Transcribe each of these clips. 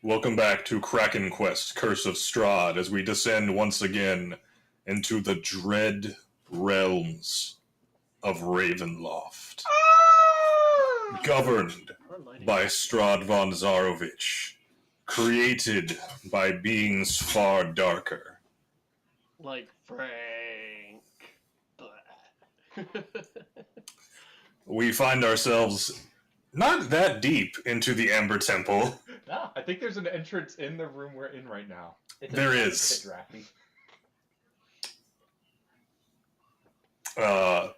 Welcome back to KrakenQuest, Curse of Strahd, as we descend once again into the dread realms of Ravenloft. Governed by Strahd von Zarovich, created by beings far darker. Like Frank. We find ourselves not that deep into the Amber Temple. No, I think there's an entrance in the room we're in right now. There is. It's a bit drafty.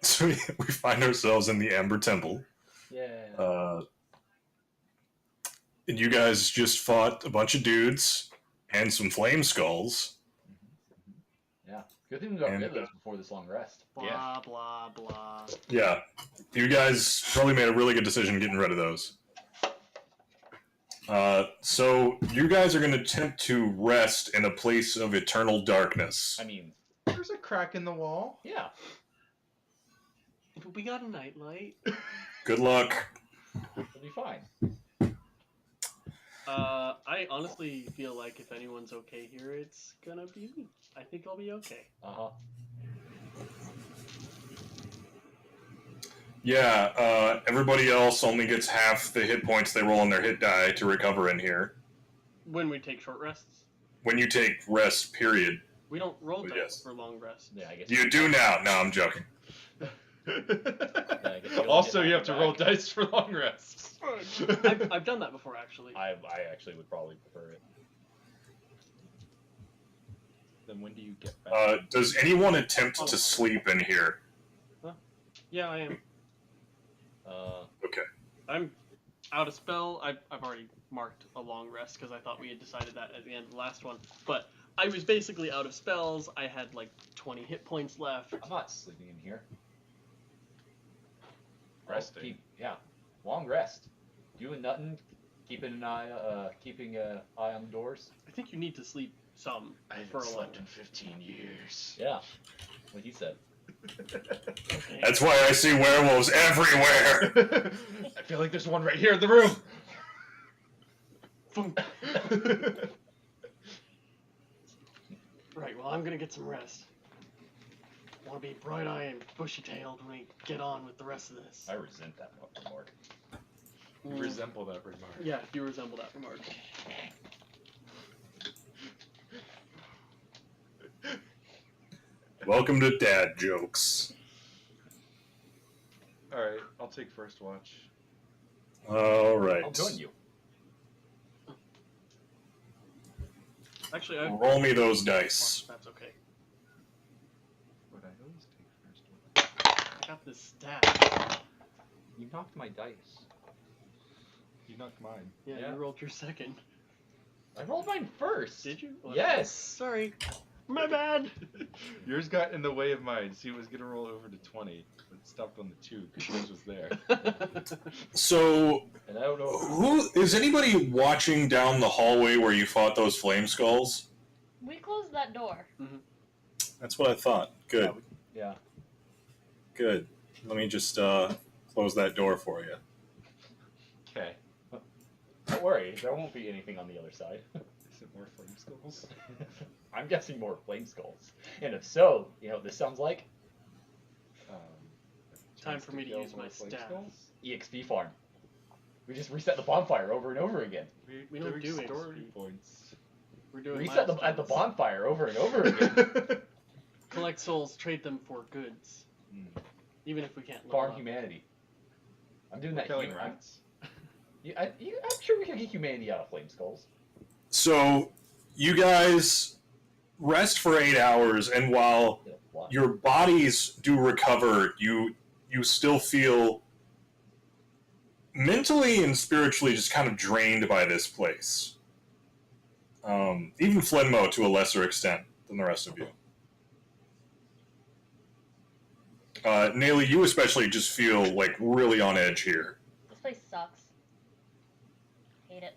So we find ourselves in the Amber Temple. Yeah. And you guys just fought a bunch of dudes and some flame skulls. Yeah. Good thing we got rid of those before this long rest. Blah, blah, blah. Yeah. You guys probably made a really good decision getting rid of those. So you guys are going to attempt to rest in a place of eternal darkness. I mean, there's a crack in the wall. yeah. But we got a nightlight. Good luck. It'll be fine. I honestly feel like if anyone's okay here, it's gonna be me. I think I'll be okay. Uh-huh. Yeah, everybody else only gets half the hit points they roll on their hit die to recover in here. When we take short rests? When you take rest, period. We don't roll dice Yes. for long rests. Yeah, I guess. You do now. No, I'm joking. I guess Also, you have to roll dice for long rests. I've done that before, actually. I actually would probably prefer it. Then when do you get back? Does anyone attempt to sleep in here? Yeah, I am. Okay. I'm out of spell. I've already marked a long rest because I thought we had decided that at the end of the last one. But I was basically out of spells. I had like 20 hit points left. I'm not sleeping in here. Resting. Yeah. Long rest. Doing nothing. Keeping an eye on the doors. I think you need to sleep some I for haven't a while. slept in 15 years. Yeah. Like you said. Okay. That's why I see werewolves everywhere. I feel like there's one right here in the room. Right, well, I'm gonna get some rest. Want to be bright-eyed and bushy-tailed when we get on with the rest of this. I resent that remark. You resemble that remark. Yeah, you resemble that remark. Welcome to dad jokes. Alright, I'll take first watch. All right. I'll join you. Actually, I Roll me those dice. That's okay. But I always take first watch. I got this stat. You knocked my dice. You knocked mine. Yeah, Yeah. you rolled your second. I rolled mine first. Did you? Well, Yes. Sorry. My bad. Yours got in the way of mine. See, it was gonna roll over to 20, but it stopped on the 2 because yours was there. So, And I don't know. who is anybody watching down the hallway where you fought those flame skulls? We closed that door. That's what I thought. Good. Yeah. Good. Let me just close that door for you. Okay. Don't worry, there won't be anything on the other side. Is it more flame skulls? I'm guessing more flame skulls. And if so, you know what this sounds like? Time chance for me to kill use my more flame staff. skulls? EXP farm. We just reset the bonfire over and over again. We don't do story XP. points. We're doing Reset them at the milestones. bonfire over and over again. Collect souls, trade them for goods. Even if we can't level Farm up. humanity. I'm doing We're that killing here. rats. I'm sure we can get humanity out of flame skulls. So, you guys rest for 8 hours, and while Yeah, why? your bodies do recover, you still feel mentally and spiritually just kind of drained by this place. Even Flenmo to a lesser extent than the rest of you. Nayli, you especially just feel like really on edge here. This place sucks. Hate it.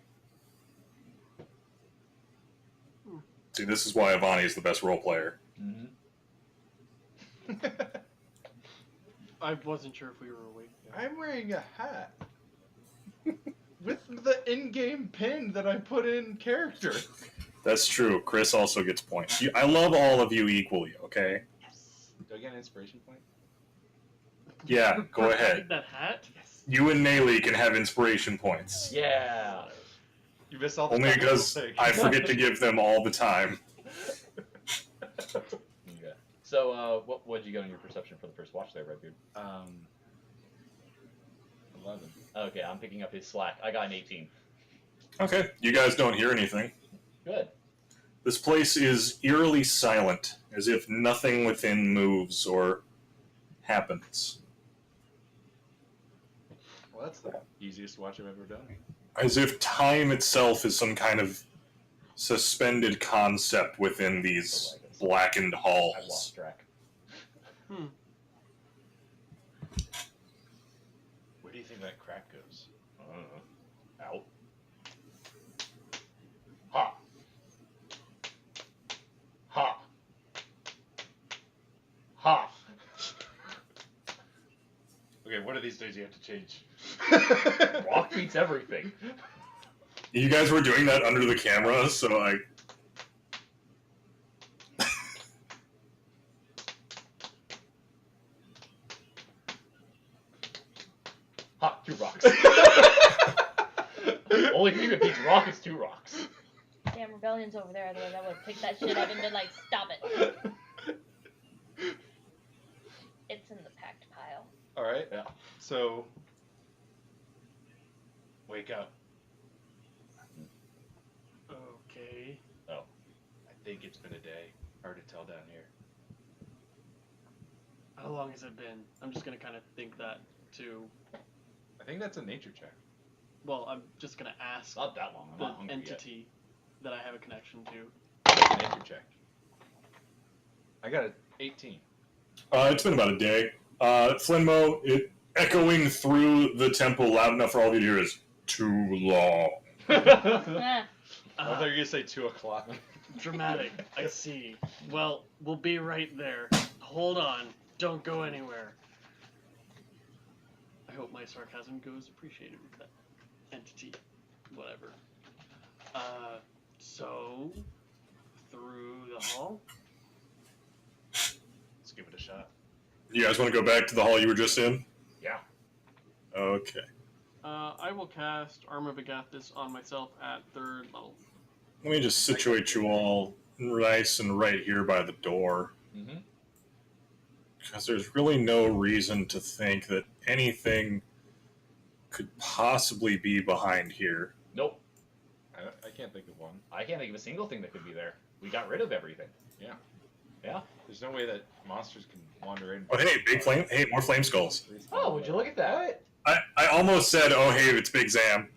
See, this is why Avani is the best role player. Mm-hmm. I wasn't sure if we were awake. I'm wearing a hat. With in-game pin that I put in character. That's true. Chris also gets points. I love all of you equally, okay? Yes. Do I get an inspiration point? Yeah, go For ahead. having that hat? Yes. You and Nayli can have inspiration points. Yeah. You missed all the Only time because mistake. I forget to give them all the time. Okay. So, what did you get on your perception for the first watch there, Redbeard? 11. Okay, I'm picking up his slack. I got an 18. Okay, you guys don't hear anything. Good. This place is eerily silent, as if nothing within moves or happens. Well, that's the easiest watch I've ever done. As if time itself is some kind of suspended concept within these blackened I've halls. lost track. Where do you think that crack goes? Out. Ha. Ha. Ha. Okay, one of these days you have to change. Rock beats everything. You guys were doing that under the camera, so I... Ha, 2 rocks. Only thing that beats rock is 2 rocks. Damn, Rebellion's over there. Otherwise, I would have picked that shit up and been like, stop it. It's in the packed pile. Alright. Yeah. So, wake up. Okay. I think it's been a day. Hard to tell down here. How long has it been? I'm just gonna kind of think that too. I think that's a nature check. Well, I'm just gonna ask It's not that long. I'm the not hungry yet. entity that I have a connection to. That's a nature check. I got an 18. It's been about a day. Flinmo, it echoing through the temple loud enough for all of you to hear is too long. Ah, I thought you were going to say 2 o'clock. Dramatic. I see. Well, we'll be right there. Hold on. Don't go anywhere. I hope my sarcasm goes appreciated with that entity. Whatever. So through the hall. Let's give it a shot. You guys want to go back to the hall you were just in? Yeah. Okay. I will cast Armor of Agathis on myself at 3rd level. Let me just situate you all nice and right here by the door. Mm-hmm. Because there's really no reason to think that anything could possibly be behind here. Nope. I can't think of one. I can't think of a single thing that could be there. We got rid of everything. Yeah. Yeah. There's no way that monsters can wander in. Oh, hey, big flame. Hey, more flame skulls. Oh, would you look at that? I almost said, oh, hey, it's Big Zam.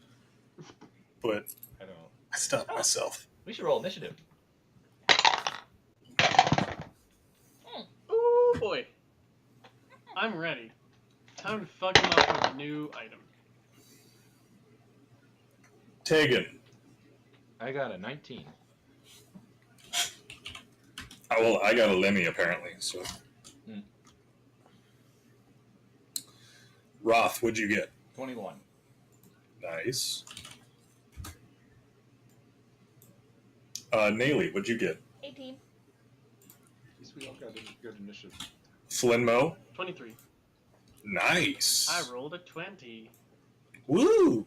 But I don't. I stopped myself. We should roll initiative. Ooh boy. I'm ready. Time to fuck him up with a new item. Tegan. I got a 19. Oh, well, I got a Lemmy, apparently, so... Hmm. Roth, what'd you get? 21. Nice. Nayli, what'd you get? 18. At least we all got a good initiative. Flinmo? 23. Nice. I rolled a 20. Woo!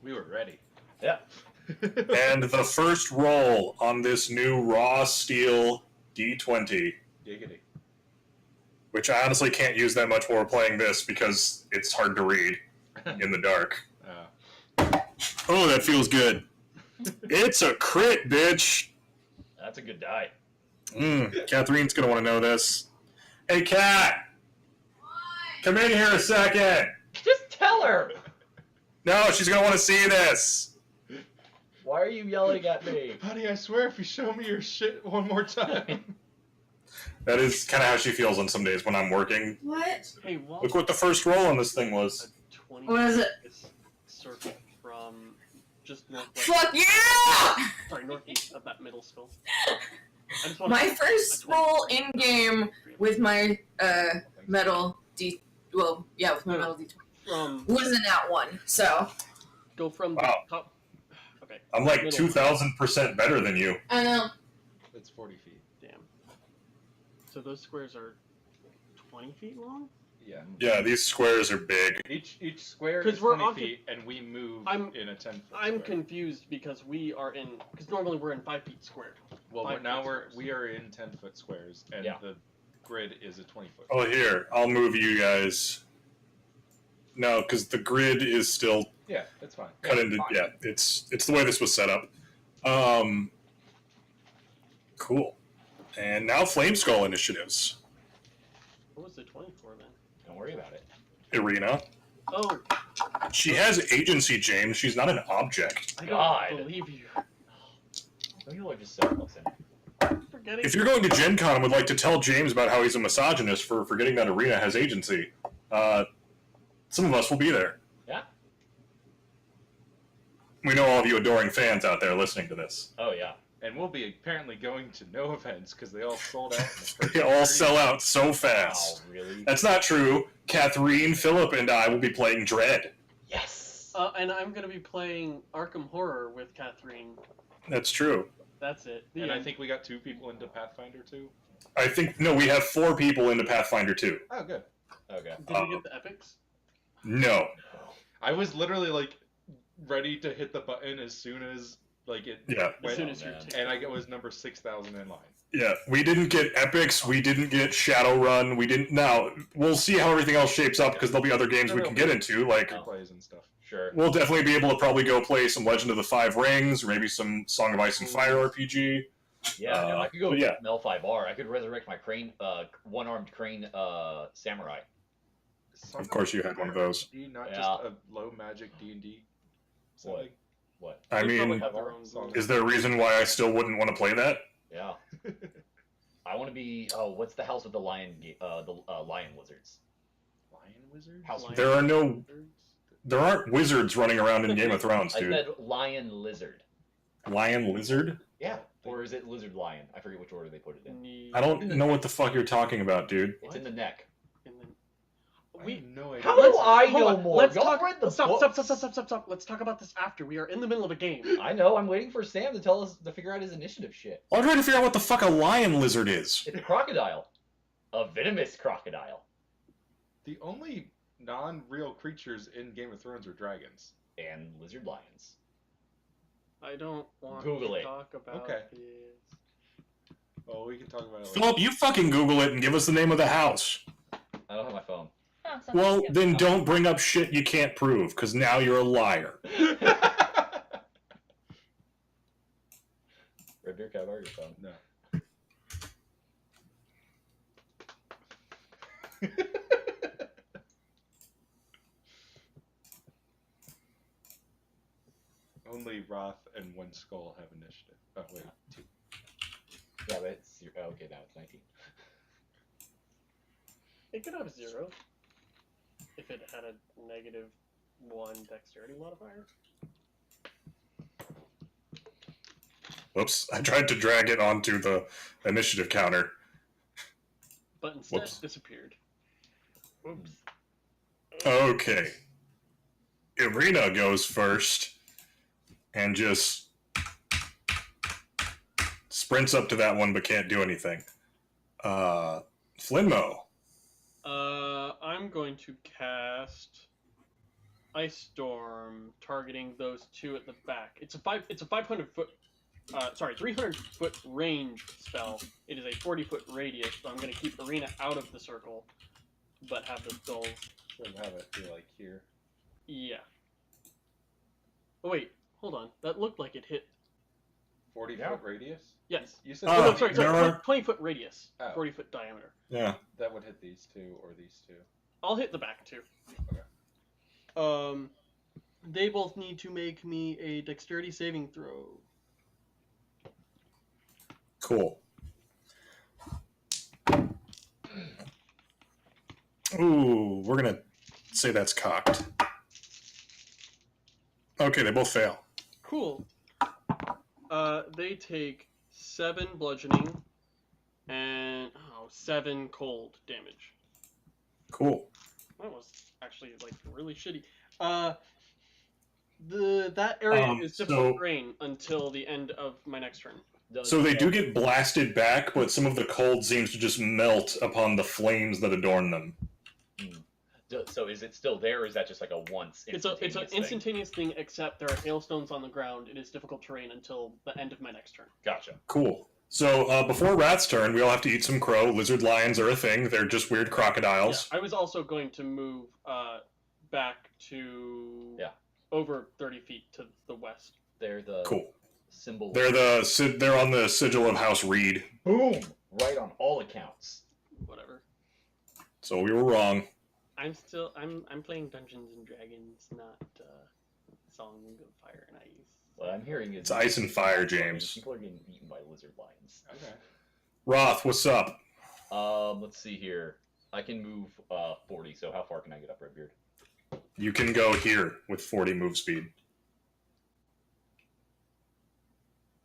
We were ready. Yeah. And the first roll on this new raw steel D20, Giggity. which I honestly can't use that much more playing this because it's hard to read in the dark. Oh, that feels good. It's a crit, bitch. That's a good die. Catherine's going to want to know this. Hey, Kat! Come in here a second! Just tell her! No, she's going to want to see this. Why are you yelling at me? Honey, I swear if you show me your shit one more time. That is kind of how she feels on some days when I'm working. What? Hey, Walt. Look what the first roll on this thing was. A 20 What is it? circle from just northwest. Fuck yeah! Sorry, northeast of that middle skull. I just want My first roll in game with my metal D. Well, yeah, with my metal D20 from was a nat 1. So go from the Wow. top. Okay. I'm like Middle. 2,000% better than you. I know. It's 40 feet. Damn. So those squares are 20 feet long? Yeah. Yeah, these squares are big. Each square 'Cause is we're 20 occup- feet, and we move I'm- in a 10-foot I'm square. confused because we are in. Because normally we're in 5 feet squared. Well, 5 now foot squares. we are in 10-foot squares, and Yeah. the grid is a 20-foot. Oh, here, I'll move you guys. No, because the grid is still Yeah, that's fine. cut into. fine. Yeah, it's the way this was set up. Cool. And now Flame Skull initiatives. What was the 20 for then? Don't worry about it. Irina. Oh, She has agency, James. She's not an object. I don't God. believe you. Some people are just so innocent. I'm forgetting. If you're going to Gen Con and would like to tell James about how he's a misogynist for forgetting that Irina has agency, some of us will be there. Yeah. We know all of you adoring fans out there listening to this. Oh yeah. And we'll be apparently going to no events because they all sold out. In the first They all 30 sell out so fast. Wow, really? That's not true. Catherine, Philip, and I will be playing Dread. Yes. And I'm going to be playing Arkham Horror with Catherine. That's true. That's it. The And I end. think we got 2 people into Pathfinder too. I think, no, we have 4 people into Pathfinder 2. Oh, good. Okay. Did we get the epics? No. I was literally like ready to hit the button as soon as like it Yeah. As went, soon as you're man. and I was number 6,000 in line. Yeah, we didn't get epics, we didn't get Shadowrun, we didn't. Now, we'll see how everything else shapes up because there'll be other games we can get into. Like, Oh. Plays and stuff. Sure. we'll definitely be able to probably go play some Legend of the Five Rings or maybe some Song of Ice and Fire RPG. Yeah, no, I could go but yeah. Mel5R. I could resurrect my crane, one-armed crane, samurai. Of course you had one of those. Not Yeah. just a low magic D&D. What? What? I They probably mean, have their own Song. rules. is there a reason why I still wouldn't want to play that? Yeah. I want to be. Oh, what's the house with the lion? Lion lizards. Lion Wizard? House. Lion There are no, Wizards? there aren't wizards running around in Game of Thrones, I dude. said lion lizard. Lion lizard? Yeah. Or is it lizard lion? I forget which order they put it in. I don't know what the fuck you're talking about, dude. It's in the neck. And then I we have no idea. How do I hold know on, more? Let's Y'all talk. read the Stop! books. Stop! Let's talk about this after. We are in the middle of a game. I know. I'm waiting for Sam to tell us to figure out his initiative shit. I'm trying to figure out what the fuck a lion lizard is. It's a crocodile, a venomous crocodile, The only non-real creatures in Game of Thrones are dragons. and lizard lions. I don't want Google to it. talk about Okay. this. Well, we can talk about it later. Philip, you fucking Google it and give us the name of the house. I don't have my phone. Oh, something Well, good. then don't bring up shit you can't prove, because now you're a liar. Red Beer, can I borrow your phone? No. Only Roth and One Skull have initiative. Oh, wait. 2. Yeah, but it's okay now. It's 19. It could have 0 if it had a -1 dexterity modifier. Whoops, I tried to drag it onto the initiative counter. But instead Whoops. disappeared. Oops. Okay. Irina goes first and just sprints up to that one but can't do anything. Flinmo. I'm going to cast Ice Storm, targeting those 2 at the back. It's a 500 foot. 300 foot range spell. It is a 40-foot radius, so I'm going to keep Arena out of the circle, but have the skulls. Should have it be like here. Yeah. Oh wait, hold on. That looked like it hit. 40-foot radius? Yes. You said Oh, no, Ah, sorry, there are- 20-foot radius, Oh. 40-foot diameter. Yeah. that would hit these 2 or these 2. I'll hit the back too. Okay. They both need to make me a dexterity saving throw. Cool. Ooh, we're gonna say that's cocked. Okay, they both fail. Cool. They take 7 bludgeoning and 7 cold damage. Cool. That was actually like really shitty. That area is difficult so- terrain until the end of my next turn. So they do get blasted back, but some of the cold seems to just melt upon the flames that adorn them. So is it still there, or is that just like a once? It's an thing? instantaneous thing, except there are hailstones on the ground. It is difficult terrain until the end of my next turn. Gotcha. Cool. So before Rat's turn, we all have to eat some crow. Lizard lions are a thing. They're just weird crocodiles. Yeah, I was also going to move back to over 30 feet to the west. They're the Cool. symbol. They're on the sigil of House Reed. Boom! Right on all accounts. Whatever. So we were wrong. I'm playing Dungeons and Dragons, not Song of Fire and Ice. What I'm hearing is It's ice and fire, James. People are getting eaten by lizard lions. Okay. Roth, what's up? Let's see here. I can move 40. So how far can I get up, Redbeard? You can go here with 40 move speed.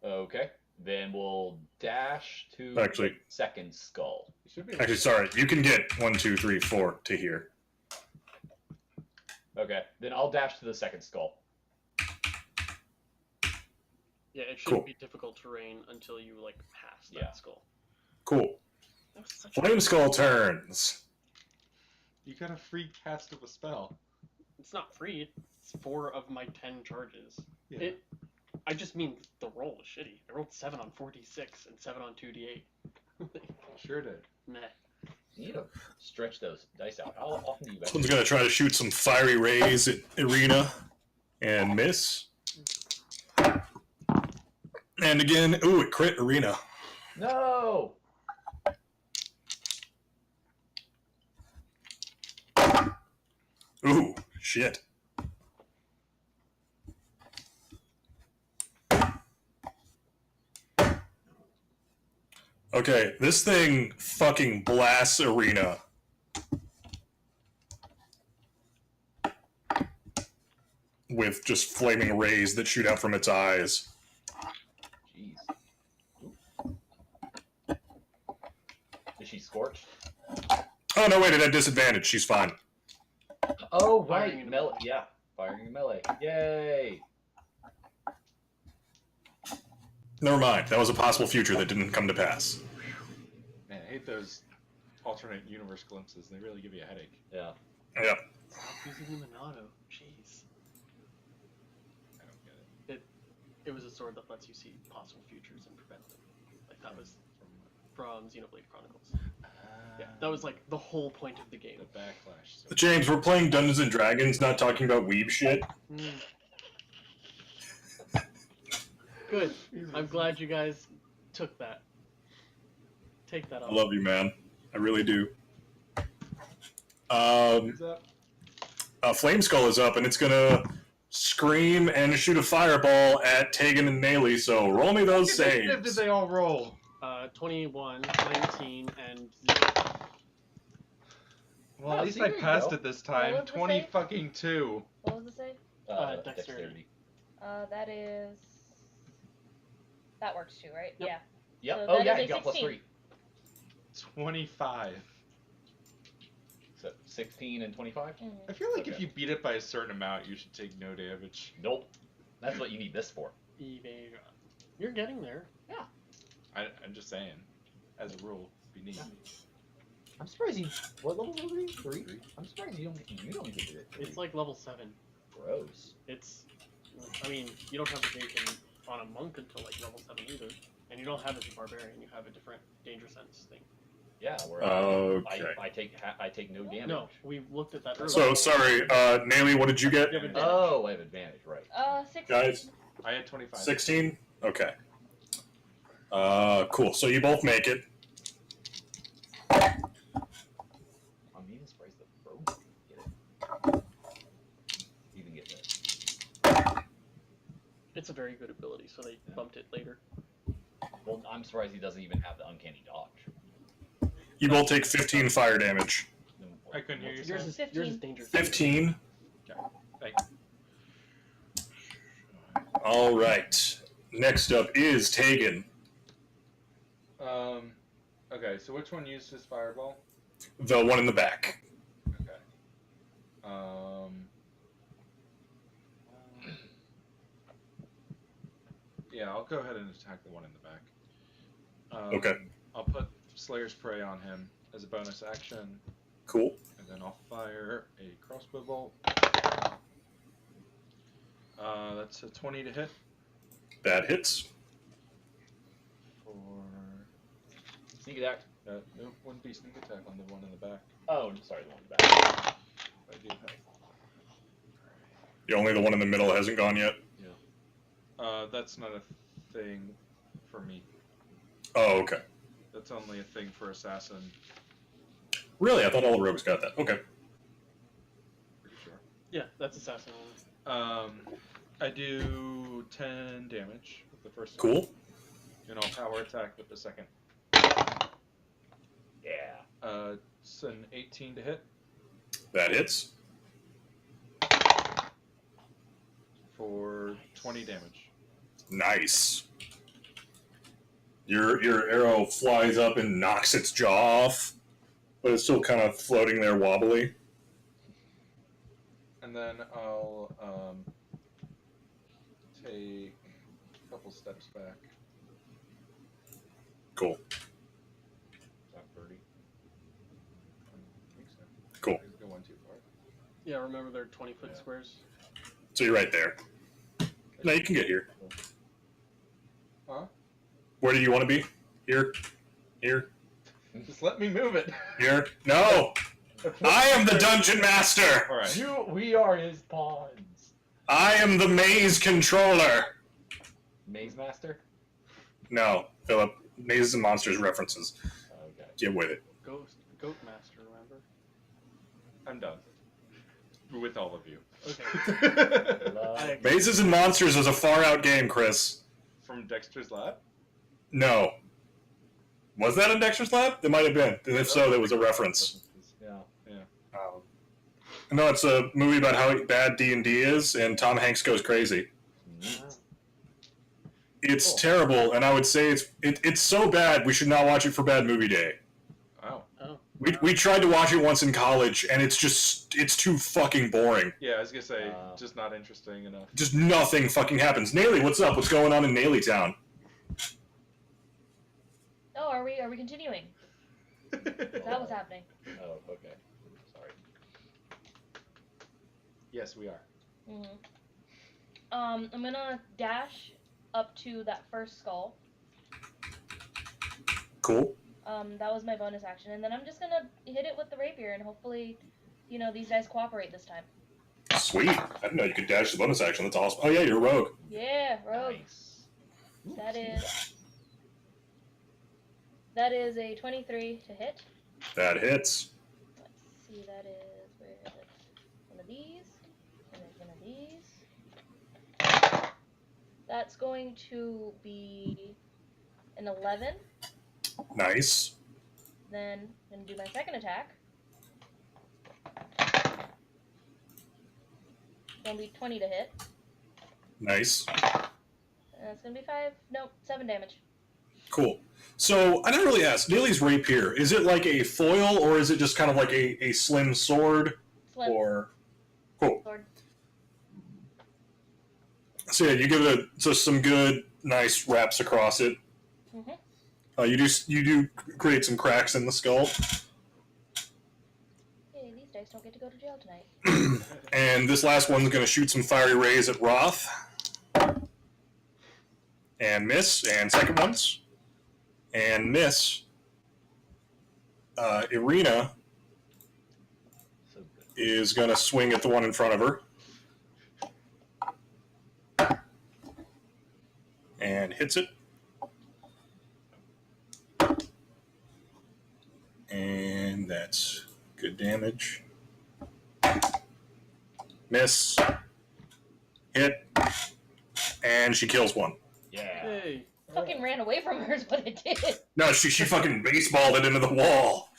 Okay. Then we'll dash to Actually- the second skull. You should be. Actually, sorry. You can get 1, 2, 3, 4 to here. Okay. Then I'll dash to the second skull. Yeah, it shouldn't Cool. be difficult terrain until you pass that Yeah. skull. Cool. That was such a- Flame Skull turns. You got a free cast of a spell. It's not free. It's 4 of my 10 charges. Yeah. I just mean the roll is shitty. I rolled 7 on 4d6 and 7 on 2d8. Sure did. Meh. You need to stretch those dice out. How often do you This one's going to try to shoot some fiery rays at Irina and miss. And again, ooh, it crit Irina. No! Ooh, shit. Okay, this thing fucking blasts Irina. With just flaming rays that shoot out from its eyes. Jeez. Oop. Is she scorched? Oh, no, wait, it had disadvantage. She's fine. Oh, Firing right. in Melee. Yeah. Firing in melee. Yay! Never mind. That was a possible future that didn't come to pass. Man, I hate those alternate universe glimpses. They really give you a headache. Yeah. Yep. Stop using the Monado. Jeez. I don't get it. It was a sword that lets you see possible futures and prevent them. That was from Xenoblade Chronicles. Yeah, that was the whole point of the game. The backlash. So James, we're playing Dungeons and Dragons, not talking about weeb shit. Good. I'm glad you guys took that. Take that I off. love you, man. I really do. Who's up? Flame Skull is up, and it's gonna scream and shoot a fireball at Tegan and Naley, so roll me those What initiative did saves. they all roll? 21, 19, and 0. Well, Oh, at least see, I there you passed go. it this What time. was the 20 save? fucking 2. What was the save? Dexterity. That is. That works too, right? Yep. Yeah. Yep. So Oh, that yeah, is a you got plus 16. 3. 25. So 16 and 25? Mhm. I feel like if Okay. you beat it by a certain amount, you should take no damage. Nope. That's what you need this for. Evasion. You're getting there. I'm just saying, as a rule, be neat. Yeah. I'm surprised you. What level were you? 3? I'm surprised you don't even get it. It's level 7. Gross. It's. I mean, you don't have evasion on a monk until level 7 either. And you don't have it as a barbarian, you have a different danger sense thing. Yeah, where Okay. I take no damage. No, we looked at that earlier. So, sorry, Naley, what did you get? You have advantage. Oh, I have advantage, right? 16. Guys, I had 25. 16? Okay. Cool. So you both make it. I'm even surprised the rogue didn't get it. Even get that. It's a very good ability, so they bumped it later. Well, I'm surprised he doesn't even have the uncanny dodge. You both take 15 fire damage. I couldn't hear you. Yours is 15. dangerous. 15? Thank All right. Next up is Tegan. Okay, so which one used his fireball? The one in the back. Okay. Yeah, I'll go ahead and attack the one in the back. Okay. I'll put Slayer's Prey on him as a bonus action, Cool. and then I'll fire a crossbow bolt. That's a 20 to hit That hits. for... Sneak attack. no, wouldn't be sneak attack on the one in the back. Oh, sorry, the one in the back. I do have... The only the one in the middle hasn't gone yet. That's not a thing for me. Oh, okay. That's only a thing for assassin. Really? I thought all the rogues got that. Okay. Pretty sure. Yeah, that's assassin only. I do 10 damage with the first one. Cool. And I'll power attack with the second. Yeah. It's an 18 to hit That hits. for 20 damage. Nice. Your arrow flies up and knocks its jaw off, but it's still kind of floating there wobbly. And then I'll take a couple steps back. Cool. Is that 30? I think so. Cool. I go one too far. Yeah, remember they're 20-foot Yeah. squares. So you're right there. No, you can get here. Huh? Where do you want to be? Here? Here? Just let me move it. Here? No! I am the dungeon master! Alright. We are his pawns. I am the maze controller! Maze Master? No, Philip. Mazes and Monsters references. Okay. Get with it. Goat master, remember? I'm done. With all of you. Okay. Love. Mazes and Monsters is a far out game, Chris. From Dexter's Lab? No. Was that in Dexter's Lab? It might have been. And if so, there was a reference. Yeah. No, it's a movie about how bad D&D is, and Tom Hanks goes crazy. It's Cool. terrible, and I would say it's so bad we should not watch it for Bad Movie Day. Oh. Oh. We tried to watch it once in college, and it's too fucking boring. Yeah, I was gonna say, just not interesting enough. Just nothing fucking happens. Naily, what's up? What's going on in Naily Town? Oh, are we continuing? Is that what's happening? Oh, okay. Sorry. Yes, we are. Mm-hmm. I'm gonna dash up to that first skull. Cool. That was my bonus action, and then I'm just gonna hit it with the rapier, and hopefully, these guys cooperate this time. Sweet. I didn't know you could dash the bonus action. That's awesome. Oh yeah, you're a rogue. Yeah, rogue. Nice. That is a 23 to hit. That hits. Let's see, where is it? One of these, and then one of these. That's going to be an 11. Nice. Then I'm going to do my second attack. It's going to be 20 to hit. Nice. And it's going to be 7 damage. Cool. So I didn't really ask. Naily's rapier, is it like a foil, or is it just kind of like a slim sword? Slim Or cool. sword. So yeah, you give it just some good, nice wraps across it. Mm-hmm. You do create some cracks in the skull, Hey, these dice don't get to go to jail tonight. and this last one's going to shoot some fiery rays at Roth, and miss. And second ones, and miss. Irina So good. is going to swing at the one in front of her, and hits it. And that's good damage. Miss. Hit. And she kills one. Yeah. Hey. Fucking ran away from her is what it did. No, she fucking baseballed it into the wall.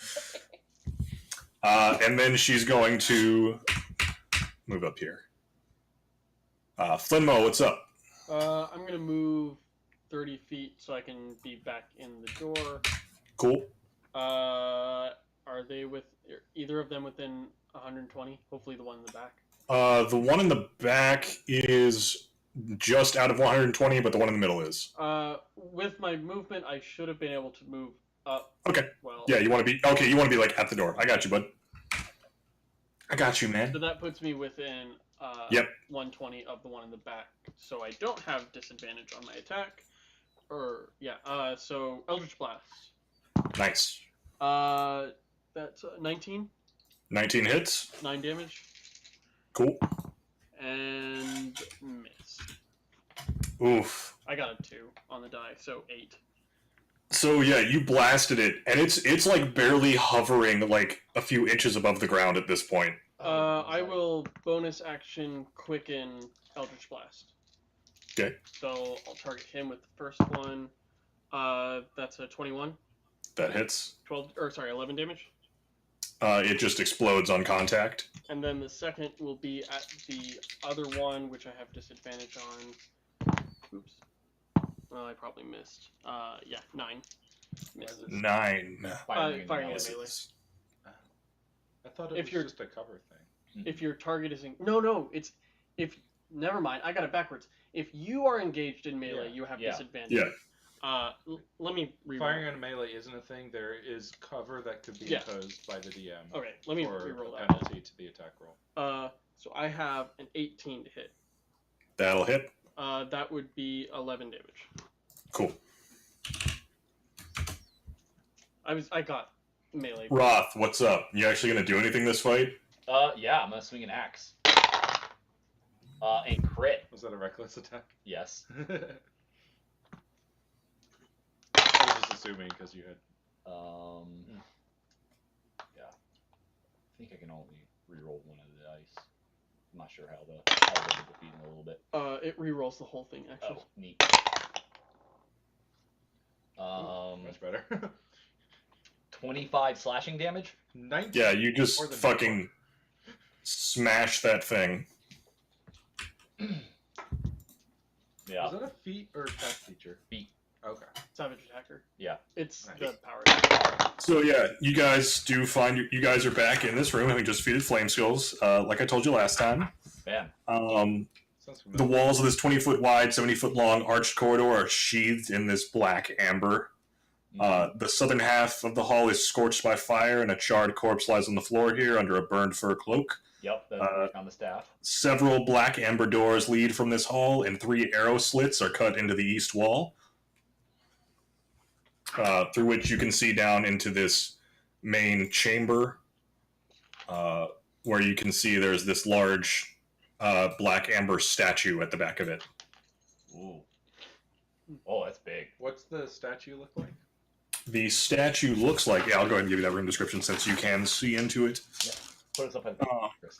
And then she's going to move up here. Flinmo, what's up? I'm gonna move 30 feet so I can be back in the door. Cool. Are they either of them within 120? Hopefully the one in the back. The one in the back is just out of 120, but the one in the middle is. With my movement, I should have been able to move up. Okay. Well. Yeah, you want to be okay. You want to be like at the door. I got you, bud. I got you, man. So that puts me within Yep. 120 of the one in the back. So I don't have disadvantage on my attack. So Eldritch Blast. Nice. That's 19. 19 hits. 9 damage. Cool. And miss. Oof. I got a 2 on the die, so 8. So yeah, you blasted it, and it's like barely hovering like a few inches above the ground at this point. I will bonus action quicken Eldritch Blast. Okay. So I'll target him with the first one. That's a 21. That hits. 11 damage. It just explodes on contact. And then the second will be at the other one, which I have disadvantage on. Oops. Well, I probably missed. 9. Misses. 9. Firing at melee. I thought it If was you're- just a cover thing. If your target is no, it's if. Never mind, I got it backwards. If you are engaged in melee, Yeah. you have Yeah. disadvantage. Yeah. Let me reroll. Firing on melee isn't a thing. There is cover that could be Yeah. imposed by the DM. Okay, let me or reroll a that. penalty to the attack roll. So I have an 18 to hit. That'll hit. That would be 11 damage. Cool. I got melee. Roth, what's up? You actually gonna do anything this fight? Yeah, I'm gonna swing an axe. And crit. Was that a reckless attack? Yes. I was just assuming because you had. Yeah. I think I can only reroll one of the dice. I'm not sure how the defeating a little bit. It rerolls the whole thing actually. Oh, neat. Much better. 25 slashing damage. 19. Yeah, you just More than fucking smash that thing. Yeah. Was that a feat or attack feature? Feat. Okay. Savage attacker. Yeah. It's Nice. the power. So yeah, you guys do find you guys are back in this room having just defeated Flame Skulls, like I told you last time. Man. Sounds The familiar. walls of this 20-foot wide, 70-foot long arched corridor are sheathed in this black amber. The southern half of the hall is scorched by fire, and a charred corpse lies on the floor here under a burned fur cloak. Yep, that's on the staff. Several black amber doors lead from this hall, and 3 arrow slits are cut into the east wall, through which you can see down into this main chamber, where you can see there's this large black amber statue at the back of it. Ooh. Oh, that's big. What's the statue look like? The statue looks like... Yeah, I'll go ahead and give you that room description since you can see into it. Put us up at the Chris.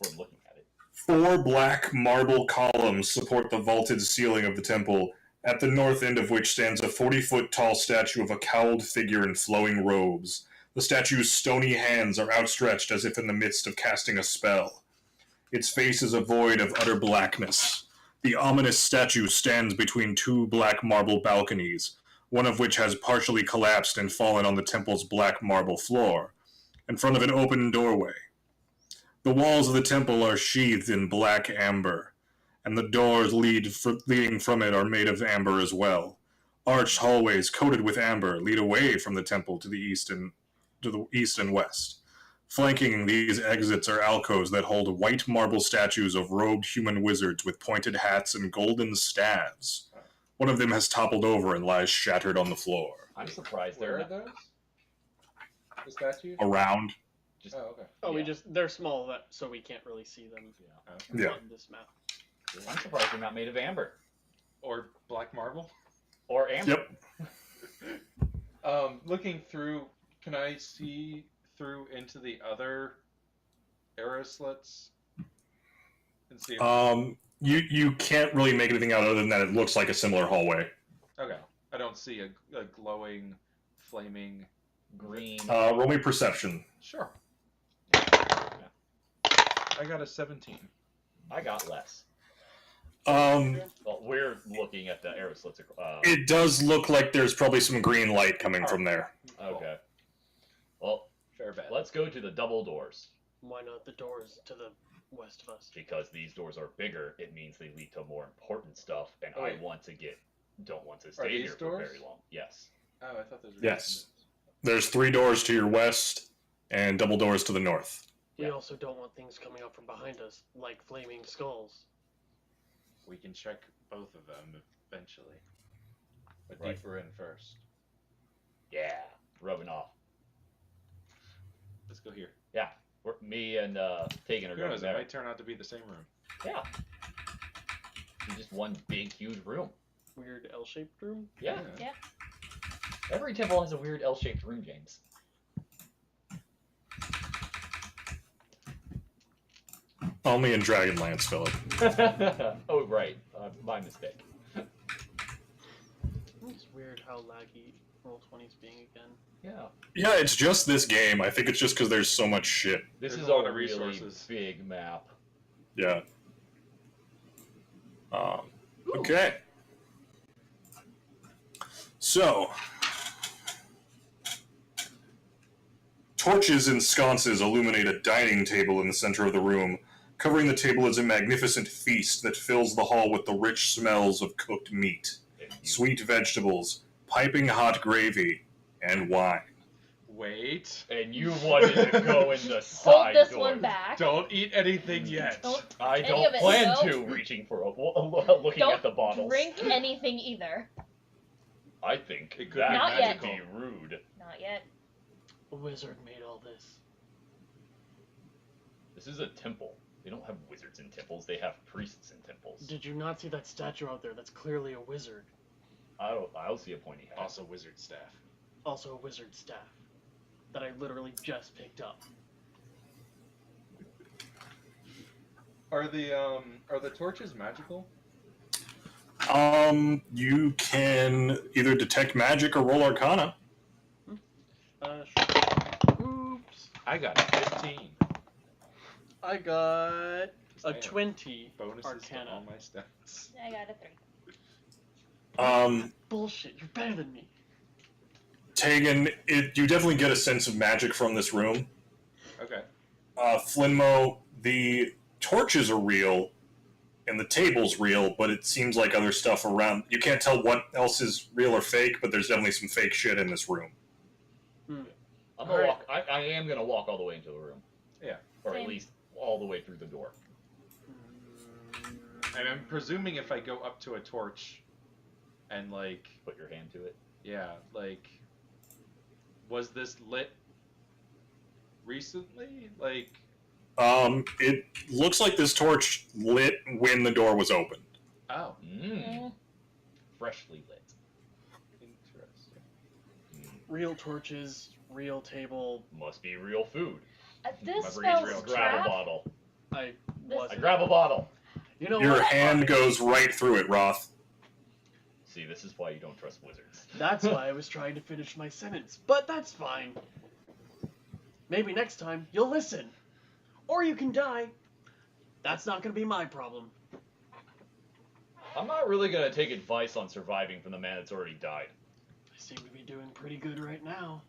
We're looking at it. 4 black marble columns support the vaulted ceiling of the temple, at the north end of which stands a 40-foot tall statue of a cowled figure in flowing robes. The statue's stony hands are outstretched as if in the midst of casting a spell. Its face is a void of utter blackness. The ominous statue stands between 2 black marble balconies, one of which has partially collapsed and fallen on the temple's black marble floor, in front of an open doorway. The walls of the temple are sheathed in black amber, and the doors leading from it are made of amber as well. Arched hallways coated with amber lead away from the temple to the east and west. Flanking these exits are alcoves that hold white marble statues of robed human wizards with pointed hats and golden staves. One of them has toppled over and lies shattered on the floor. I'm surprised Where they're are not. those? The statues? Around. Just, Oh, okay. Oh, Yeah. they're small, so we can't really see them Yeah. on this map. I'm surprised they're not made of amber. Or black marble? Or amber. Yep. Looking through, can I see through into the other arrow slits? And see if... You can't really make anything out other than that it looks like a similar hallway. Okay. I don't see a glowing, flaming... Green. Roll me perception. Sure. I got a 17. I got less. Well, we're looking at the arrow slits. it does look like there's probably some green light coming from there. Okay. Well, Fair bet. let's go to the double doors. Why not the doors to the west of us. Because these doors are bigger, it means they lead to more important stuff, and Oh, I wait. don't want to stay these here for very doors? long. Yes. Oh, I thought those were. Yes. There's 3 doors to your west and double doors to the north. We Yeah. also don't want things coming up from behind us, like flaming skulls. We can check both of them eventually. But Right. deeper in first. Yeah. Rubbing off. Let's go here. Yeah. Me and Tegan are Who going knows? It there. might turn out to be the same room. Yeah. It's just one big, huge room. Weird L-shaped room? Yeah. Yeah. Every temple has a weird L-shaped room, James. Only in Dragonlance, Philip. Oh, right. My mistake. It's weird how laggy Roll20's being again. Yeah. Yeah, it's just this game. I think it's just because there's so much shit. This There's is a lot a of really resources. big map. Yeah. Okay. So, torches and sconces illuminate a dining table in the center of the room. Covering the table is a magnificent feast that fills the hall with the rich smells of cooked meat, sweet vegetables, piping hot gravy, and wine. Wait. And you wanted to go in the Hold side this door. one back. Don't eat anything yet. Don't I any don't of it, plan no. to, reaching for looking Don't at the bottles. drink anything either. I think It could that be Not yet. would be rude. Not yet. A wizard made all this. This is a temple. They don't have wizards in temples. They have priests in temples. Did you not see that statue out there? That's clearly a wizard. I don't see a pointy hat. Also, wizard staff. Also a wizard staff. That I literally just picked up. Are the torches magical? You can either detect magic or roll Arcana. Sure. Oops. I got a 15. I got a Damn. 20 Bonuses Arcana. to all my stats. I got a 3. Bullshit, you're better than me. Tegan, you definitely get a sense of magic from this room. Okay. Flinmo, the torches are real, and the table's real, but it seems like other stuff around. You can't tell what else is real or fake, but there's definitely some fake shit in this room. I'm gonna Alright. walk. I am gonna walk all the way into the room. Yeah. Or Same. at least all the way through the door. And I'm presuming if I go up to a torch and, like, Put your hand to it. yeah, like, was this lit recently? Like, It looks like this torch lit when the door was opened. oh, Freshly lit. interesting. Real torches, real table. Must be real food. This My brain's smells real Grab a trap. bottle. I This- was. I grab a bottle. You know Your what? hand goes right through it, Roth. See, this is why you don't trust wizards. That's why I was trying to finish my sentence, but that's fine. Maybe next time you'll listen. Or you can die. That's not gonna be my problem. I'm not really gonna take advice on surviving from the man that's already died. I seem to be doing pretty good right now.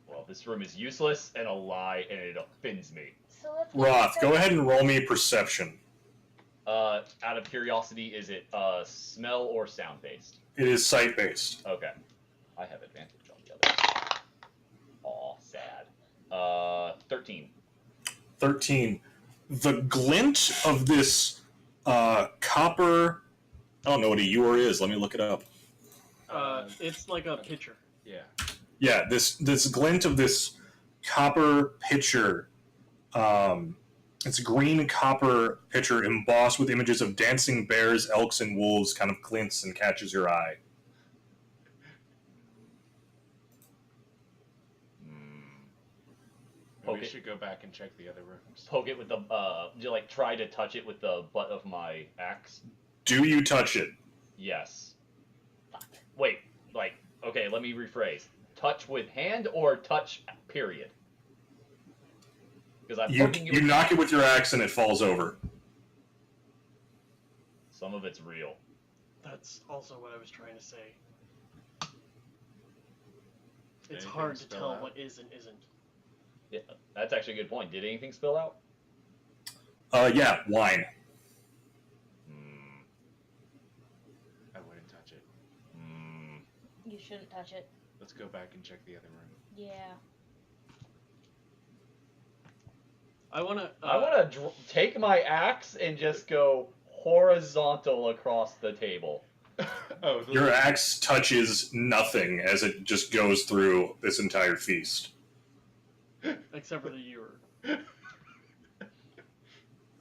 Well, this room is useless and a lie, and it offends me. So let's Roth, go ahead and roll me perception. Out of curiosity, is it smell or sound based? It is sight-based. Okay. I have advantage on the other. Aw, sad. 13. 13. The glint of this copper... I don't know what a ewer is. Let me look it up. It's like a pitcher. Yeah. Yeah, this glint of this copper pitcher. It's a green copper pitcher embossed with images of dancing bears, elks, and wolves kind of glints and catches your eye. Maybe we Okay. should go back and check the other rooms. Poke it with the, try to touch it with the butt of my axe? Do you touch it? Yes. Wait, okay, let me rephrase. Touch with hand or touch, period? Because I'm poking it You with... knock it with your axe and it falls over. Some of it's real. That's also what I was trying to say. It's Anything hard to spell tell out? what is and isn't. Yeah, that's actually a good point. Did anything spill out? Yeah, wine. I wouldn't touch it. You shouldn't touch it. Let's go back and check the other room. Yeah. I wanna Take my axe and just go horizontal across the table. Oh, Your axe touches nothing as it just goes through this entire feast. except for the ewer.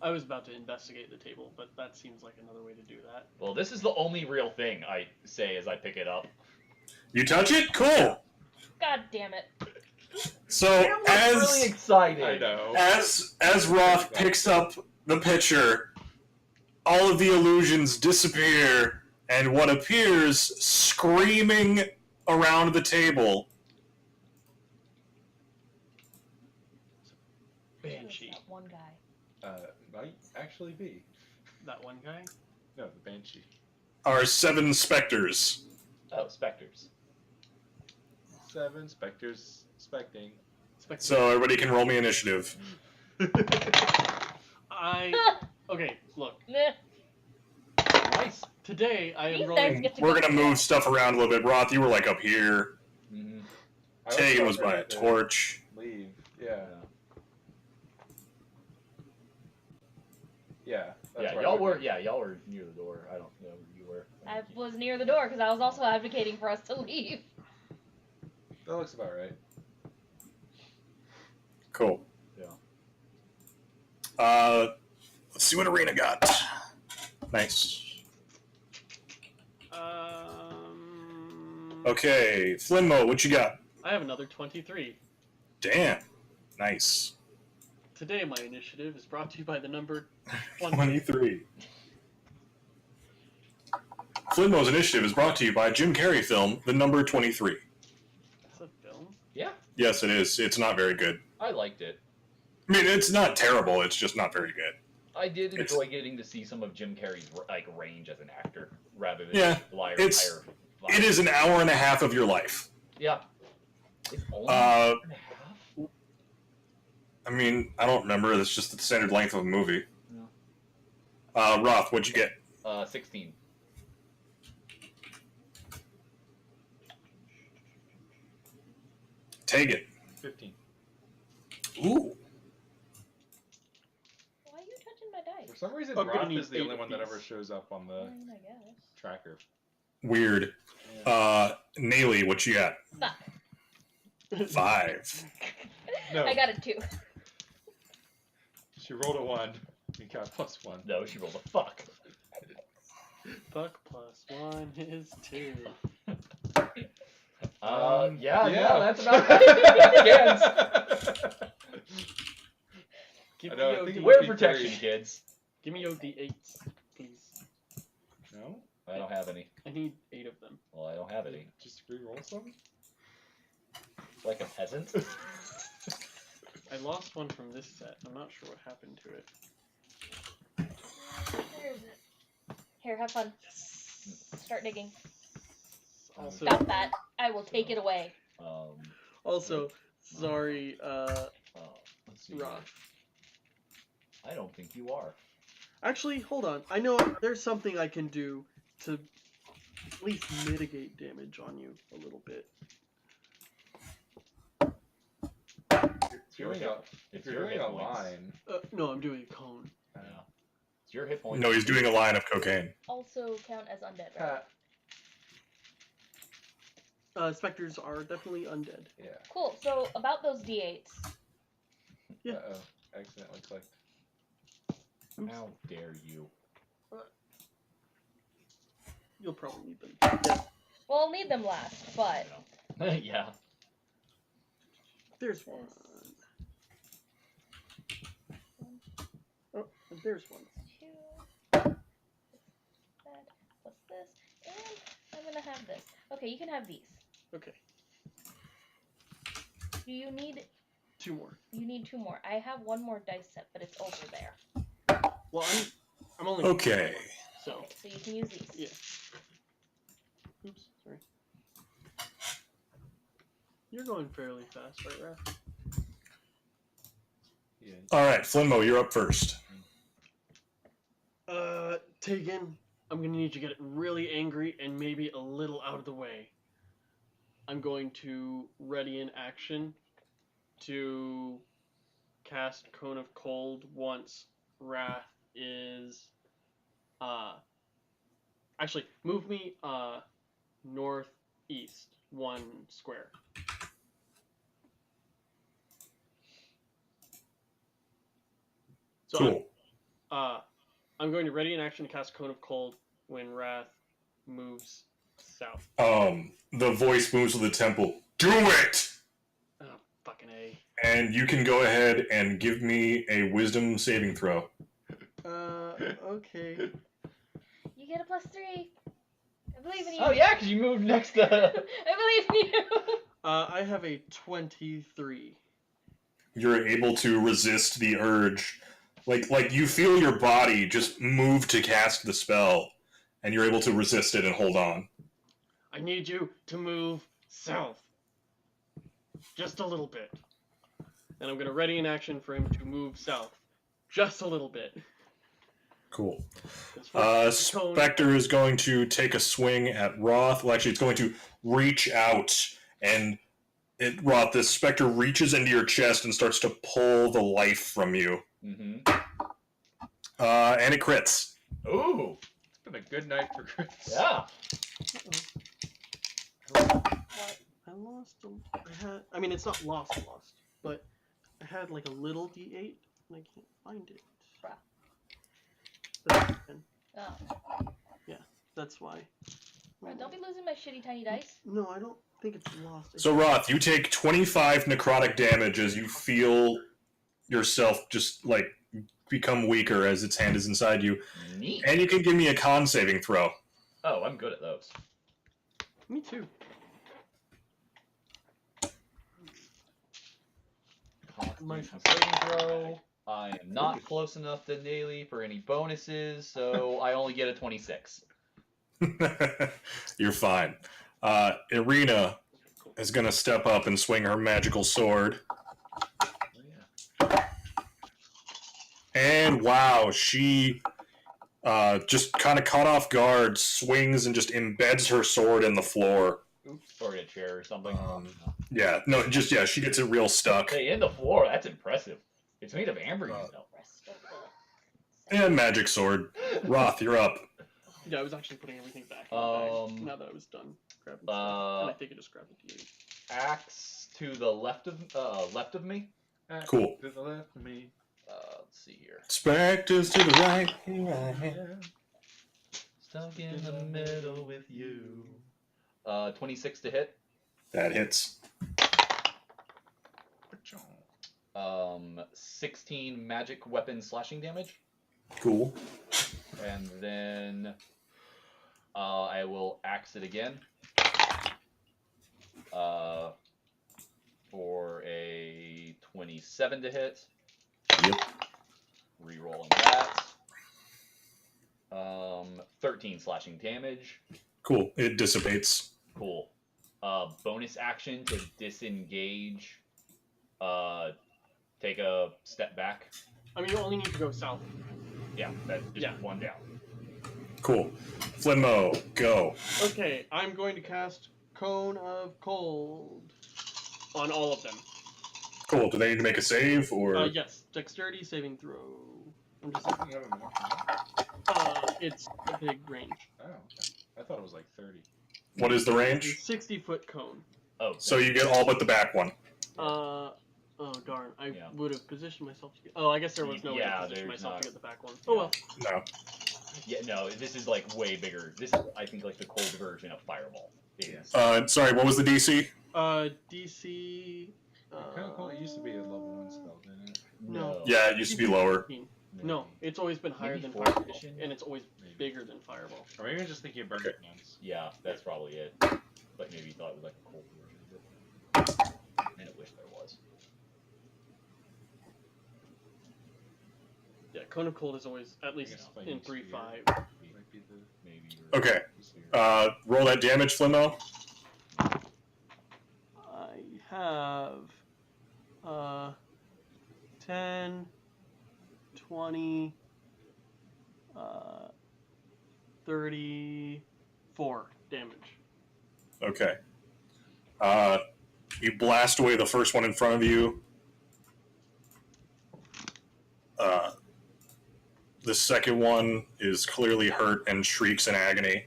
I was about to investigate the table, but that seems like another way to do that. Well, this is the only real thing I say as I pick it up. You touch it? Cool. God damn it. So I'm really excited. I know. as Roth picks up the pitcher, all of the illusions disappear, and what appears screaming around the table Banshee. That one guy. Might actually be. That one guy? No, the Banshee. are 7 specters. Oh, specters. 7 specters specting. So everybody can roll me initiative. Okay, look. Meh. Nice. Today I am These guys rolling. get to We're go gonna move stuff around a little bit. Roth, you were like up here. Mm-hmm. Tegan was by ready a to torch. Leave. Yeah. Yeah. That's Yeah, where y'all I were. would be. Yeah, y'all were near the door. I don't know where you were. I was near the door because I was also advocating for us to leave. That looks about right. Cool. Yeah. Let's see what Arena got. Nice. Okay, Flimmo, what you got? I have another 23. Damn. Nice. Today my initiative is brought to you by the number 20. 23. Flimmo's initiative is brought to you by a Jim Carrey film, The Number 23. That's a film? Yeah, Yes, it is. It's not very good. I liked it. I mean, it's not terrible. It's just not very good. I did It's- enjoy getting to see some of Jim Carrey's range as an actor, rather than Yeah, liar. it is an hour and a half of your life. Yeah. It's only Uh, an hour and a half? I mean, I don't remember. That's just the standard length of a movie. No. Roth, what'd you get? 16. Tegan. 15. Ooh. Why are you touching my dice? For some reason, I'm gonna Roth need is the 8 only of one that these. ever shows up on the I guess. tracker. Weird. Yeah. Naily, what you got? 5. No, I got a 2. she rolled a 1. We got +1. No, she rolled a fuck. Fuck plus 1 is 2. Yeah, that's about it. Give I me know, I your think it D- Wear would be protection, 3. kids. Give me your D8s, please. No? I don't have any. I need 8 of them. Well, I don't have any. Just re-roll some? Like a peasant. I lost one from this set. I'm not sure what happened to it. Where is it? Here, have fun. Start digging. Also, Stop that. I will take it away. also, sorry, Let's see. Roth. I don't think you are. Actually, hold on. I know there's something I can do to at least mitigate damage on you a little bit. If you're doing a, if you're doing a line, No, I'm doing a cone. Yeah. It's your hit points. No, he's doing a line of cocaine. Also count as undead, right? Pat. Specters are definitely undead. Yeah. Cool. So about those d8s. Yeah. Uh-oh. Accidentally clicked. Oops. How dare you? You'll probably need them. Yeah, Well, I'll need them last, but Yeah. there's one. Oh, and there's one. 2. That plus this, and I'm gonna have this. Okay, you can have these. Okay, Do you need? 2 more. You need 2 more. I have 1 more dice set, but it's over there. Well, I'm only Okay. So Okay, so you can use these. yeah. Oops, sorry. You're going fairly fast, right, Raph? Yeah. All right, Flinmo, you're up first. Tegan, I'm gonna need you to get really angry and maybe a little out of the way. I'm going to ready in action to cast Cone of Cold once Wrath is actually move me northeast 1 square. So Cool. I'm going to ready in action to cast Cone of Cold when Wrath moves south. The voice moves to the temple. Do it! Oh, fucking A. And you can go ahead and give me a wisdom saving throw. Okay. You get a +3. I believe in you. Oh yeah, because you moved next to. I believe in you. I have a 23. You're able to resist the urge. Like you feel your body just move to cast the spell, and you're able to resist it and hold on. I need you to move south. Just a little bit. And I'm going to ready in action for him to move south. Just a little bit. Cool. This cone- Spectre is going to take a swing at Roth. Well, actually, it's going to reach out, and Roth, this Spectre reaches into your chest and starts to pull the life from you. Mm-hmm. And it crits. Ooh. It's been a good night for crits. Yeah. I lost them. I mean, it's not lost, but I had like a little D8 and I can't find it. Bruh. That's, Oh. that's why. Bruh, don't be losing my shitty tiny dice. No, I don't think it's lost. So, Roth, you take 25 necrotic damage as you feel yourself just, like, become weaker as its hand is inside you. Neat. And you can give me a con saving throw. Oh, I'm good at those. Me too. Constitution saving throw. I am not close enough to Daily for any bonuses, so I only get a 26. You're fine. Irina is going to step up and swing her magical sword. Oh, yeah. And wow, she just kind of caught off guard, swings and just embeds her sword in the floor. Oops, or a chair or something. Yeah, no, just, yeah, she gets it real stuck. Hey, in the floor, that's impressive. It's made of amber, you know. Rest of the And magic sword. Roth, you're up. Yeah, I was actually putting everything back in the bag now that I was done grabbing stuff. And I think I just grabbed it to you. Axe to the left of me. Cool. To the left of me. Let's see here. Spectres to the right. Stuck in the middle with you. 26 to hit. That hits. 16 magic weapon slashing damage. Cool. And then I will axe it again. For a 27 to hit. Yep. Rerolling that. 13 slashing damage. Cool. It dissipates. Cool. Bonus action to disengage. Take a step back. I mean, you only need to go south. Yeah, that's just one down. Cool. Flinmo, go. Okay, I'm going to cast Cone of Cold on all of them. Cool. Do they need to make a save, or? Yes, dexterity saving throw. I'm just You have a more. it's a big range. Oh, okay. I thought it was like 30. What is the It's a range? 60-foot cone. Oh, So you get all but the back one. Oh darn! I Yeah. would have positioned myself to get. Oh, I guess there was no way Yeah, to position there's myself not- to get the back one. yeah. Oh well. No. Yeah, no, this is like way bigger. This is, I think, like the cold version of Fireball. Is. Sorry, what was the DC? DC. Kind of cool. It used to be a level 1 spell, didn't it? No. Yeah, it used to be lower. 14. No, it's always been higher Maybe than fourth Fireball, edition? and it's always Maybe. bigger than Fireball. Or maybe I'm just thinking of burning Okay. hands. Yeah, that's probably it. But maybe you thought it was like a cold version of it. And I wish there was. Yeah, Cone of Cold is always at least guess if I in use 3-5. Might be the Maybe. Okay. easier. Roll that damage, Flinmo. I have 10, 20, 34 damage. Okay. You blast away the first one in front of you. The second one is clearly hurt and shrieks in agony.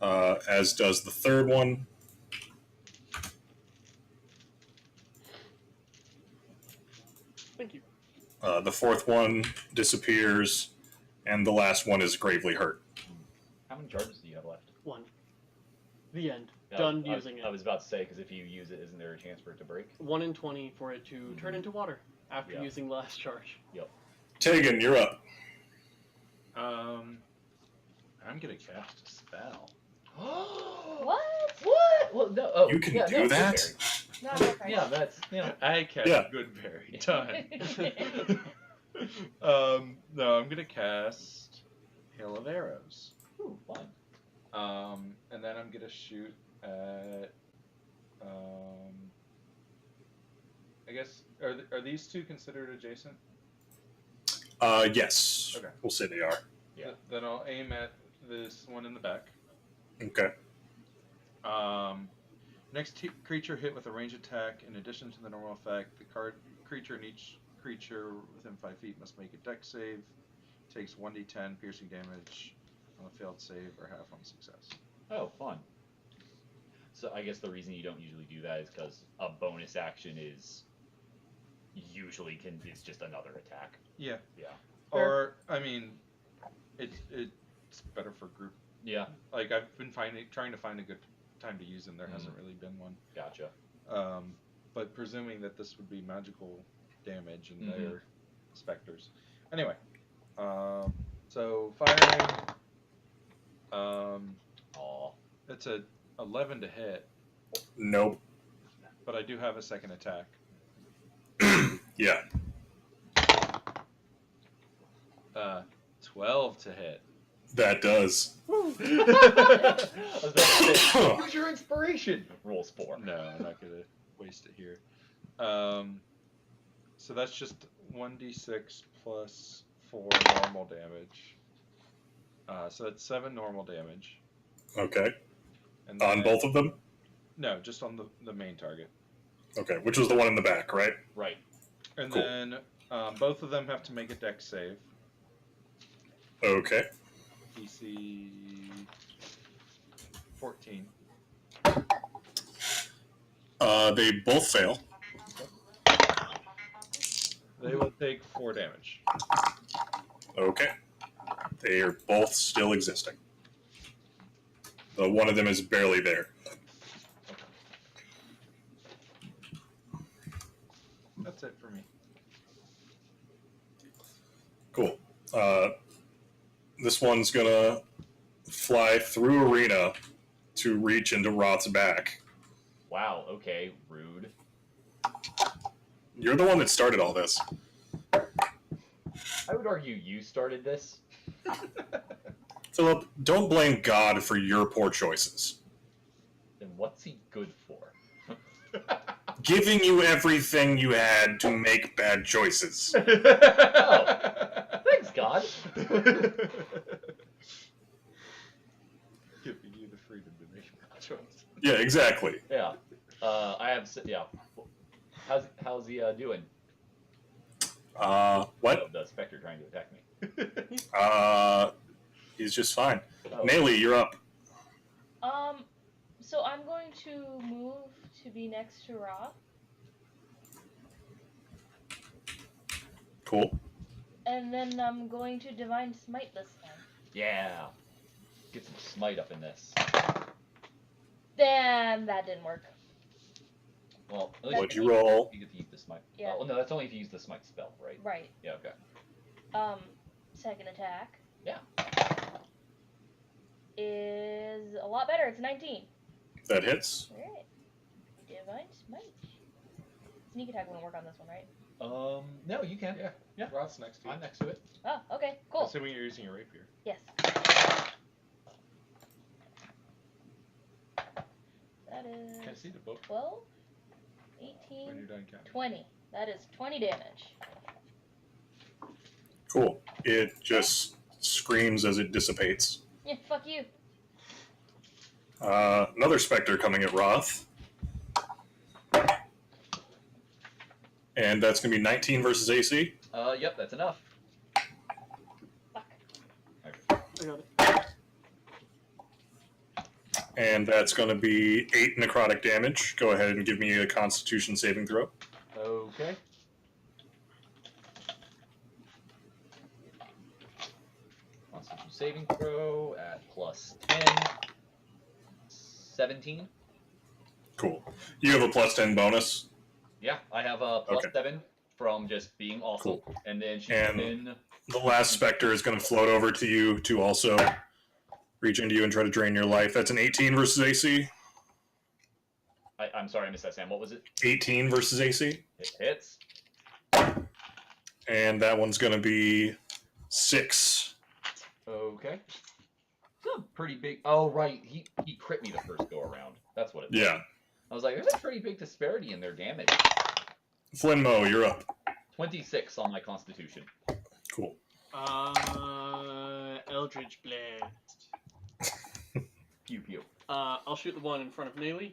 As does the third one. Thank you. The fourth one disappears, and the last one is gravely hurt. How many charges do you have left? 1. The end. Yeah, Done I using it. was about to say, because if you use it, isn't there a chance for it to break? 1 in 20 for it to turn into water after using the last charge. Tegan, you're up. I'm gonna cast a spell. What? What? Well, no. Oh, You can yeah, do no, that? Goodberry. No, no, Christ. Yeah, that's I cast Yeah. Goodberry. Done. No, I'm gonna cast Hail of Arrows. Ooh, fun. And then I'm gonna shoot at. I guess are these two considered adjacent? Yes. Okay. We'll say they are. Yeah. Then I'll aim at this one in the back. Okay. Next creature hit with a range attack. In addition to the normal effect, the creature and each creature within 5 feet must make a dex save. Takes 1d10 piercing damage on a failed save or half on success. Oh, fun. So I guess the reason you don't usually do that is because a bonus action is usually it's just another attack. Yeah. Yeah. Or I mean, it's better for group. Yeah. Like I've been trying to find a good time to use, and there hasn't really been one. Gotcha. But presuming that this would be magical damage and they're specters. Anyway, so firing. Aw. It's a 11 to hit, Nope. but I do have a second attack. Yeah. 12 to hit. That does. I was about to say, use your inspiration. Rolls 4. No, I'm not gonna waste it here. So that's just 1d6 plus 4 normal damage. So it's 7 normal damage. Okay. And On both of them? No, just on the main target. Okay, which was the one in the back, right? Right. And Cool. then both of them have to make a dex save. Okay. DC 14. They both fail. They will take 4 damage. Okay. They are both still existing. One of them is barely there. That's it for me. Cool. This one's gonna fly through arena to reach into Roth's back. Wow, okay, rude. You're the one that started all this. I would argue you started this. Philip, don't blame God for your poor choices. Then what's he good for? Giving you everything you had to make bad choices. Thanks, God. Giving you the freedom to make a choice. Yeah, exactly. Yeah. Yeah. How's he doing? What? Oh, the Spectre trying to attack me. He's just fine. Oh. Nayli, you're up. So I'm going to move to be next to Ra. Cool. And then I'm going to Divine Smite this time. Yeah. Get some smite up in this. Then that didn't work. Well, at least What'd you roll? you get to use the smite. Yeah. Oh, no, that's only if you use the smite spell, right? Right. Yeah, okay. Second attack. Yeah. Is a lot better. It's 19. That hits. Alright. Divine Smite. Sneak attack wouldn't work on this one, right? No, you can. Yeah. Yeah. Roth's next to you. I'm next to it. Oh, okay, cool. Assuming you're using a rapier. Yes. That is Can I see the book? 12. When 18, you're done counting. 20. That is 20 damage. Cool. It just screams as it dissipates. Yeah, fuck you. Another specter coming at Roth. And that's going to be 19 versus AC. Yep, that's enough. Fuck. I got it. And that's going to be 8 necrotic damage. Go ahead and give me a Constitution saving throw. Okay. Constitution saving throw at plus 10. 17. Cool. You have a plus 10 bonus. Yeah, I have a plus Okay. 7 from just being awesome. Cool. And then she's And- been... The last specter is going to float over to you to also reach into you and try to drain your life. That's an 18 versus AC. I'm sorry, I missed that, Sam. What was it? 18 versus AC. It hits. And that one's going to be 6. Okay. It's a pretty big... Oh, right. He crit me the first go around. That's what it was. Yeah. I was like, there's a pretty big disparity in their damage. Flinmo, you're up. 26 on my constitution. Cool. Eldritch Blast. Pew pew. I'll shoot the one in front of Nayli.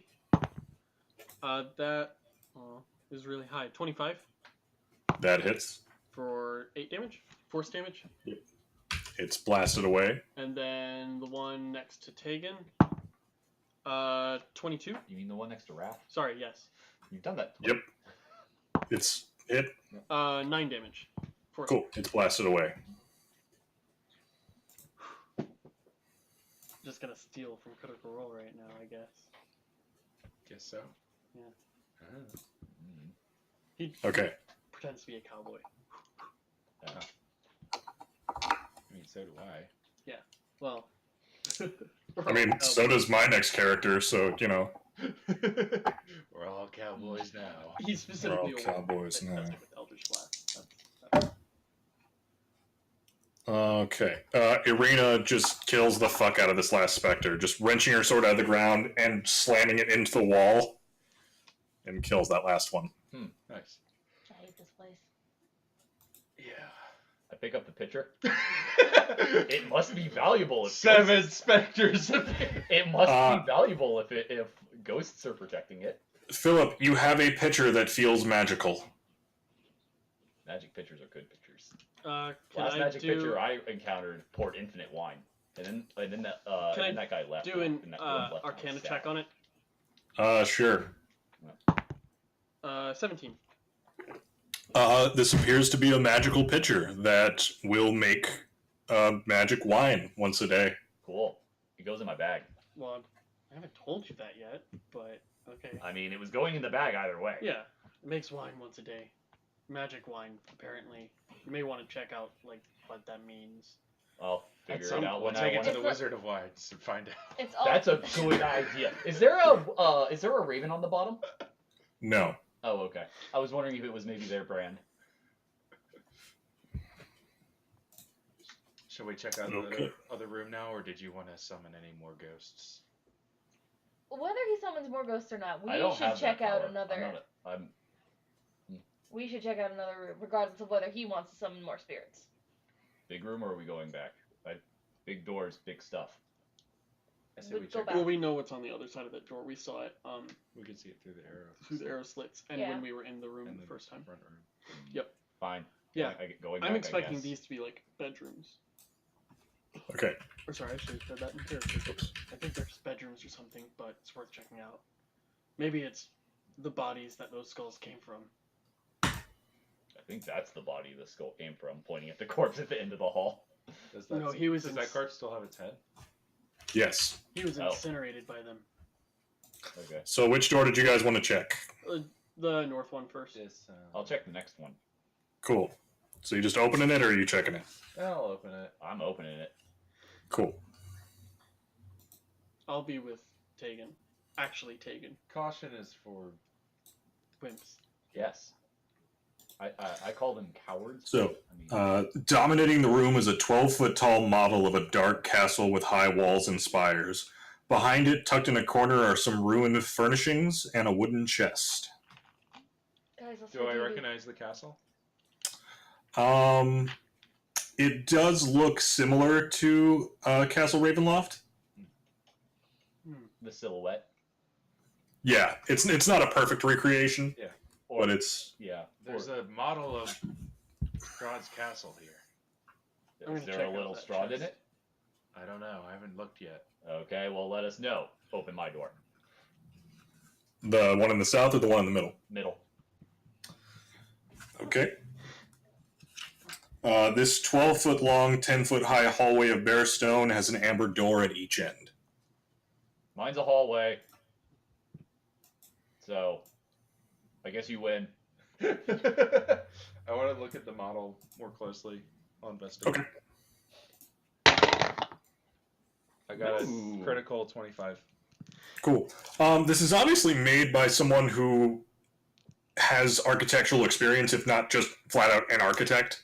That is really high. 25 That hits. for 8 damage. Force damage. It's blasted away. And then the one next to Tegan. 22. You mean the one next to Wrath? Sorry, yes. You've done that. Yep. It's hit. 9 damage. Force. Cool. It's blasted away. Just gonna steal from Critical Role right now, I guess. Guess so. Yeah. Ah. Mm. He Okay. pretends to be a cowboy. I mean, so do I. Well. I mean, so does my next character, so, you know. We're all cowboys now. He's specifically We're all a cowboys that now. does it with Eldritch Blast. Okay. Irina just kills the fuck out of this last specter, just wrenching her sword out of the ground and slamming it into the wall, and kills that last one. Nice. I hate this place. Yeah. I pick up the pitcher. It must be valuable if 7 ghosts- specters. It must Uh, be valuable if ghosts are protecting it. Philip, you have a pitcher that feels magical. Magic pitchers are good pitchers. Can Last I magic do pitcher I encountered poured infinite wine, and then that Can I that guy left. do an and that one left Arcana on check sad. on it? Sure. 17. This appears to be a magical pitcher that will make magic wine once a day. Cool. It goes in my bag. Well, I haven't told you that yet, but okay. I mean, it was going in the bag either way. Yeah, it makes wine once a day. Magic wine, apparently. You may want to check out like what that means. I'll figure At some it out when We'll I take it want to It's the not- Wizard of Wines and find out. It's all. That's a good idea. Is there a raven on the bottom? No. Oh, okay. I was wondering if it was maybe their brand. Shall we check out Okay. the other room now, or did you want to summon any more ghosts? Whether he summons more ghosts or not, we I don't should have check that out power. another. I'm We should check out another room, regardless of whether he wants to summon more spirits. big room, or are we going back? Big doors, big stuff. I say We'd we go check. back. Well, we know what's on the other side of that door. We saw it We can see it through the arrow. through the arrow slits, and Yeah. when we were in the room In the first time. front room. Fine. Yeah. Going I'm back, I expecting guess. these to be like bedrooms. Okay. Or sorry, I should have said that in character. I think they're just bedrooms or something, but it's worth checking out. Maybe it's the bodies that those skulls came from. I think that's the body the skull came from, pointing at the corpse at the end of the hall. Does that No, he was Does in that s- corpse still have its head? Yes. He was Oh. incinerated by them. Okay. So which door did you guys want to check? The north one first. Yes. I'll check the next one. Cool. So you just opening it or are you checking it? I'll open it. I'm opening it. Cool. I'll be with Tegan. Actually, Tegan. Caution is for. Wimps. Yes. I call them cowards. So, I mean, dominating the room is a 12-foot tall model of a dark castle with high walls and spires. Behind it, tucked in a corner, are some ruined furnishings and a wooden chest. Anyways, let's Do go I D&D. recognize the castle? It does look similar to Castle Ravenloft. The silhouette. Yeah, it's not a perfect recreation, Or, but it's yeah. There's a model of Strahd's castle here. I'm Is gonna there check a out little that Strahd in chest. it? I don't know. I haven't looked yet. Okay, well, let us know. Open my door. the one in the south or the one in the middle. Middle. Okay. This 12-foot long, 10-foot high hallway of bare stone has an amber door at each end. Mine's a hallway. So, I guess you win. I want to look at the model more closely. I'll investigate. Okay. I got Ooh. a critical 25. Cool. This is obviously made by someone who has architectural experience, if not just flat out an architect.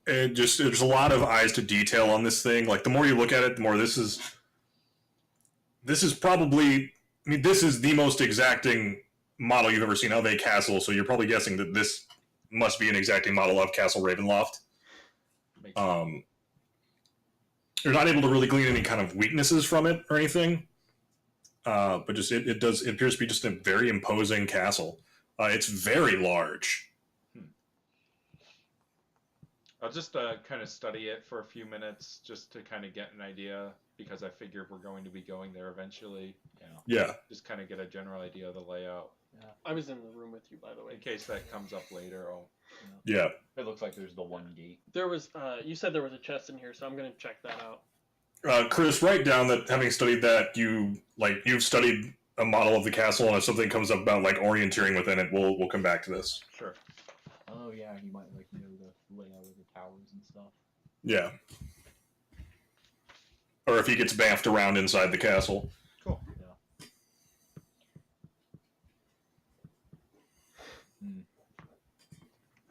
There's a lot of eyes to detail on this thing. Like, the more you look at it, the more this is probably, I mean, this is the most exacting model you've ever seen of a castle, so you're probably guessing that this must be an exacting model of Castle Ravenloft. You're not able to really glean any kind of weaknesses from it or anything, but just it appears to be just a very imposing castle. It's very large. I'll just kind of study it for a few minutes just to kind of get an idea, because I figure we're going to be going there eventually. Yeah. Just kind of get a general idea of the layout. I was in the room with you, by the way. In case that comes up later. Yeah. It looks like there's the one gate. There was, you said there was a chest in here, so I'm gonna check that out. Chris, write down that having studied that, you've studied a model of the castle, and if something comes up about like orienteering within it, we'll come back to this. Sure. Oh yeah, you might know the layout of the towers and stuff. Yeah. Or if he gets bamfed around inside the castle. Cool. Yeah.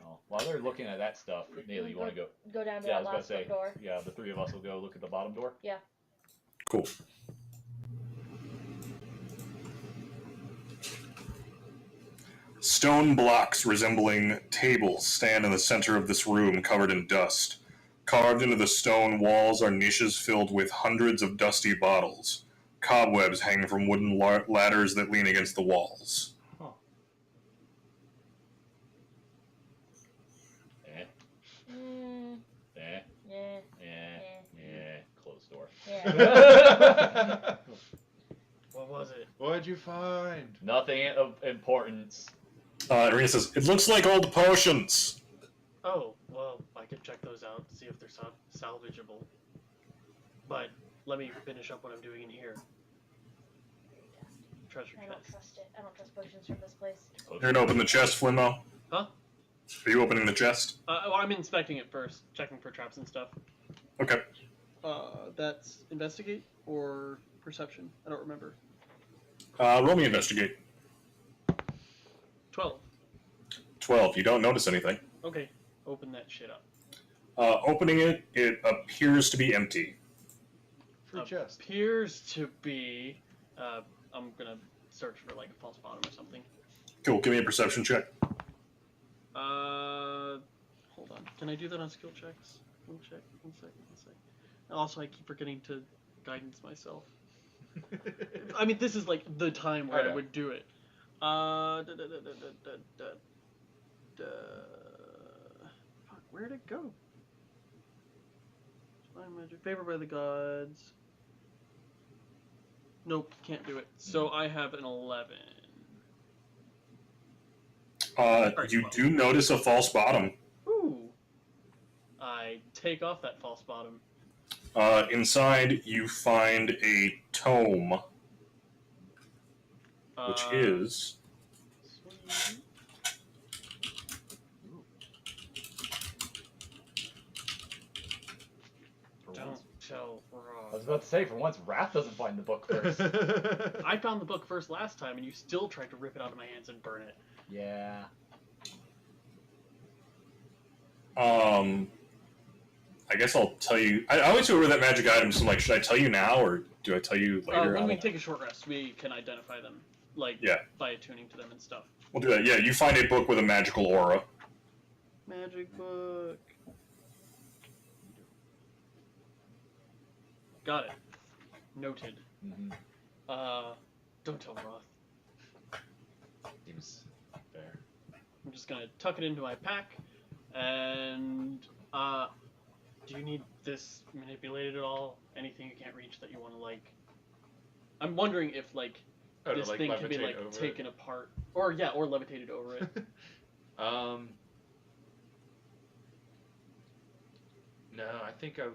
Oh, while they're looking at that stuff, Neil, you want to go? Go down to Yeah, I that was last about to say. door. Yeah, the three of us will go look at the bottom door. Yeah. Cool. Stone blocks resembling tables stand in the center of this room, covered in dust. Carved into the stone walls are niches filled with hundreds of dusty bottles. Cobwebs hang from wooden ladders that lean against the walls. Huh. Eh, Yeah. closed door. Yeah. What was it? What'd you find? Nothing of importance. Irina says, "It looks like old potions." Oh, well, I could check those out to see if they're salvageable. But let me finish up what I'm doing in here. Treasure I don't chest. trust it. I don't trust potions from this place. You're gonna open the chest, Flinmo? Huh? Are you opening the chest? Well, I'm inspecting it first, checking for traps and stuff. Okay. That's investigate or perception? I don't remember. Roll me investigate. 12. 12. You don't notice anything. Okay, open that shit up. Opening it, it appears to be empty. Free chest. Appears to be. I'm gonna search for like a false bottom or something. Cool. Give me a perception check. Hold on. Can I do that on skill checks? One sec. Also, I keep forgetting to guidance myself. I mean, this is like the time where I would do it. Fuck, where'd it go? Divine magic, favored by the gods. Nope, can't do it. So I have an 11. You do notice a false bottom. Ooh. I take off that false bottom. Inside, you find a tome, which is... Sweet. Don't tell I was Rob. about to say, for once, Wrath doesn't find the book first. I found the book first last time, and you still tried to rip it out of my hands and burn it. Yeah. I guess I'll tell you... I always go over that magic item, so I'm like, should I tell you now, or do I tell you later? When we take a short rest, we can identify them. like Yeah. by attuning to them and stuff. We'll do that. Yeah, you find a book with a magical aura. Magic book. Got it. Noted. Mm-hmm. Don't tell Roth. Seems fair. I'm just gonna tuck it into my pack, and do you need this manipulated at all? Anything you can't reach that you want to like? I'm wondering if like Oh, to, this like, thing can be levitate like over it? taken apart, or levitated over it. No, I think I've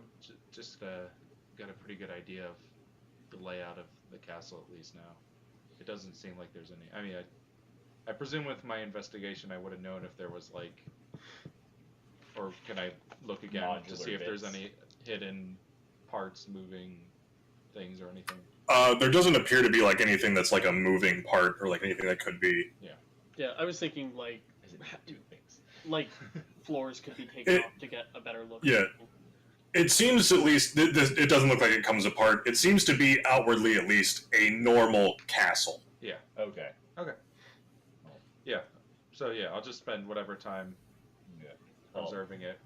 just got a pretty good idea of the layout of the castle at least now. It doesn't seem like there's any. I mean, I presume with my investigation I would have known if there was like, or can I look again to see if there's bits. any hidden parts, moving things or anything? There doesn't appear to be like anything that's like a moving part or like anything that could be. Yeah, I was thinking like Is it two things? like floors could be taken It- off to get a better look. Yeah. It seems at least it doesn't look like it comes apart. It seems to be outwardly at least a normal castle. Okay. Yeah. So yeah, I'll just spend whatever time Yeah. observing it.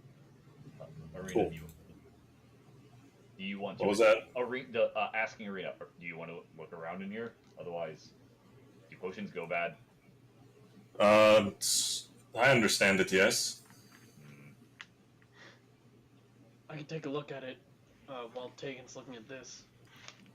Arena, Cool. do you want to? What was that? Asking Arena. Do you want to look around in here? Otherwise, do potions go bad? I understand it. Yes. I can take a look at it while Tegan's looking at this.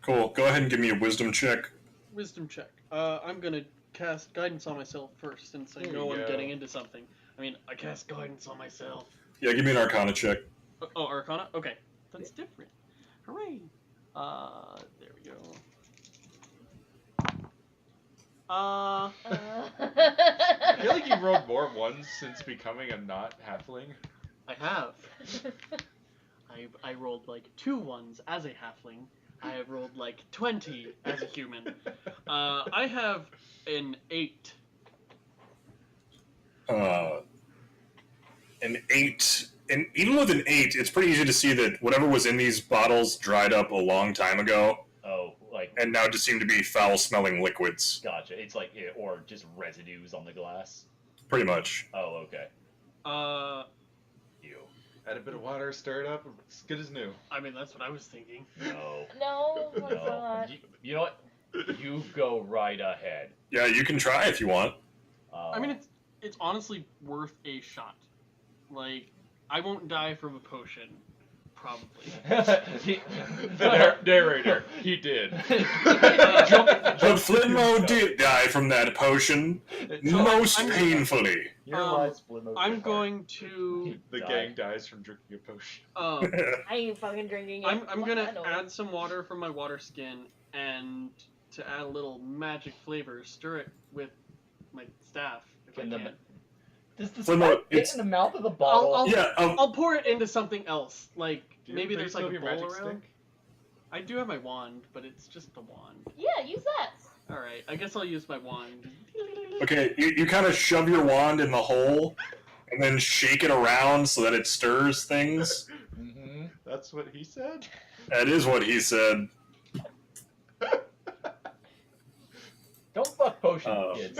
Cool. Go ahead and give me a wisdom check. Wisdom check. I'm gonna cast guidance on myself first, since I There know you I'm go. getting into something. I mean, I cast guidance on myself. Yeah, give me an Arcana check. Oh, Arcana? Okay. That's different. Hooray! There we go. Uh, I feel like you rolled more ones since becoming a not halfling. I have. I rolled like 2 ones as a halfling. I have rolled like 20 as a human. I have an 8. An 8. And even with an 8, it's pretty easy to see that whatever was in these bottles dried up a long time ago, Oh, like and now just seem to be foul-smelling liquids. gotcha. It's like or just residues on the glass. Pretty much. Oh, okay. You. Add a bit of water, stir it up, it's good as new. I mean, that's what I was thinking. No. no, what's No. that? You know what? You go right ahead. Yeah, you can try if you want. I mean, it's honestly worth a shot. Like, I won't die from a potion, probably. The narrator, he did. But Flinmo did die from that potion, most I'm- painfully. Your Um, life split open I'm apart. going to. The Die. gang dies from drinking a potion. I ain't fucking drinking it. I'm I gonna know. add some water from my water skin, and to add a little magic flavor, stir it with my staff if I In the can. Does the Well, no, stuff fit it's- in the mouth of the bottle? I'll- Yeah, I'll pour it into something else. Like Do you maybe have there's still like a have bowl your magic around. stick? I do have my wand, but it's just the wand. Yeah, use that. All right, I guess I'll use my wand. Okay, you kind of shove your wand in the hole, and then shake it around so that it stirs things. Mm-hmm. That's what he said? That is what he said. Don't fuck potions, Oh. kids.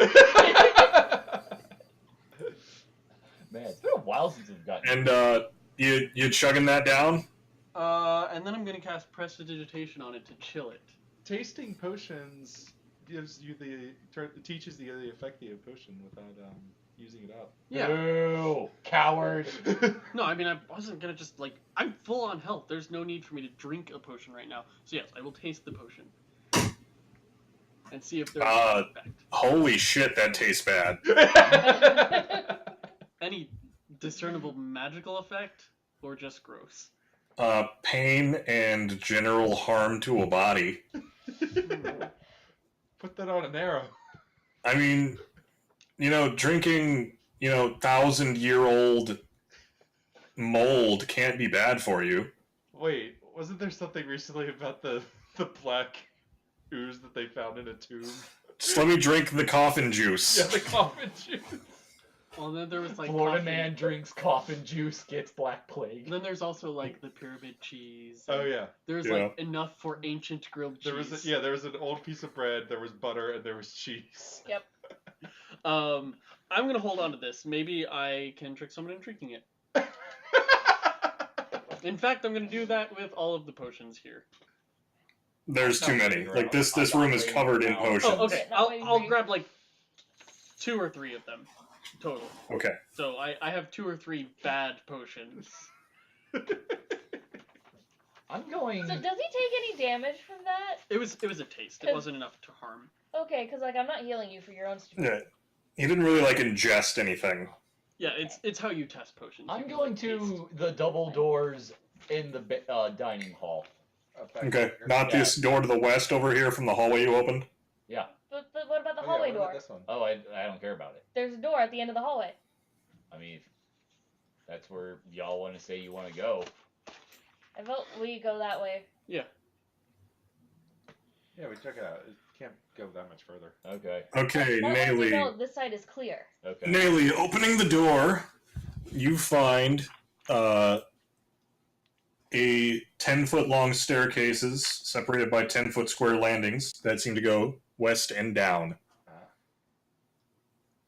Man, it's been a while since we've gotten. And you chugging that down? And then I'm gonna cast Prestidigitation on it to chill it. Tasting potions gives you teaches you the effect of the potion without using it up. Yeah. Boo! Coward! No, I mean I wasn't gonna just like I'm full on health. There's no need for me to drink a potion right now. So yes, I will taste the potion and see if there's an effect. Holy shit, that tastes bad. Any discernible magical effect, or just gross? Pain and general harm to a body. Put that on an arrow. I mean, drinking, 1,000-year-old mold can't be bad for you. Wait, wasn't there something recently about the black ooze that they found in a tomb? Just let me drink the coffin juice. Yeah, the coffin juice. Well, then there was like Florida coffee. man drinks coffin juice, gets black plague. Then there's also like the pyramid cheese. Oh and yeah. There's like enough for ancient grilled cheese. There was an old piece of bread, there was butter, and there was cheese. Yep. I'm gonna hold on to this. Maybe I can trick someone into drinking it. In fact, I'm gonna do that with all of the potions here. There's too many. Like this room is covered in potions. Oh, okay. Not waiting for I'll you. grab like 2 or 3 of them total. Okay. So I have 2 or 3 bad potions. I'm going. So does he take any damage from that? It was a taste. It wasn't enough to harm. Okay, because like I'm not healing you for your own Yeah. stupidity. He didn't really like ingest anything. Yeah, it's how you test potions. I'm You can, going like, taste. to the double doors in the dining hall. Back Okay. here. Not Yeah. this door to the west over here from the hallway you opened. Yeah. But what about the Oh, hallway yeah, what about door? this one? Oh, I don't care about it. There's a door at the end of the hallway. I mean, if that's where y'all want to say you want to go. I vote we go that way. Yeah. Yeah, we check it out. It can't go that much further. Okay. Okay, That lets you Naily. know this side is clear. Okay. Naily, opening the door, you find a 10-foot long staircases separated by 10-foot square landings that seem to go west and down.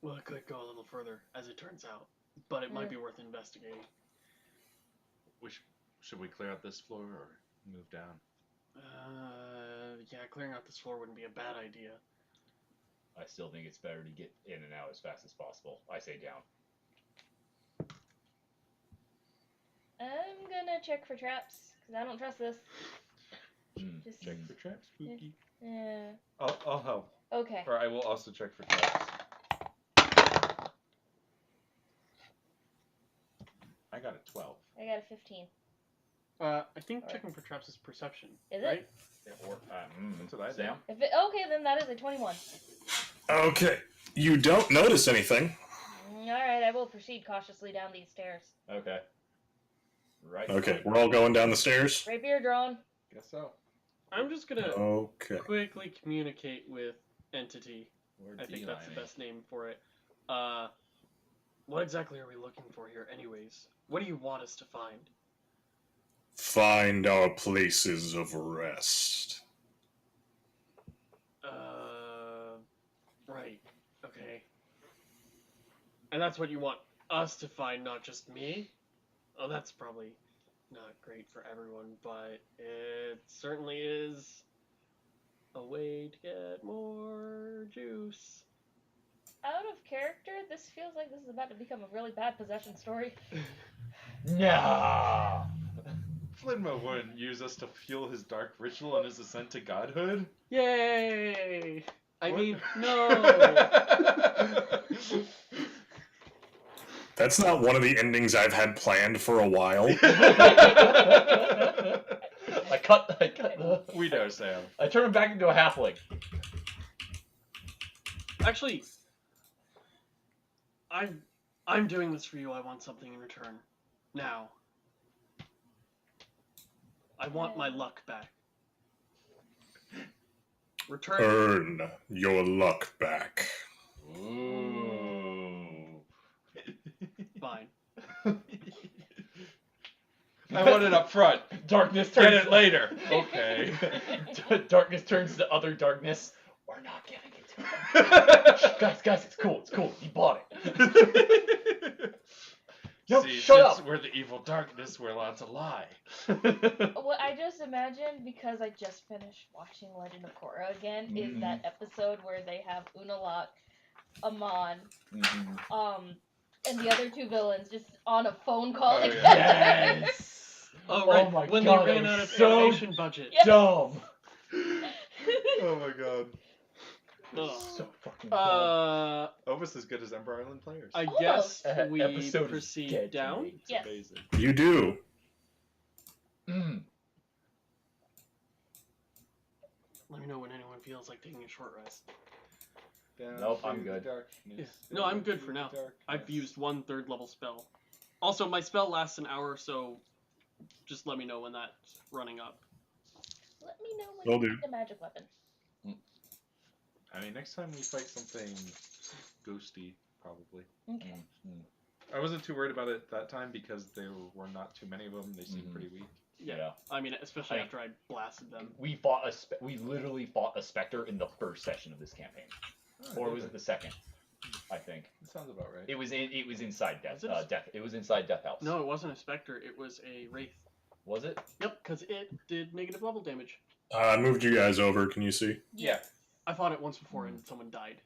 Well, it could go a little further, as it turns out, but it might be worth investigating. Should we clear out this floor or move down? Yeah, clearing out this floor wouldn't be a bad idea. I still think it's better to get in and out as fast as possible. I say down. I'm gonna check for traps because I don't trust this. Just Check for traps, spooky. Yeah. I'll help. Okay. Or I will also check for traps. I got a 12. I got a 15. I think Alright. checking for traps is perception. Is it? right? Or, That's what I did. Sam? If it, okay, then that is a 21. Okay. You don't notice anything. Alright, I will proceed cautiously down these stairs. Okay. Right. Okay, we're all going down the stairs. Rapier drawn. Guess so. I'm just gonna Okay. quickly communicate with Entity. We're I think that's the D-lining. best name for it. What exactly are we looking for here, anyways? What do you want us to find? Find our places of rest. Right. Okay. And that's what you want us to find, not just me? Oh, that's probably not great for everyone, but it certainly is a way to get more juice. Out of character, this feels like this is about to become a really bad possession story. Nah. Flinmo wouldn't use us to fuel his dark ritual and his ascent to godhood. Yay! I What? mean, no! That's not one of the endings I've had planned for a while. I cut the. We know, Sam. I turn him back into a halfling. Actually, I'm doing this for you. I want something in return. Now. I want my luck back. Return. Earn your luck back. Ooh. Fine. I want it up front. Darkness Get turns it later. Okay. Darkness turns to other darkness. We're not giving it to him. Guys, it's cool. He bought it. No, See, shut since up. we're the evil darkness, we're allowed to lie. What I just imagined, because I just finished watching Legend of Korra again, is that episode where they have Unalak, Amon, and the other 2 villains just on a phone call Oh, together. yeah. Yes. Oh, right. my when God, they that ran out was of so animation budget. Yeah. dumb. Oh my god. Ugh. So fucking dumb. Almost as good as Ember Island players. I Almost. guess That we episode is proceed dead to down. me. It's Yes. amazing. You do. Let me know when anyone feels like taking a short rest. Down Nope, I'm through the good. darkness, No, I'm down good through for the now. I've darkness. used 1 3rd level spell. Also, my spell lasts an hour, so just let me know when that's running up. Let me know when Will you do. need a magic weapon. I mean, next time we fight something ghosty, probably. Okay. I wasn't too worried about it that time because there were not too many of them. They seemed pretty weak. Yeah. I mean, especially after I blasted them. We literally fought a specter in the first session of this campaign, or was it the second? I think That sounds about right. it was inside Death. Was it? It was inside Death House. No, it wasn't a specter. It was a wraith. Was it? Yep, because it did negative level damage. I moved you guys over. Can you see? Yeah. I fought it once before and someone died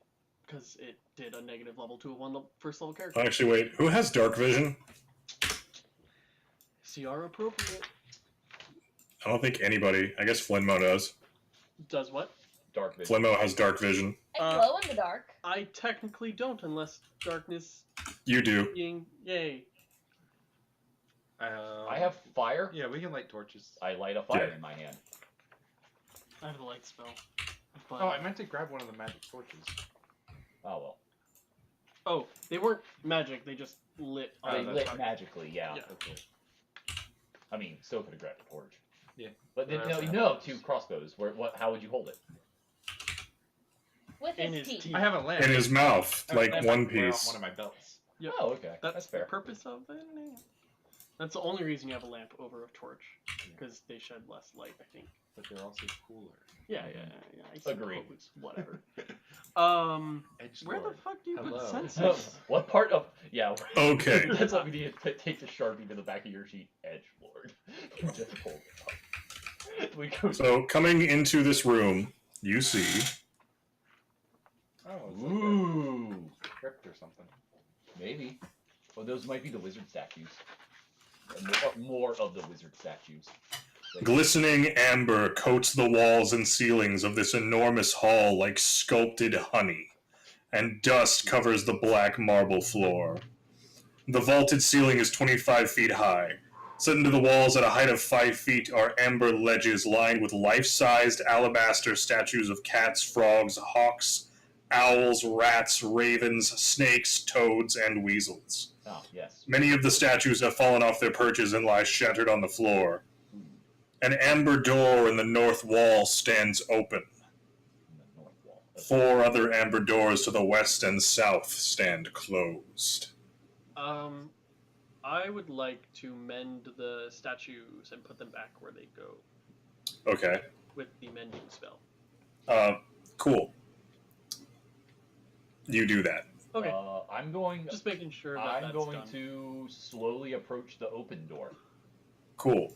because it did a negative level to a first level character. Actually, wait. Who has dark vision? CR appropriate. I don't think anybody. I guess Flinmo does. Does what? Dark vision. Flinmo has dark vision. I glow in the dark. I technically don't unless darkness You do. being yay. I have fire. Yeah, we can light torches. I light a fire in my hand. I have the light spell. But... Oh, I meant to grab one of the magic torches. Oh well. Oh, they weren't magic. They just lit. They On lit magically. Yeah. Okay. I mean, still could have grabbed a torch. Yeah. But then, Whatever. no, two crossbows. How would you hold it? With In his his teeth. teeth. I have a lamp. In his mouth, I have a like lamp one I wear on piece. one of my belts. Yep. Oh, okay. That's fair. the purpose of it. That's the only reason you have a lamp over a torch, because they shed less light, I think. But they're also cooler. Yeah. I Agreed. suppose, whatever. Edge Where the lord. fuck do you Hello. put senses? What part of Okay. That's what we need to take the Sharpie to the back of your sheet. Edge Lord. Just hold it up. We go. So coming into this room, you see Oh, it's like Ooh. a crypt or something. Maybe. Well, those might be the wizard statues. More of the wizard statues. glistening amber coats the walls and ceilings of this enormous hall like sculpted honey, and dust covers the black marble floor. The vaulted ceiling is 25 feet high. Set into the walls at a height of 5 feet are amber ledges lined with life-sized alabaster statues of cats, frogs, hawks, owls, rats, ravens, snakes, toads, and weasels. Ah, yes. Many of the statues have fallen off their perches and lie shattered on the floor. An amber door in the north wall stands open. In the north wall. 4 other amber doors to the west and south stand closed. I would like to mend the statues and put them back where they go Okay. with the mending spell. Cool. You do that. Okay. I'm going. Just making sure that I'm that's going done. to slowly approach the open door. Cool.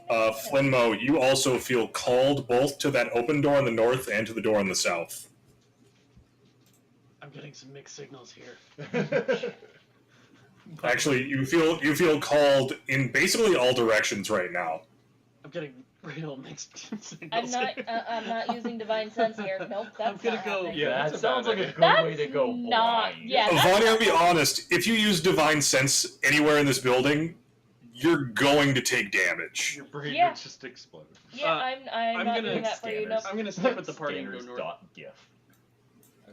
Flinmo, you also feel called both to that open door in the north and to the door in the south. I'm getting some mixed signals here. Actually, you feel called in basically all directions right now. I'm getting real mixed signals. I'm not using divine sense here. Nope, that's I'm gonna not go- happening. Yeah, that's that a sounds bad like a idea. good way to That's go not- blind. yeah. that's Vonnie, I'll be not- honest. If you use divine sense anywhere in this building, you're going to take damage. Your brain Yeah. would just explode. Yeah, I'm I'm not gonna- doing that for you. Nope. I'm gonna stick with the party and go Scanners north. dot gif.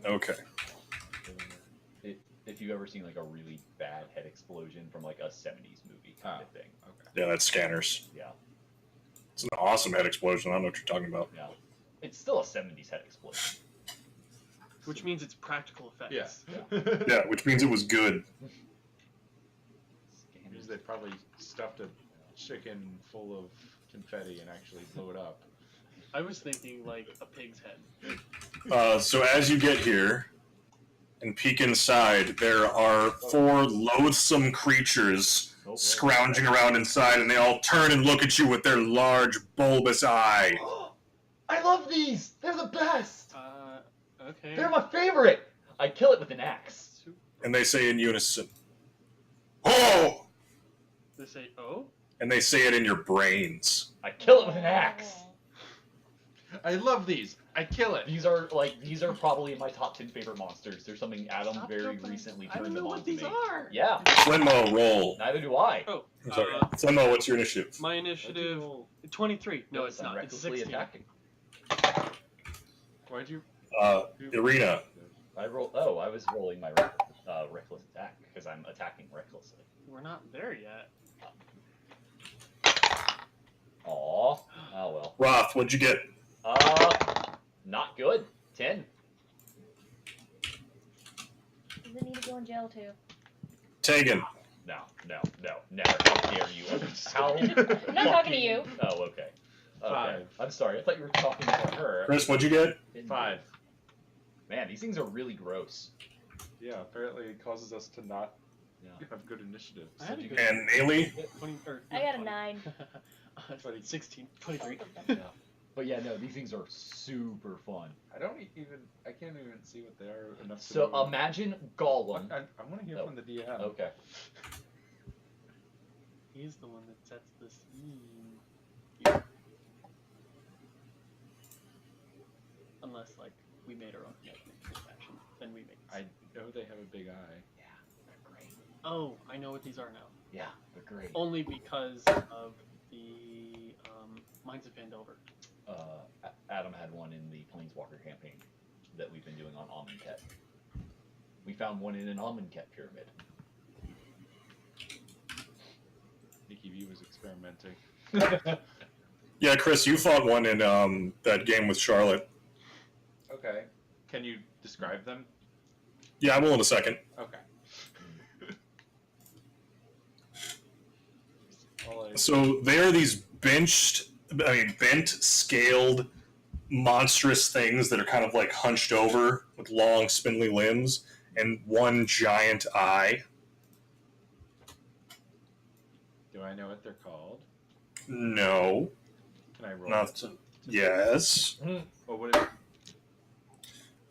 Okay. If you've ever seen like a really bad head explosion from like a 70s movie kind of thing. Okay. Yeah, that's scanners. Yeah. It's an awesome head explosion. I don't know what you're talking about. Yeah. It's still a 70s head explosion. Which means it's practical effects. Yeah. Yeah, which means it was good. Means they probably stuffed a chicken full of confetti and actually blew it up. I was thinking like a pig's head. So as you get here and peek inside, there are 4 loathsome creatures Oh, right. scrounging around inside, and they all turn and look at you with their large, bulbous eye. I love these! They're the best! Okay. They're my favorite! I kill it with an axe. And they say in unison, "Oh!" They say, oh? And they say it in your brains. I kill it with an axe. I love these. I kill it. These are probably in my top 10 favorite monsters. There's something Adam Stop very jumping. recently I don't turned know them on what to these me. are. Yeah, Flinmo, roll. neither do I. Oh, I'm sorry. Flinmo, what's your initiative? my initiative 23. No, it's I'm not. It's recklessly 16. attacking. Why'd you? Irina. I was rolling my reckless attack because I'm attacking recklessly. We're not there yet. Aw. Oh well. Roth, what'd you get? Not good. 10. in jail too. Tegan. No, never. How dare you? How? I'm not talking to you. Oh, okay. Okay. 5. I'm sorry. I thought you were talking to her. Chris, what'd you get? 5. Man, these things are really gross. Yeah, apparently it causes us to not Yeah. have good initiative. I had a good And Ailey? 20, or, I got a 9. 16, 23. Both of them. Yeah. But yeah, no, these things are super fun. I can't even see what they are enough to So move. imagine Gollum. I want to hear Oh. from the DM. Okay. He's the one that sets the scene. Yeah. Unless, like, we made our own fashion, then we make the I scene. know they have a big eye. Yeah, they're great. Oh, I know what these are now. Yeah, they're great. Only because of the Mines of Vandelver. Adam had one in the Planeswalker campaign that we've been doing on Amonkhet. We found one in an Amonkhet pyramid. Nikki V was experimenting. Yeah, Chris, you fought one in that game with Charlotte. Okay. Can you describe them? Yeah, I will in a second. Okay. So they are these bent, scaled, monstrous things that are kind of like hunched over with long, spindly limbs and one giant eye. Do I know what they're called? No. Can I roll? Not. Yes. What would it?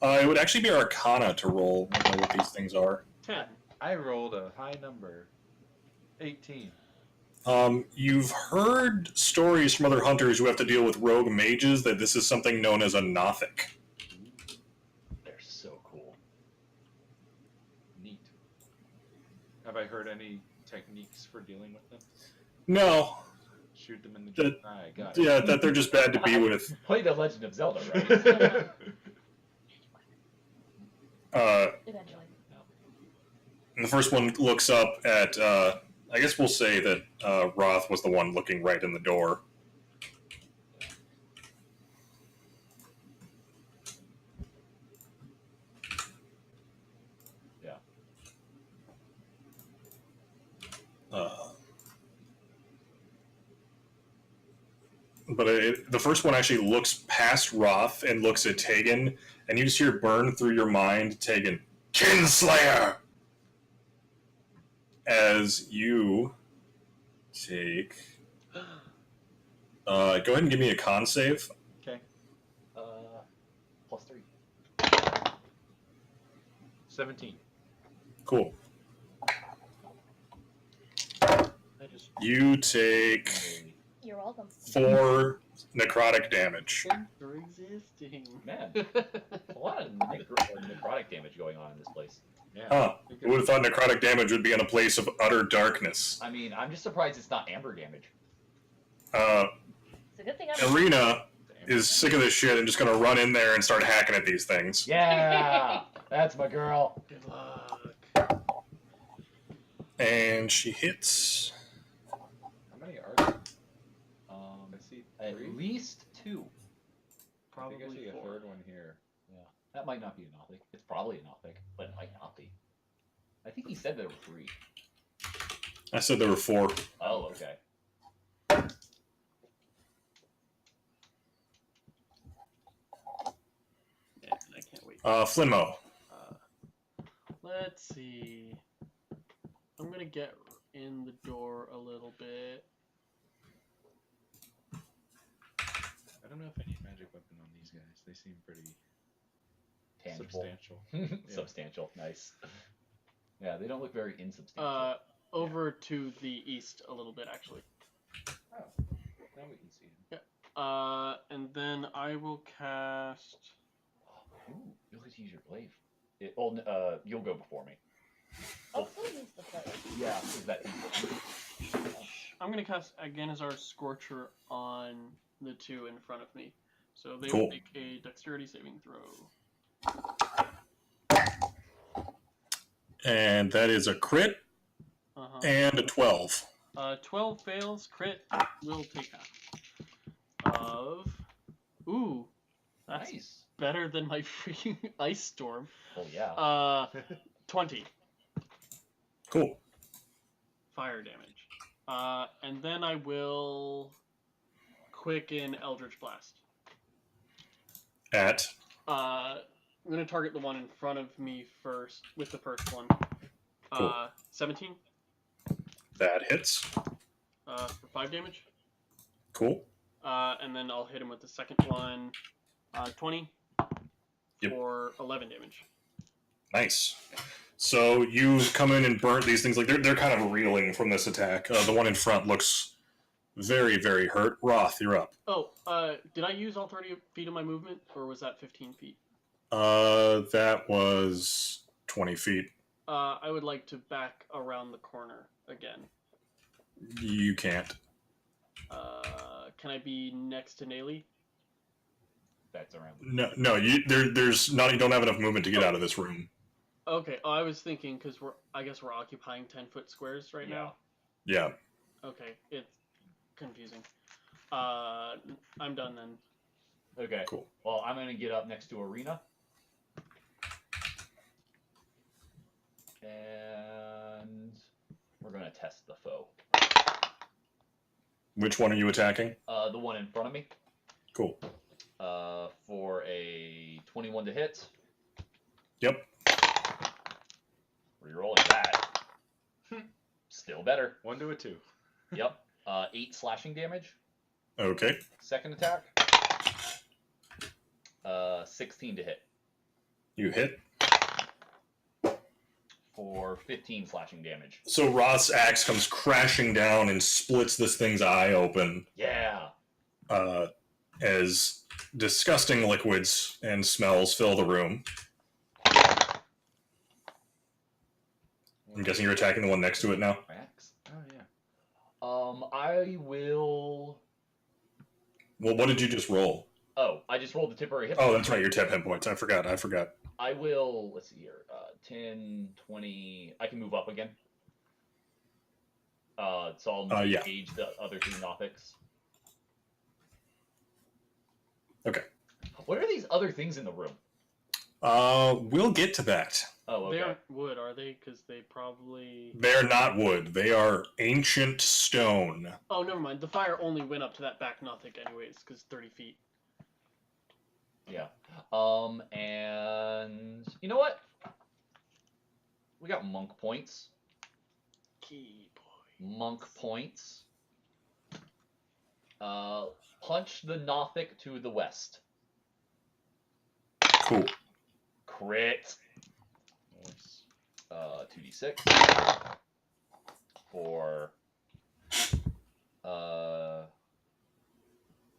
It would actually be Arcana to roll. I don't know what these things are. 10. I rolled a high number. 18. You've heard stories from other hunters who have to deal with rogue mages that this is something known as a Nothic. They're so cool. Neat. Have I heard any techniques for dealing with them? No. Shoot them in the That- eye. Got it. Yeah, that they're just bad to be with. Play The Legend of Zelda, right? Eventually. And the first one looks up at, I guess we'll say that Roth was the one looking right in the door. Yeah. But the first one actually looks past Roth and looks at Tegan, and you just hear burn through your mind, Tegan, Kinslayer! As you take... go ahead and give me a con save. Okay. +3. 17. Cool. I just You take You're welcome. 4 necrotic damage. thanks for existing. Man, a lot of necrotic damage going on in this place. Yeah. Huh. Who would have thought necrotic damage would be in a place of utter darkness? I mean, I'm just surprised it's not amber damage. It's a good thing I'm Arena is sick of this shit and just gonna run in there and start hacking at these things. Yeah, that's my girl. Good luck. And she hits. How many are there? I see At 3. least 2. I think I Probably see a 4. third one here. Yeah, that might not be a Nothic. It's probably a Nothic, but it might not be. I think he said there were 3. I said there were 4. Oh, okay. Yeah, I can't wait. Flinmo. Let's see. I'm gonna get in the door a little bit. I don't know if I need magic weapon on these guys. They seem pretty Tangible. substantial. Substantial. Nice. Yeah, they don't look very insubstantial. Over to the east a little bit, actually. Oh, now we can see him. And then I will cast. Ooh, you'll get to use your glaive. You'll go before me. Oh, who needs the play? Yeah, is that I'm gonna cast Aganazar Scorcher on the 2 in front of me. So they Cool. will make a dexterity saving throw. And that is a crit Uh-huh. and a 12. 12 fails, crit will take half. Ooh, that's nice? better than my freaking ice storm. Oh yeah. 20. Cool. fire damage. And then I will quicken Eldritch Blast. At? I'm going to target the one in front of me first with the first one. Cool. 17. That hits. For 5 damage. Cool. And then I'll hit him with the second one. 20 Yep. for 11 damage. Nice. So you come in and burn these things. Like they're kind of reeling from this attack. The one in front looks very, very hurt. Roth, you're up. Oh, did I use all 30 feet of my movement, or was that 15 feet? That was 20 feet. I would like to back around the corner again. You can't. Can I be next to Nayli? That's around. No. There's not. You don't have enough movement to get out of this room. Okay. Oh, I was thinking because I guess we're occupying 10-foot squares right now. Yeah. Okay, it's confusing. I'm done then. Okay. Cool. Well, I'm gonna get up next to Arena. And we're gonna test the foe. Which one are you attacking? The one in front of me. Cool. For a 21 to hit. Yep. Rerolling that. Still better. 1 to a 2. Yep. 8 slashing damage. Okay. Second attack. 16 to hit. You hit. For 15 slashing damage. So Roth's axe comes crashing down and splits this thing's eye open. Yeah. As disgusting liquids and smells fill the room. I'm guessing you're attacking the one next to it now? Axe. Oh, yeah. I will... Well, what did you just roll? Oh, I just rolled the temporary hit Oh, point. that's right, your 10 hit points. I forgot. I will, let's see here, 10, 20, I can move up again. So I'll yeah. engage the other two Nothics. Okay. What are these other things in the room? We'll get to that. Oh, okay. They aren't wood, are they? Because they probably... They're not wood. They are ancient stone. Oh, never mind. The fire only went up to that back Nothic anyways, because 30 feet. Yeah. And you know what? We got monk points. Key boy. Monk points. Punch the Nothic to the west. Cool. Crit. Nice. 2d6 for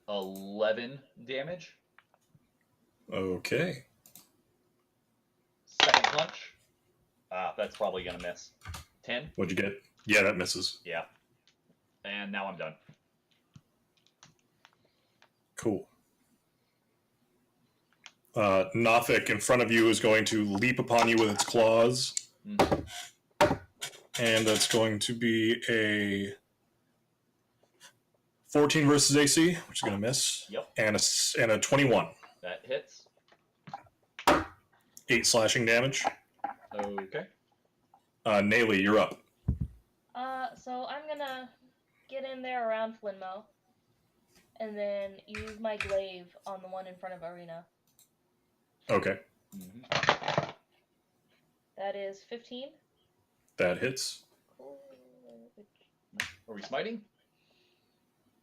11 damage. Okay. Second punch. That's probably gonna miss. 10. What'd you get? Yeah, that misses. Yeah. And now I'm done. Cool. Nothic in front of you is going to leap upon you with its claws. Mm-hmm. And that's going to be a 14 versus AC, which is going to miss. Yep. And a 21. That hits. 8 slashing damage. Okay. Nayli, you're up. So I'm gonna get in there around Flinmo, and then use my glaive on the one in front of Arena. Okay. Mm-hmm. That is 15. That hits. Cool. Are we smiting?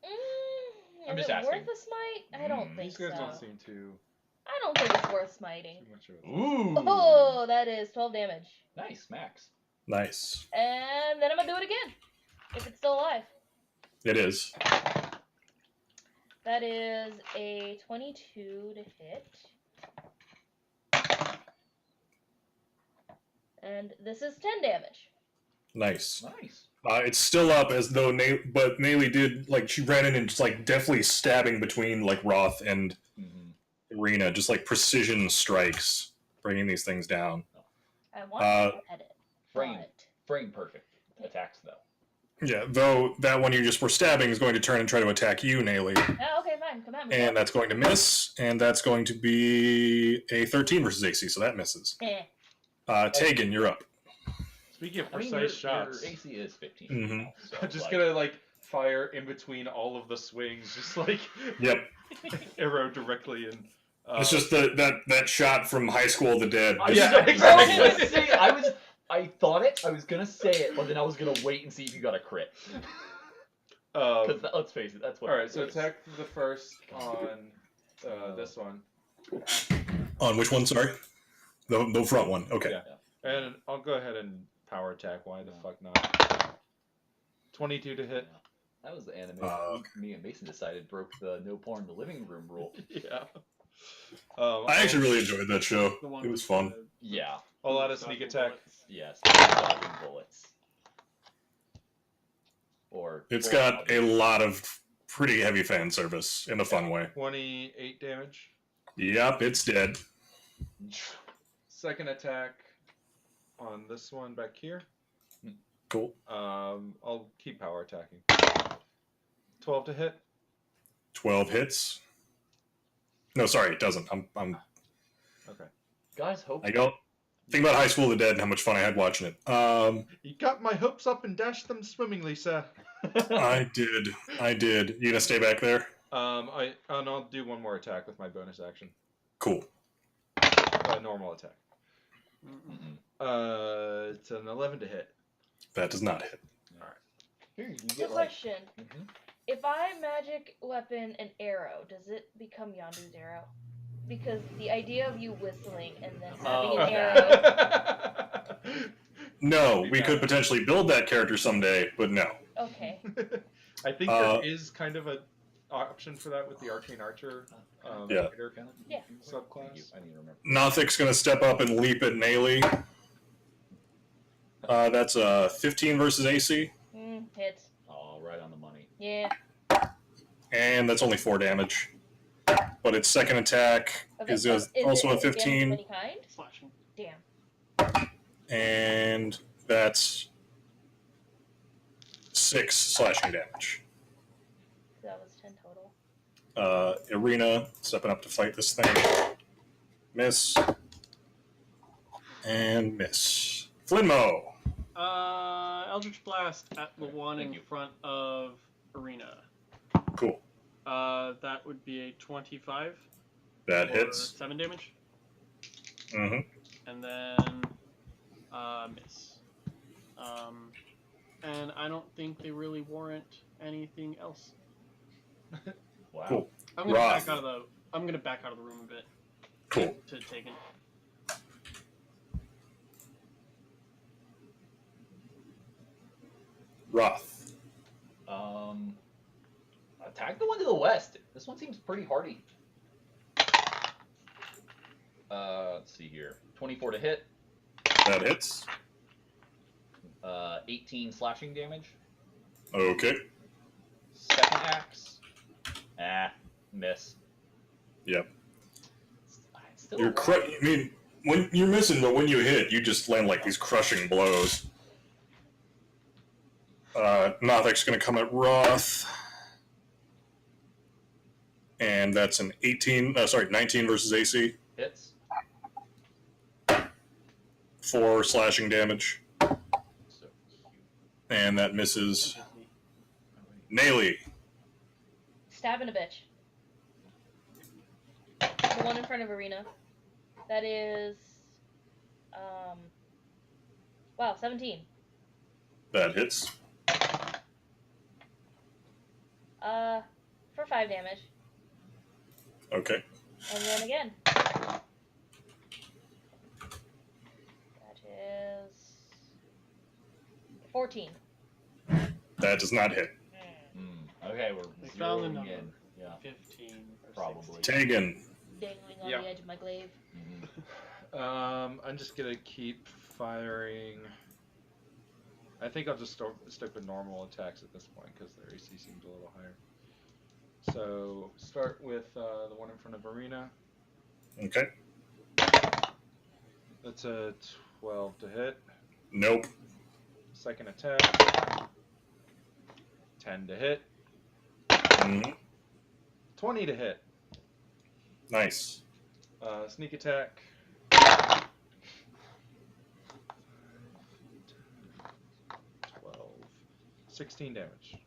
Is I'm just it asking. worth a smite? I don't think These guys so. don't seem too I don't think it's worth smiting. much of a... Ooh. Oh, that is 12 damage. Nice, Max. Nice. And then I'm gonna do it again. If it's still alive. It is. That is a 22 to hit. And this is 10 damage. Nice. Nice. It's still up as though but Nayli did, like, she ran in and just, like, deftly stabbing between, like, Roth and Arena, just, like, precision strikes, bringing these things down. I want to edit. Frame perfect attacks, though. Yeah, though that one you just were stabbing is going to turn and try to attack you, Nayli. Oh, okay, fine. Come at me. And that's going to miss, and that's going to be a 13 versus AC, so that misses. Eh. Tegan, you're up. Speaking of I mean, precise your shots, AC is 15. Mhm. Now, so, I'm just like, gonna like fire in between all of the swings, just like Yep. arrow directly in. It's just that shot from High School of the Dead. I Yeah, was exactly. gonna say, I thought it. I was gonna say it, but then I was gonna wait and see if you got a crit. Because let's face it, that's what. all right, that so is. attack the first on this one, On which one? Sorry, the front one. Okay. Yeah. and I'll go ahead and power attack. Why the fuck not? 22 to hit. Yeah. That was the anime. Me and Mason decided broke the no porn in the living room rule. Yeah. I actually really enjoyed that show. The one It was with fun. the- Yeah. I'll add a sneak Dodging attack. bullets. Yes. Dodging bullets. Or It's bullet got a lot of pretty heavy fan service in a fun way. 28 damage. Yep, it's dead. Second attack on this one back here. Cool. I'll keep power attacking. 12 to hit. 12 hits. No, sorry, it doesn't. I'm. Okay. Guys, hope. I don't think about High School of the Dead and how much fun I had watching it. You got my hopes up and dashed them swimmingly, sir. I did. You gonna stay back there? And I'll do one more attack with my bonus action. Cool. Normal attack. Mm-mm. It's an 11 to hit. That does not hit. Here, you Good get like. question. Mhm. If I magic weapon an arrow, does it become Yondu's arrow? Because the idea of you whistling and then having an arrow. No, Be we bad. could potentially build that character someday, but no. Okay. I think there is kind of an option for that with the Arcane Archer Yeah. fighter Yeah. subclass. I need to remember. Nothic's gonna step up and leap at Naily. That's 15 versus AC, Hits. Oh, right on the money. Yeah. and that's only 4 damage. But its second attack is also a Is it damage of 15, any kind? Slashing. Damn. and that's 6 slashing damage. So that was 10 total. Irina stepping up to fight this thing. Miss. And miss. Flinmo. Eldritch Blast at the one Thank in you. front of Arena. Cool. That would be a 25. That for hits. 7 damage. Mm-hmm. And then miss. And I don't think they really warrant anything else. Wow. Cool. I'm gonna Roth. back out of the room a bit Cool. to take it. Roth. Attack the one to the west. This one seems pretty hardy. Let's see here. 24 to hit. That hits. 18 slashing damage. Okay. Second axe. Miss. Yep. It's still You're I mean, when you're missing, but when you hit, you just land like these crushing blows. Nothic's gonna come at Roth. And that's an 19 versus AC. hits. 4 slashing damage. So cute. And that misses. Naily. Stabbing a bitch. The one in front of Arena. That is. Wow, 17. That hits. For 5 damage. Okay. And then again. That is 14. That does not hit. Okay, we're We found the zeroing number. in. Yeah, 15 or probably. Tegan. Dangling on Yeah. the edge of my glaive. I'm just gonna keep firing. I think I'll just stick with normal attacks at this point because their AC seems a little higher. So start with the one in front of Arena. Okay. That's a 12 to hit. Nope. Second attack. 10 to hit. Mhm. 20 to hit. Nice. Sneak attack. 16 damage.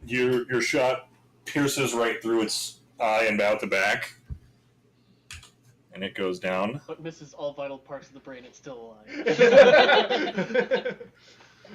Your shot pierces right through its eye and out the back, and it goes down. But misses all vital parts of the brain. It's still alive.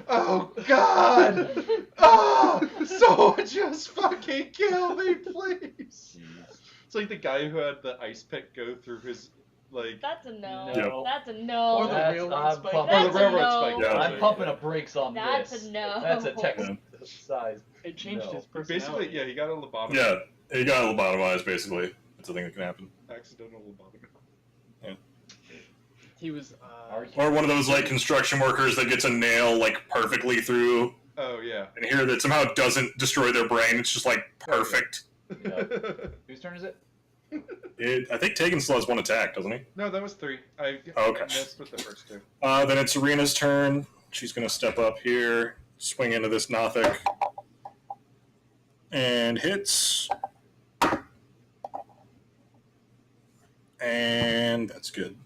Oh God! Oh, someone just fucking kill me, please! Jeez. It's like the guy who had the ice pick go through his like. That's a no. No. That's a no. Or the That's- railroad I'm spike. pumping- Oh, the That's a railroad no. spike. Yeah. I'm pumping a brakes on That's this. a no. That's a text Yeah. size. It changed No. his personality. Basically, yeah, he got a lobotomy. Yeah, you got lobotomized, basically. That's a thing that can happen. Accidental lobotomy. He was. Or one of those like construction workers that gets a nail like perfectly through, Oh yeah. and here that somehow doesn't destroy their brain. It's just like perfect. Yeah. Whose turn is it? I think Tegan still has one attack, doesn't he? No, that was 3. I Okay. missed with the first 2. Then it's Serena's turn. She's going to step up here, swing into this Nothic, and hits. And that's good.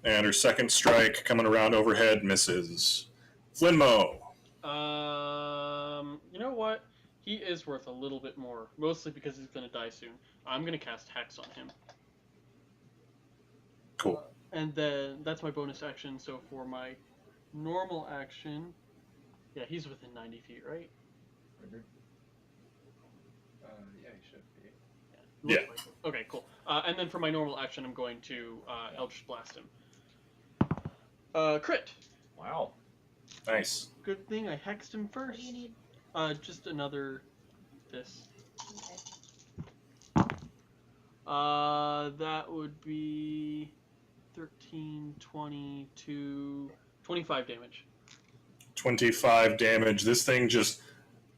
And her second strike coming around overhead misses. Flinmo. You know what? He is worth a little bit more, mostly because he's gonna die soon. I'm gonna cast Hex on him. Cool. And then that's my bonus action. So for my normal action, yeah, he's within 90 feet, right? Yeah, he should be. Looks like it. Okay, cool. And then for my normal action, I'm going to Eldritch Blast him. Crit. Wow. Nice. Good thing I hexed him What first. do you need? Just another this. Okay. That would be 13, 22, 25 damage. 25 damage. This thing just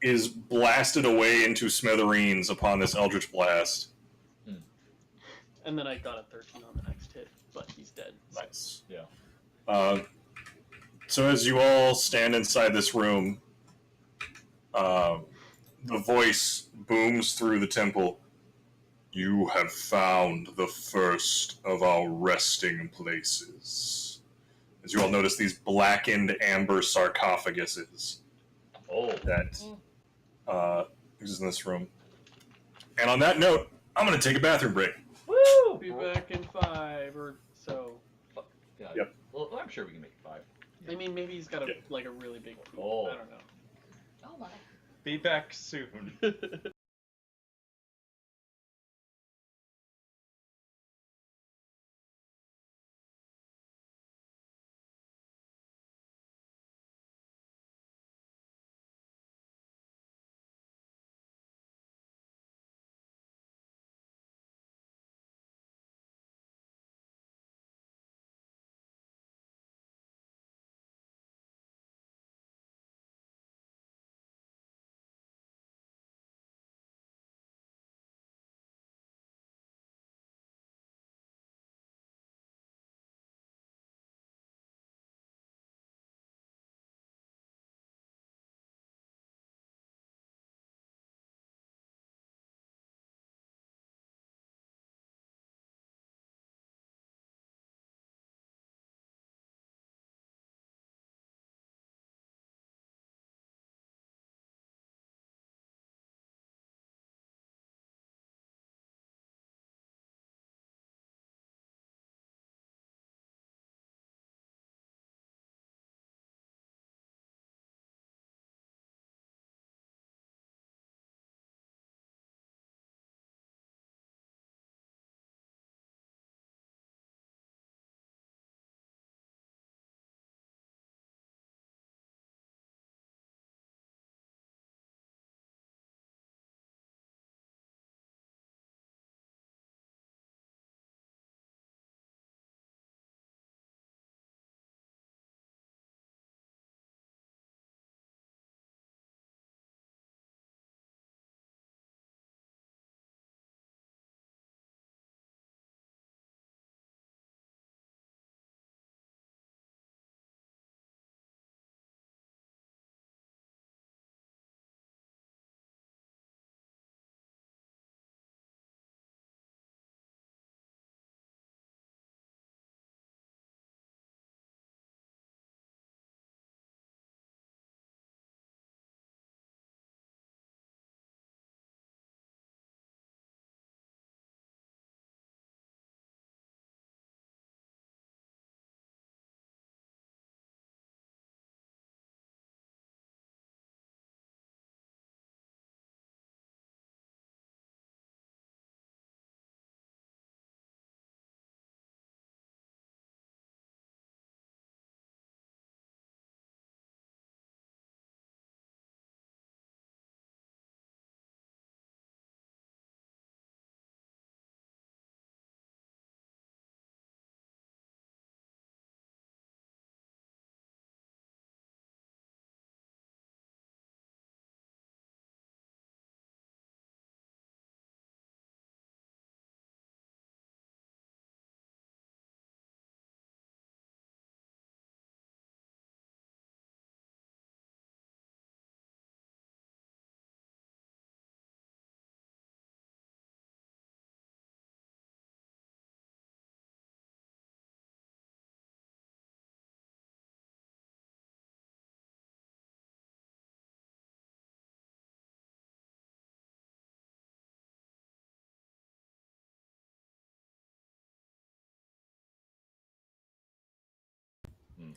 is blasted away into smithereens upon this Eldritch Blast. And then I got a 13 on the next hit, but he's dead. Nice. Yeah. So as you all stand inside this room, the voice booms through the temple. You have found the first of our resting places. As you all notice, these blackened amber sarcophaguses Oh. that exist in this room. And on that note, I'm going to take a bathroom break. Woo! Be back in 5 or so. Yeah. Yep. Well, I'm sure we can make 5. I mean, maybe he's got a Yeah. like a really big poop. Oh. I don't know. Oh my. Be back soon.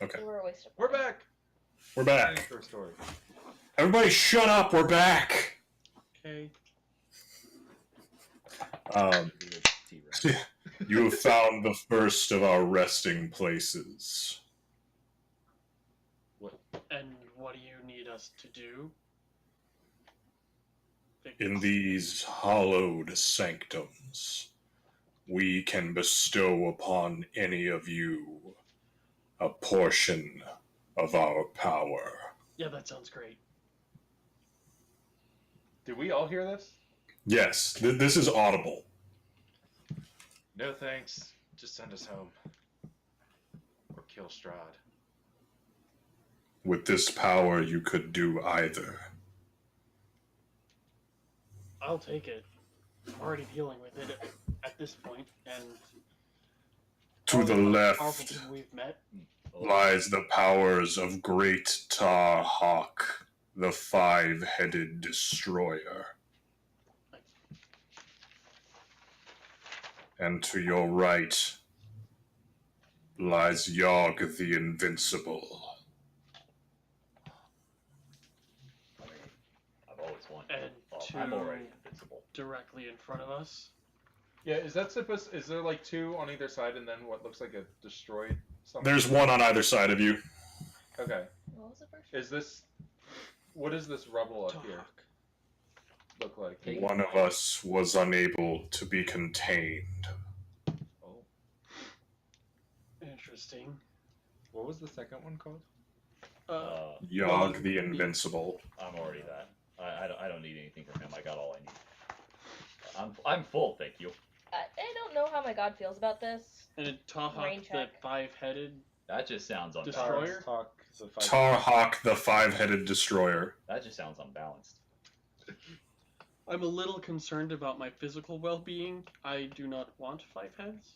Okay. They were a waste of We're time. back. We're back. First story. Everybody shut up, we're back! Okay. You have found the first of our resting places. And what do you need us to do? In these hallowed sanctums, we can bestow upon any of you a portion of our power. Yeah, that sounds great. Did we all hear this? Yes, this is audible. No thanks. Just send us home. Or kill Strahd. With this power, you could do either. I'll take it. I'm already dealing with it at this point, and To the powerful left people we've met. lies the powers of Great Tar Hawk, the five-headed destroyer. And to your right lies Yogg the Invincible. I've always wanted. And I'm already two invincible. directly in front of us. Yeah, is that supposed? Is there like two on either side, and then what looks like a destroyed something? There's one on either side of you. Okay. What was the first? Is this? What is this rubble up here look like? One of us was unable to be contained. Oh. Interesting. What was the second one called? Yogg the Invincible. I'm already that. I don't need anything from him. I got all I need. I'm full, thank you. I don't know how my god feels about this. And Tahak, Rain the check. five-headed. That just sounds unbalanced. Destroyer? Tar Hawk the five-headed destroyer. That just sounds unbalanced. I'm a little concerned about my physical well-being. I do not want five heads.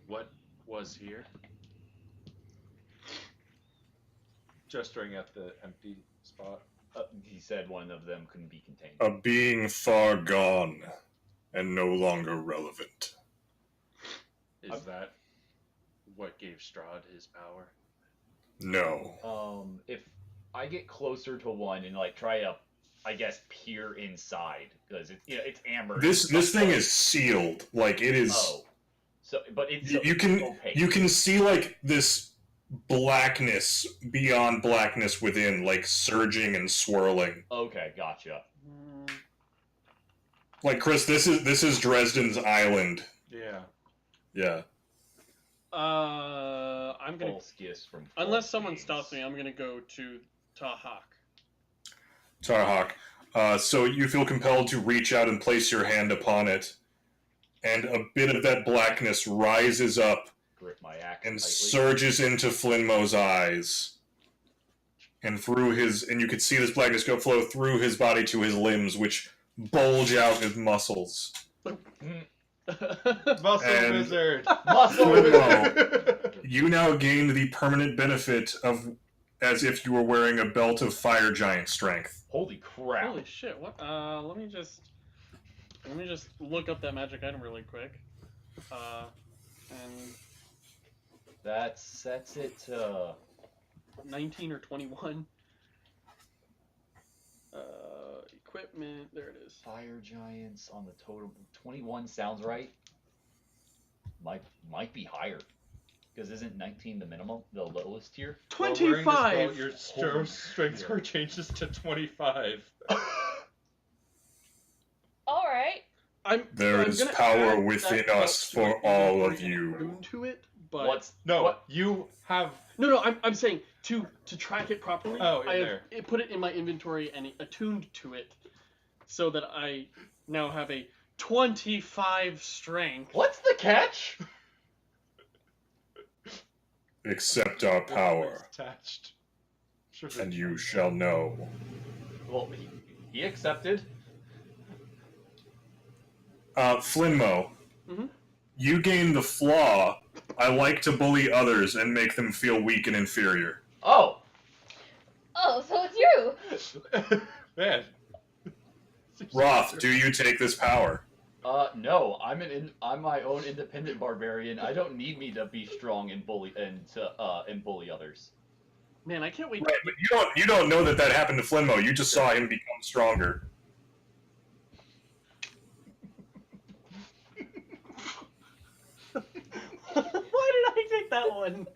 What was here? Gesturing at the empty spot. He said one of them couldn't be contained. A being far gone and no longer relevant. Is that what gave Strahd his power? No. If I get closer to one and like try to, I guess, peer inside because it's amber. This thing is sealed. Like it is. Oh, so but it's You can opaque. you can see like this blackness beyond blackness within, like surging and swirling. Okay, gotcha. Like Chris, this is Dresden's island. Yeah. Yeah. I'm gonna. False gifts from Unless false someone beings. stops me, I'm gonna go to Tahak. Tarhawk. So you feel compelled to reach out and place your hand upon it, and a bit of that blackness rises up Grip my axe and tightly. surges into Flinmo's eyes. And and you could see this blackness flow through his body to his limbs, which bulge out with muscles. Muscle And- wizard. Muscle Flinmo, you now gain the permanent benefit of as if you were wearing a belt of fire giant strength. Holy crap! Holy shit! What? Let me just look up that magic item really quick. And That sets it to 19 or 21. Equipment. There it is. fire giants on the totem. 21 sounds right. Might be higher. Because isn't 19 the minimum, the lowest tier? While wearing this belt, 25. your Holy strength score changes to 25. Alright. There I'm is gonna power add within that us belt to for my all of inventory and you. attune to it, but What's No, what? you have. no. I'm saying to track it properly. Oh, in I have there. put it in my inventory and attuned to it, so that I now have a 25 strength. What's the catch? Accept our power, It's attached. Sure, and you shall know. Well, he accepted. Flinmo, Mhm. you gain the flaw. I like to bully others and make them feel weak and inferior. Oh, Oh, so it's you! Man. Roth, do you take this power? No, I'm my own independent barbarian. I don't need me to be strong and bully and bully others. Man, I can't wait. Right, but you don't know that happened to Flinmo. You just saw him become stronger. Why did I take that one?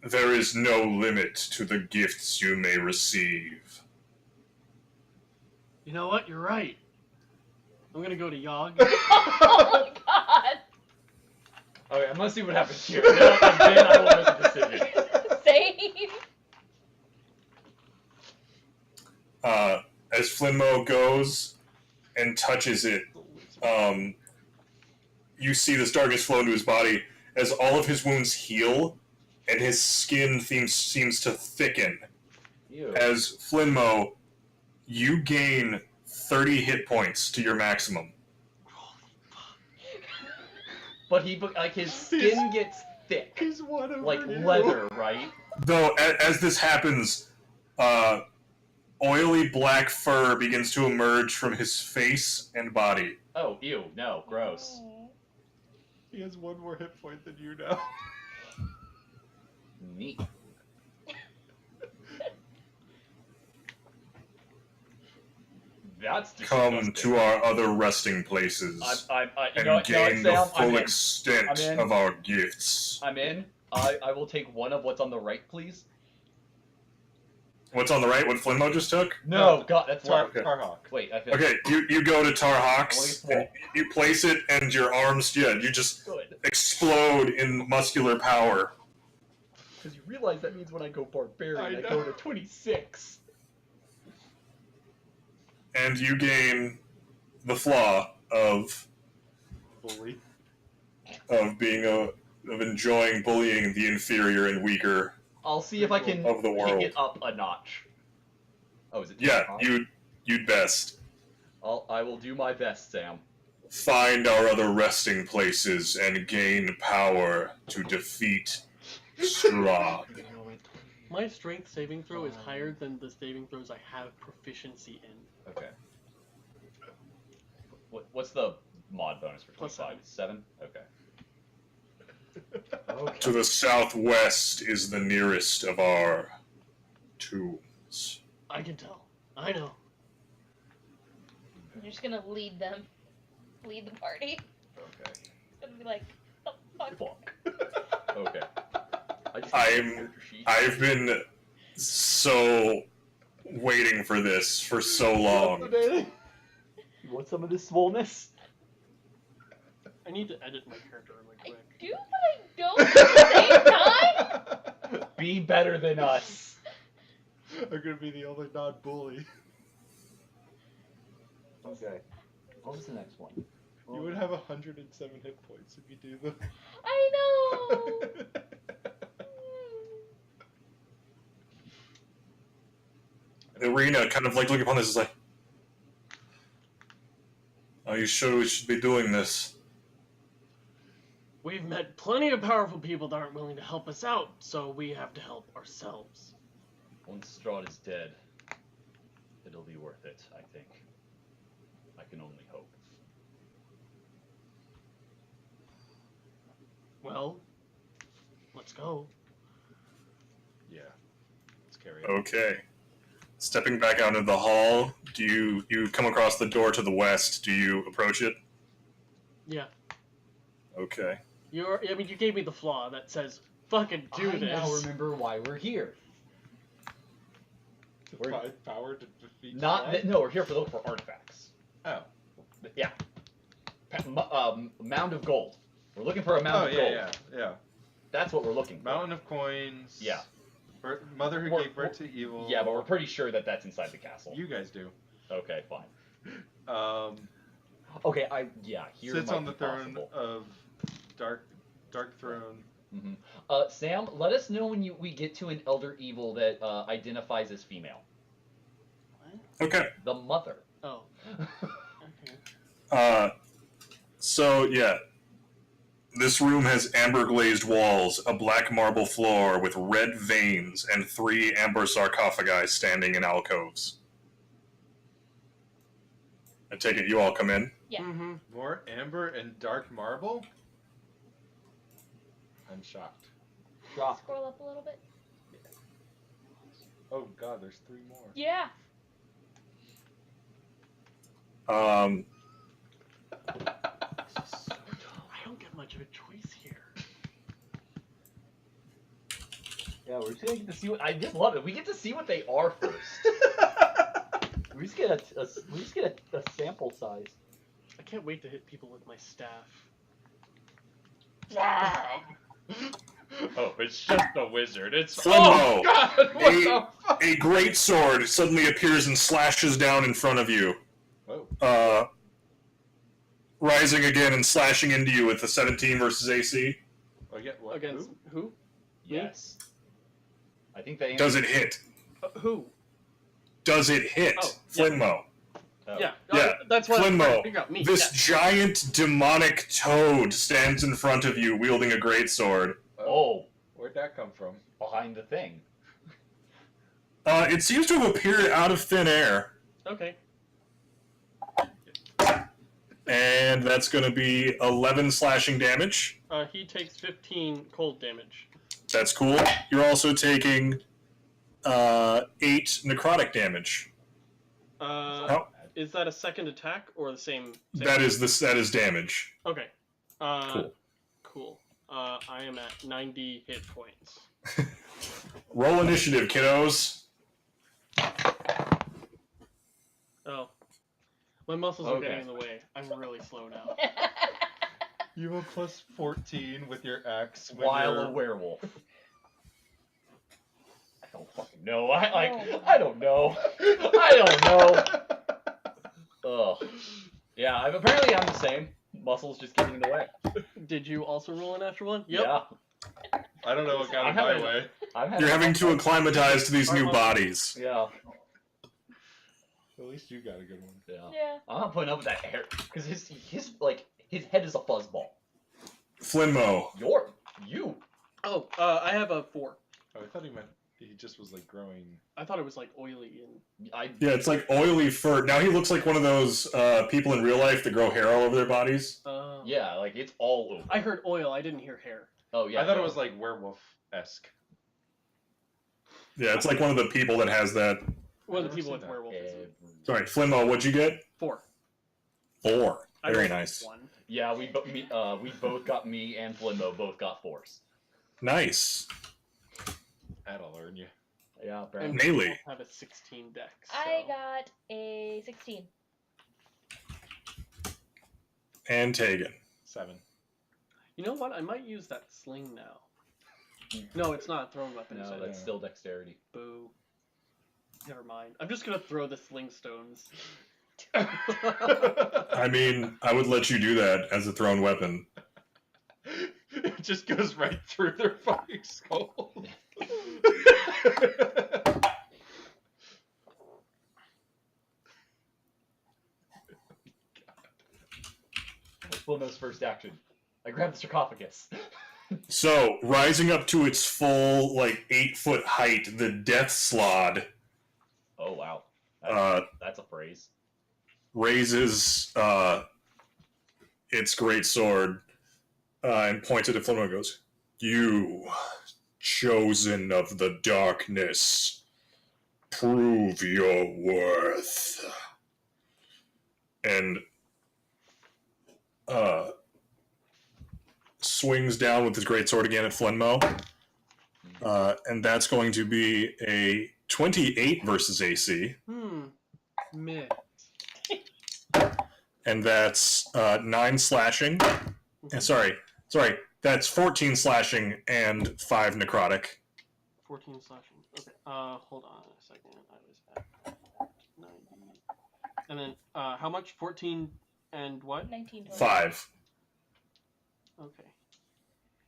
There is no limit to the gifts you may receive. You know what? You're right. I'm gonna go to Yogg. Oh God. Okay, I'm gonna see what happens here. Then I will make a decision. Same. As Flinmo goes and touches it, you see this darkness flow into his body as all of his wounds heal, and his skin seems to thicken. Ew. As Flinmo, you gain 30 hit points to your maximum. But his skin gets thick, He's one over like you. leather, right? Though, as this happens, oily black fur begins to emerge from his face and body. Oh, ew, no, gross. He has one more hit point than you now. Neat. That's disgusting. Come to our other resting places you and know what, gain Sam, the I'm full in. extent I'm in. of our gifts. I'm in. I will take one of what's on the right, please. What's on the right? What Flinmo just took? No, God, that's left. Tarhawk. Wait, I feel Okay, you go to Tarhawk's, Well, and you place it, and your arms, you just good. explode in muscular power. Because you realize that means when I go barbarian, I I know. go to 26. And you gain the flaw of Bully. of enjoying bullying the inferior and weaker. I'll see if I can Of the pick world. it up a notch. Oh, is it? Yeah, Tarhawk? you'd best. I will do my best, Sam. Find our other resting places and gain power to defeat Strahd. My strength saving throw is higher than the saving throws I have proficiency in. Okay. What's the mod bonus for Plus 25? 7? Okay. Okay. To the southwest is the nearest of our tombs. I can tell. I know. You're just gonna lead them. Lead the party. Okay. It's gonna be like, the fuck? Fuck. Okay. I've been so waiting for this for so long. You want some of this swollenness? I need to edit my character really I quick. do, but I don't at the same time. Be better than us. I'm gonna be the only non-bully. Okay. What was the next one? You would have 107 hit points if you do them. I know. Irina kind of like looking upon this is like, are you sure we should be doing this? We've met plenty of powerful people that aren't willing to help us out, so we have to help ourselves. Once Strahd is dead, it'll be worth it, I think. I can only hope. Well, let's go. Yeah. Let's carry it. Okay. Stepping back out into the hall, do you come across the door to the west? Do you approach it? Yeah. Okay. You gave me the flaw that says, fucking do I this. now remember why we're here. To find power to defeat No, we're here to look for artifacts. Oh. Yeah. Mound of gold. We're looking for a mound of gold. Yeah. That's what we're looking for. Mountain of coins. Yeah. Mother who We're- gave birth to evil. Yeah, but we're pretty sure that that's inside the castle. You guys do. Okay, fine. Okay, here sits might on the be throne possible. of dark throne. Mm-hmm. Sam, let us know when we get to an elder evil that identifies as female. Okay. The mother. Oh. Okay. So yeah. This room has amber glazed walls, a black marble floor with red veins, and 3 amber sarcophagi standing in alcoves. I take it you all come in. Yeah. Mm-hmm. More amber and dark marble? I'm shocked. Drop. Scroll up a little bit. Oh god, there's 3 more. Yeah. Um, This is so dumb. I don't get much of a choice here. Yeah, we're just gonna get to see what. I just love it. We get to see what they are first. We just get a sample size. I can't wait to hit people with my staff. Oh, it's just a wizard. It's Flimbo. Oh god! What the fuck? A great sword suddenly appears and slashes down in front of you. Whoa. Rising again and slashing into you with the 17 versus AC. Oh, yeah, what? Against who? Yes. I think they. Does it hit? Who? Does it hit? Oh, yeah. Flinmo. Oh. Yeah. Yeah. That's what I'm trying Flinmo. to figure out. Me. This yeah. giant demonic toad stands in front of you wielding a greatsword. Oh, Where'd that come from? behind the thing. It seems to have appeared out of thin air. Okay. And that's going to be 11 slashing damage. He takes 15 cold damage. That's cool. You're also taking 8 necrotic damage. Oh. Is that a second attack or the same? That is damage. Okay. Cool. Cool. I am at 90 hit points. Roll initiative, kiddos. Oh. My muscles are Okay. getting in the way. I'm really slow now. You have a plus 14 with your axe. While a werewolf. I don't fucking know. I don't know. I don't know. Ugh. Yeah, apparently I'm the same. Muscles just getting in the way. Did you also roll a natural one? Yep. Yeah. I don't know what got in my way. You're having to acclimatize to these new bodies. Yeah. At least you got a good one. Yeah. Yeah. I'm not putting up with that hair because his head is a fuzzball. Flinmo. You. Oh, I have a 4. Oh, I thought he meant he just was like growing. I thought it was like oily and. Yeah, it's like oily fur. Now he looks like one of those people in real life that grow hair all over their bodies. Yeah, like it's all over. I heard oil. I didn't hear hair. Oh yeah. I thought it was like werewolf-esque. Yeah, it's like one of the people that has that. One of the never people seen with that. werewolfism. Sorry, Flinmo, what'd you get? 4. 4. I Very rolled nice. 1. Yeah, we both got me and Flimmo both got 4s. Nice. That'll learn you. Yeah, And apparently. Melee. we have a 16 dex. So. I got a 16. And Tegan. 7. You know what? I might use that sling now. No, it's not a thrown weapon. is No, it? that's still dexterity. Boo. Never mind. I'm just gonna throw the sling stones. I mean, I would let you do that as a thrown weapon. It just goes right through their fucking skull. Flimmo's first action. I grabbed the sarcophagus. So, rising up to its full, 8-foot height, the Death Slod Oh wow. That's a phrase. raises its great sword and points it at Flimmo and goes, "You, chosen of the darkness, prove your worth." And swings down with his great sword again at Flinmo. And that's going to be a 28 versus AC. Meh. And that's 9 slashing. And sorry, that's 14 slashing and 5 necrotic. 14 slashing. Okay. Hold on a second. I was at 90. And then, how much? 14 and what? 19. 5. Okay.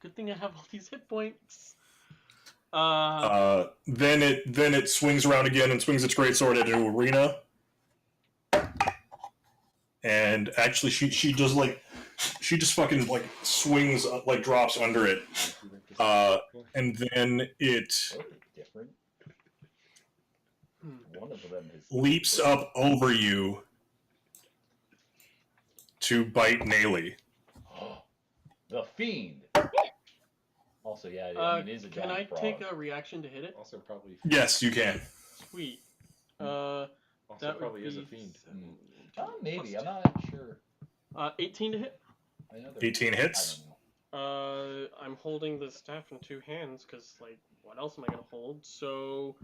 Good thing I have all these hit points. Then it swings around again and swings its greatsword at an arena. And actually, she just fucking swings drops under it, and then it Different. One of them is leaps up over you to bite Naily. The fiend. Also, yeah, it is a Can giant I frog. take a reaction to hit it? Also, probably. Yes, you can. Sweet. Also, That probably would is a be fiend. 7, Maybe. plus I'm not sure. 18 to hit. I know 18 I hits. don't know. I'm holding the staff in 2 hands because, like, what else am I gonna hold? So,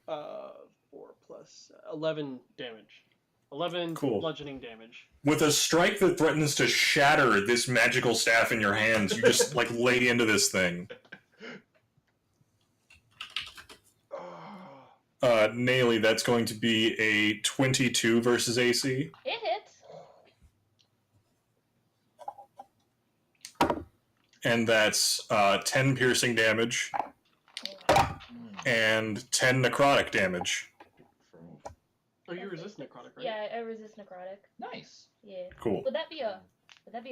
4 plus 11 damage. 11 Cool. bludgeoning damage. With a strike that threatens to shatter this magical staff in your hands, you just like lay into this thing. Naily, that's going to be a 22 versus AC. It hits. And that's 10 piercing damage and 10 necrotic damage. Oh, you resist necrotic, right? Yeah, I resist necrotic. Nice. Yeah. Cool. Would that be a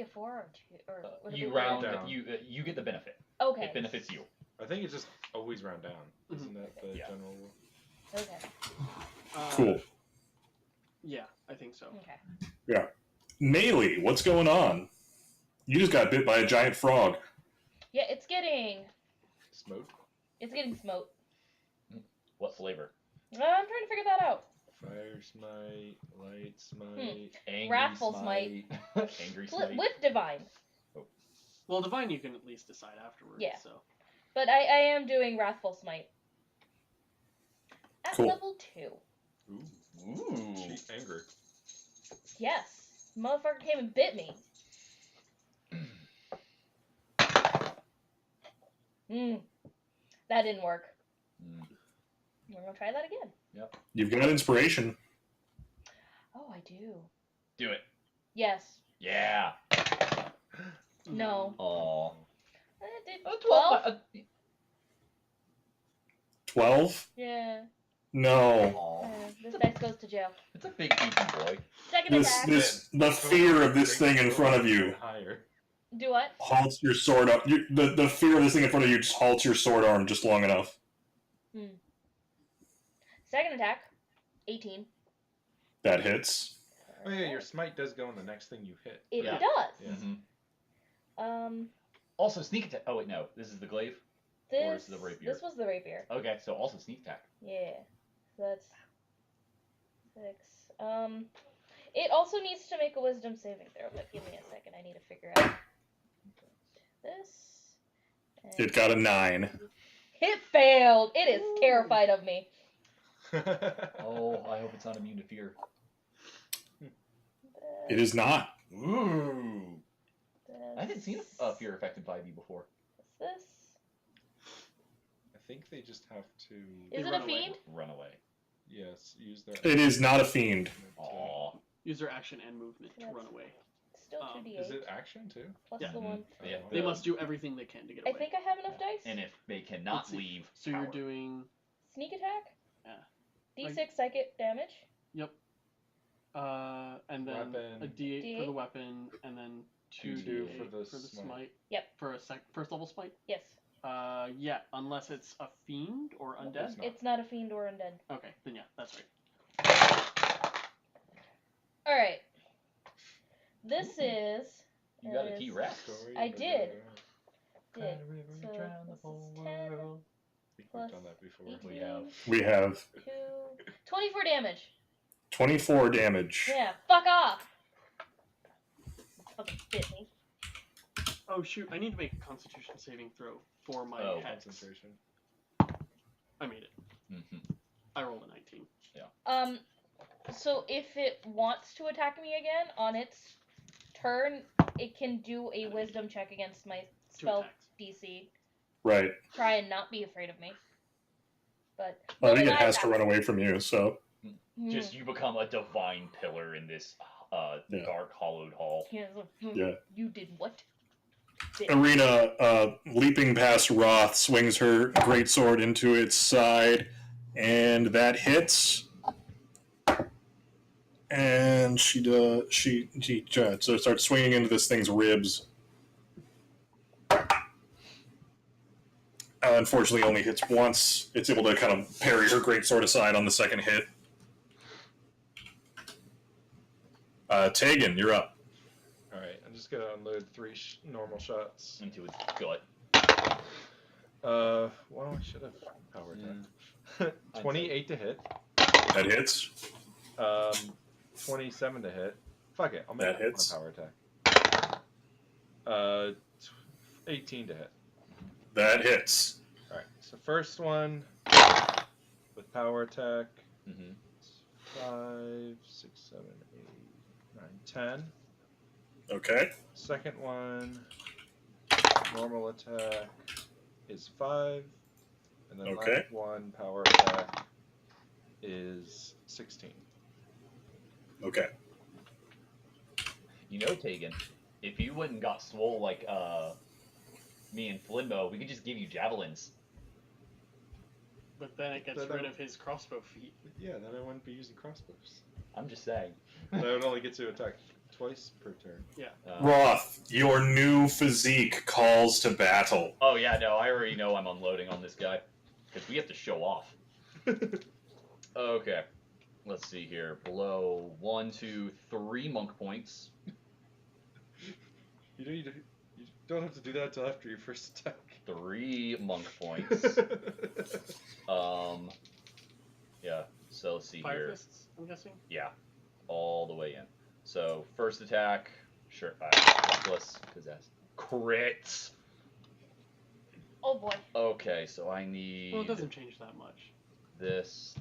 4 or 2 or would it You be round. down. You get the benefit. Okay. It benefits you. I think it's just always round down. Mhm. Isn't that the Yeah. general rule? Okay. Cool. Yeah, I think so. Okay. Naily, what's going on? You just got bit by a giant frog. Yeah, it's getting Smote. smote. What flavor? I'm trying to figure that out. Fire smite. Light smite. Angry Wrathful Angry smite. With divine. Well, divine you can at least decide afterwards. Yeah. So. But I am doing wrathful smite. At Cool. level 2. Ooh. Cheat anger. Yes. Motherfucker came and bit me. That didn't work. We're gonna try that again. You've got inspiration. Oh, I do. Do it. Yes. Yeah. No. Aw. It did 12. 12? Yeah. No. This dice goes to jail. It's a big beefy boy. Second attack. The fear of this thing in front of you Higher. Do what? halts your sword arm. The fear of this thing in front of you just halts your sword arm just long enough. Second attack. 18. That hits. Oh yeah, your smite does go on the next thing you hit. It Yeah. does. Yeah. Also, sneak attack. Oh, wait, no. This is the glaive? Or is it the rapier? This was the rapier. Okay, so also sneak attack. Yeah. So that's 6. It also needs to make a wisdom saving throw, but give me a second. I need to figure out this. And It got a 9. It failed. It is terrified of me. Oh, I hope it's not immune to fear. It is not. Ooh. I haven't seen a fear effect in 5e before. What's this? I think they just have to. Is it run a away. fiend? Run away. Yes, use their. It is not a fiend. Aw. Use their action and movement to Yes. run away. Still 2d8. Is it action too? Plus Yeah. the 1. Yeah. They must do everything they can to get I away. think I have enough dice. And if they cannot Let's see. leave, So you're power. doing. Sneak attack? Yeah. D6 psychic damage. Yep. And then Weapon. a D8 for D8. the weapon, and then 2d8 2d8 for the smite. smite. Yep. For a first level smite. Yes. Yeah, unless it's a fiend or undead. It's not. It's not a fiend or undead. Okay, then yeah, that's right. Alright. This is. You got a key rat. Story I of did. the- Did. So, So, this is 10. I think Plus we've done that before. 18. We have. We have 2. 24 damage. 24 damage. Yeah, fuck off! Fucking bit me. Oh shoot, I need to make a Constitution saving throw for my Oh. hex. Concentration. I made it. Mm-hmm. I rolled a 19. So if it wants to attack me again on its turn, it can do a wisdom check against my 2 spell attacks. DC. Right. Try and not be afraid of me. But Well, I think knowing it has to have- run away from you, so. Just you become a divine pillar in this Yeah. dark, hollowed hall. Yeah, it's like, Yeah. You did what? Arena, leaping past Roth, swings her greatsword into its side, and that hits. And she so starts swinging into this thing's ribs. Unfortunately, only hits once. It's able to kind of parry her greatsword aside on the second hit. Tegan, you're up. I'm just gonna unload 3 normal shots. Into its gut. Well, I should have power attack. 28 to hit. That hits. 27 to hit. Fuck it, I'll make That hits. my power attack. 18 to hit. That hits. Alright, so first one with power attack. 5, 6, 7, 8, 9, 10. Okay. Second one, normal attack is 5. And then Okay. last one, power attack is 16. Okay. You know, Tegan, if you wouldn't got swole like me and Flinmo, we could just give you javelins. But then it gets rid of his crossbow feat. Yeah, then I wouldn't be using crossbows. I'm just saying. I would only get to attack twice per turn. Yeah. Roth, your new physique calls to battle. Oh yeah, no, I already know I'm unloading on this guy. Because we have to show off. Okay. Let's see here. Below 1, 2, 3 monk points. You don't have to do that until after your first attack. 3 monk points. Yeah, so let's see Fire here. fists, I'm guessing? Yeah, all the way in. So, first attack, sure, plus, because that's crits. Oh boy. Okay, so I need Well, it doesn't change that much. this,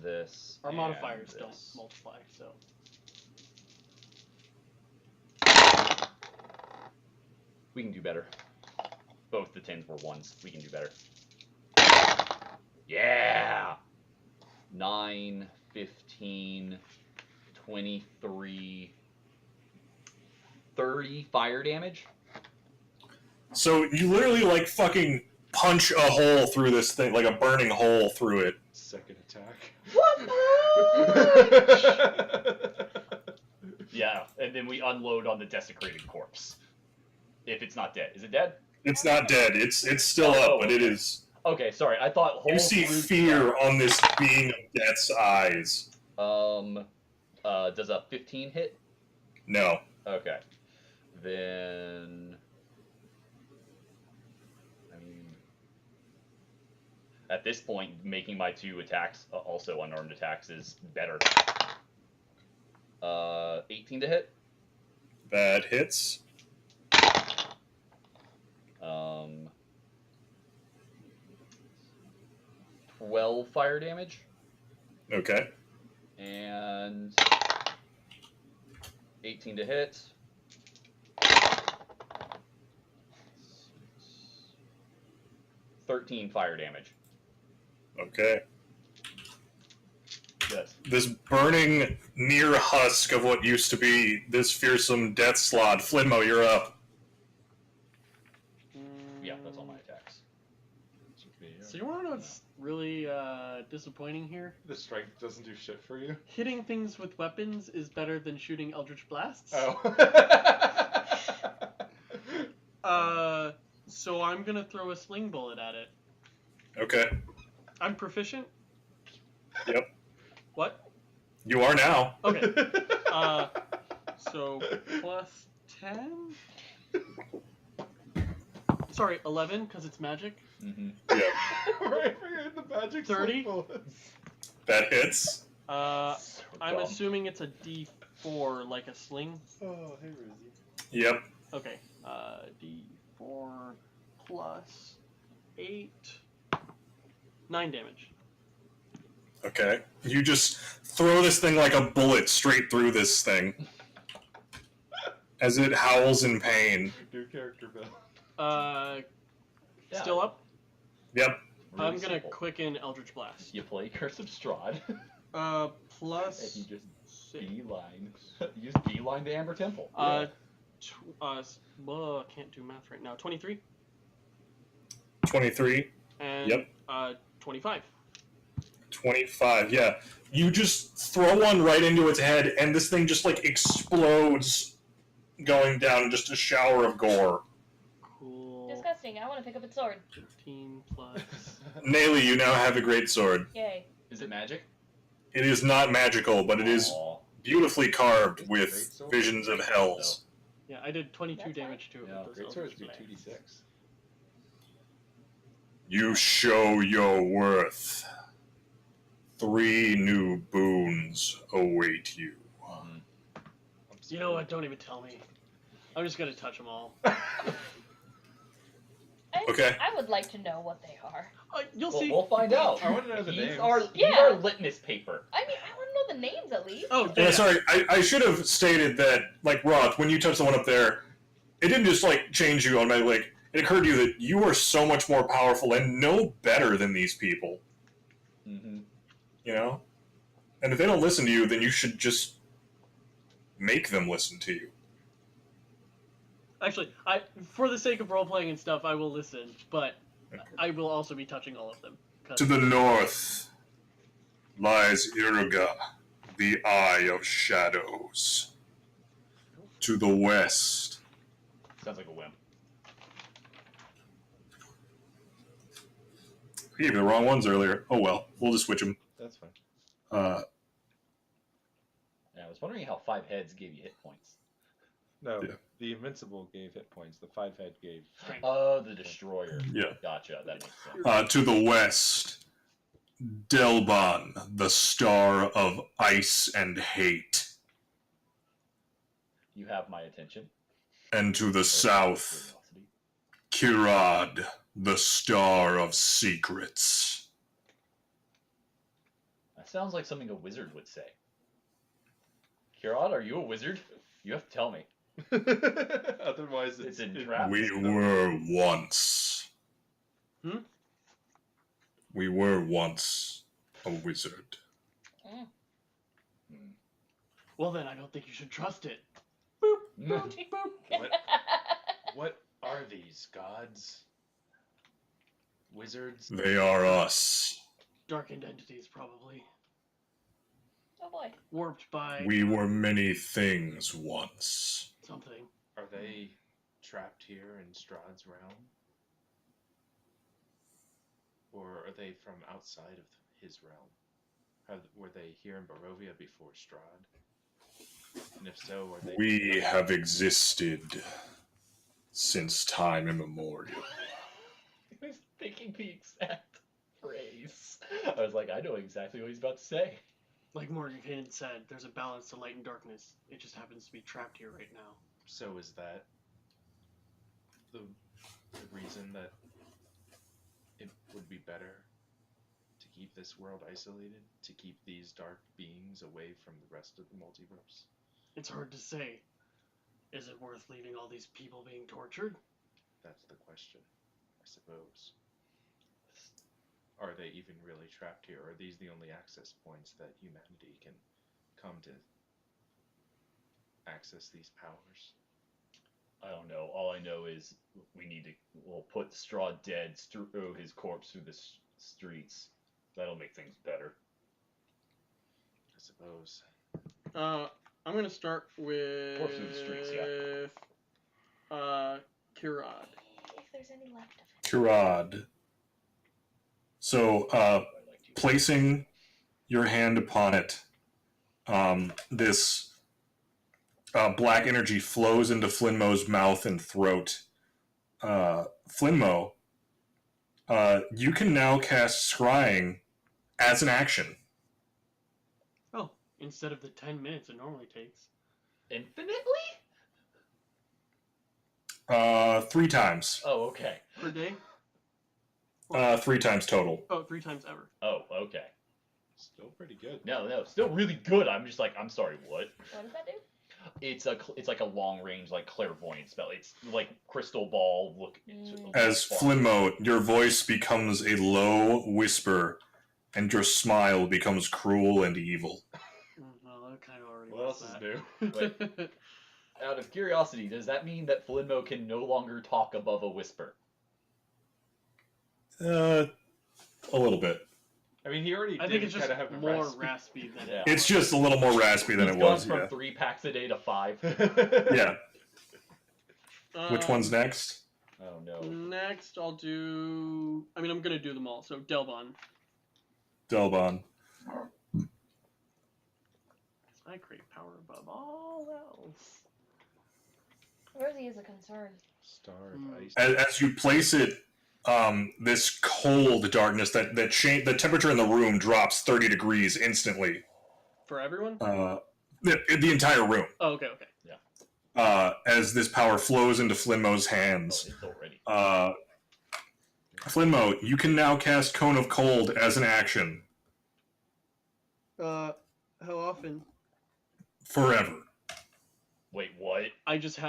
Our and modifiers this. don't multiply, so. We can do better. Both the 10s were 1s. We can do better. Yeah! 9, 15, 23, 30 fire damage. So you literally like fucking punch a hole through this thing, like a burning hole through it. Second attack. Yeah, and then we unload on the desecrated corpse. If it's not dead. Is it dead? It's not dead. It's still Oh, up, but it is. Okay, sorry. I thought hole You see through- fear on this being of death's eyes. Does a 15 hit? No. Okay. Then I mean at this point making my 2 attacks also unarmed attacks is better. 18 to hit. That hits. 12 fire damage Okay. and 18 to hit. 13 fire damage. Okay. Yes. This burning near husk of what used to be this fearsome death slot. Flinmo, you're up. Yeah, that's all my attacks. So you want to know what's really disappointing here? The strength doesn't do shit for you. Hitting things with weapons is better than shooting Eldritch Blasts. Oh. So I'm gonna throw a sling bullet at it. Okay. I'm proficient. Yep. What? You are now. Okay. So plus 10? Sorry, 11, because it's magic. Mm-hmm. Yeah. Right, forget the magic 30? bullets. That hits. I'm assuming it's a D4, like a sling. Oh, hey, Rosie. Yep. Okay. D4 plus 8. 9 damage. Okay. You just throw this thing like a bullet straight through this thing. As it howls in pain. New character build. Still up? Yep. Really I'm gonna simple. quicken Eldritch Blast. You play Curse of Strahd, Plus and you just 6. beeline. You just beeline to Amber Temple. Can't do math right now. 23 23. and Yep. 25. 25, yeah. You just throw one right into its head, and this thing just, like, explodes, going down just a shower of gore. Cool. Disgusting. I want to pick up its sword. 15 plus. Naily, you now have a great sword. Yay. Is it magic? It is not magical, but it is Aw. beautifully carved with Great sword. visions of hells. Yeah, I did 22 That's fine. damage to it Yeah, with those Great swords Eldritch do Blasts. 2d6. You show your worth. 3 new boons await you. I'm You know what? scared. Don't even tell me. I'm just gonna touch them all. Okay. I would like to know what they are. You'll see. We'll find out. I want to know the He's names. our Yeah. litmus paper. I mean, I want to know the names at least. Oh, Yeah, sorry, I should have stated that, like, Roth, when you touched the one up there, it didn't just, like, change you automatically. Like, it occurred to you that you are so much more powerful and no better than these people. Mm-hmm. You know? And if they don't listen to you, then you should just make them listen to you. Actually, for the sake of role playing and stuff, I will listen, but I will also be touching all of them. To the north lies Irga, the Eye of Shadows. To the west, Sounds like a wimp. I gave you the wrong ones earlier. Oh well, we'll just switch them. That's fine. Uh, Yeah, I was wondering how 5 heads gave you hit points. No, Yeah. the Invincible gave hit points. The 5-head gave. Strength. Oh, the Destroyer. Yeah. Gotcha. That makes sense. to the west, Delban, the Star of Ice and Hate. You have my attention. And to the south, Curiosity. Kirad, the Star of Secrets. That sounds like something a wizard would say. Kirad, are you a wizard? You have to tell me. Otherwise, It's entrapped. We were once. Hmm? We were once a wizard. Mm. Well, then I don't think you should trust it. What are these gods? Wizards? They are us. Darkened entities, probably. Oh boy. Warped by We were many things once. something. Are they trapped here in Strahd's realm? Or are they from outside of his realm? Were they here in Barovia before Strahd? And if so, are they... We have existed since time immemorial. I was thinking the exact phrase. I was like, I know exactly what he's about to say. Like Morgan said, there's a balance to light and darkness. It just happens to be trapped here right now. So is that the reason that it would be better to keep this world isolated? To keep these dark beings away from the rest of the multiverse? It's hard to say. Is it worth leaving all these people being tortured? That's the question, I suppose. Are they even really trapped here? Or are these the only access points that humanity can come to access these powers? I don't know. All I know is we'll put Straw dead, throw his corpse through the streets. That'll make things better. I suppose. I'm gonna start with Force through the streets, Kirad. If there's any left of it. Kirad. So, I like to. placing your hand upon it, this black energy flows into Flinmo's mouth and throat. Flinmo, you can now cast Scrying as an action. Oh, instead of the 10 minutes it normally takes. Infinitely? 3 times. Oh, okay. Per day? 3 times total. Oh, 3 times ever. Oh, okay. Still pretty good. No, still really good. I'm just like, I'm sorry, what? What does that do? It's like a long range, like clairvoyant spell. It's like crystal ball look. As Flinmo, your voice becomes a low whisper, and your smile becomes cruel and evil. Well, that kind of already What was else is that. new? Out of curiosity, does that mean that Flinmo can no longer talk above a whisper? A little bit. I mean, he already I did think it's just kind of have the more raspy. raspy than Yeah. It's just a little more raspy than He's it gone was, from yeah. 3 packs a day to 5. Yeah. Which one's next? Oh no. Next, I'll do... I'm gonna do them all. So, Delbon. Delbon. I crave power above all else. Rosie is a concern. Star of ice. As you place it, this cold darkness the temperature in the room drops 30 degrees instantly. For everyone? The entire room. Oh, okay. As this power flows into Flinmo's hands. Oh, it's already. Flinmo, you can now cast Cone of Cold as an action. How often? Forever. Wait, what? I just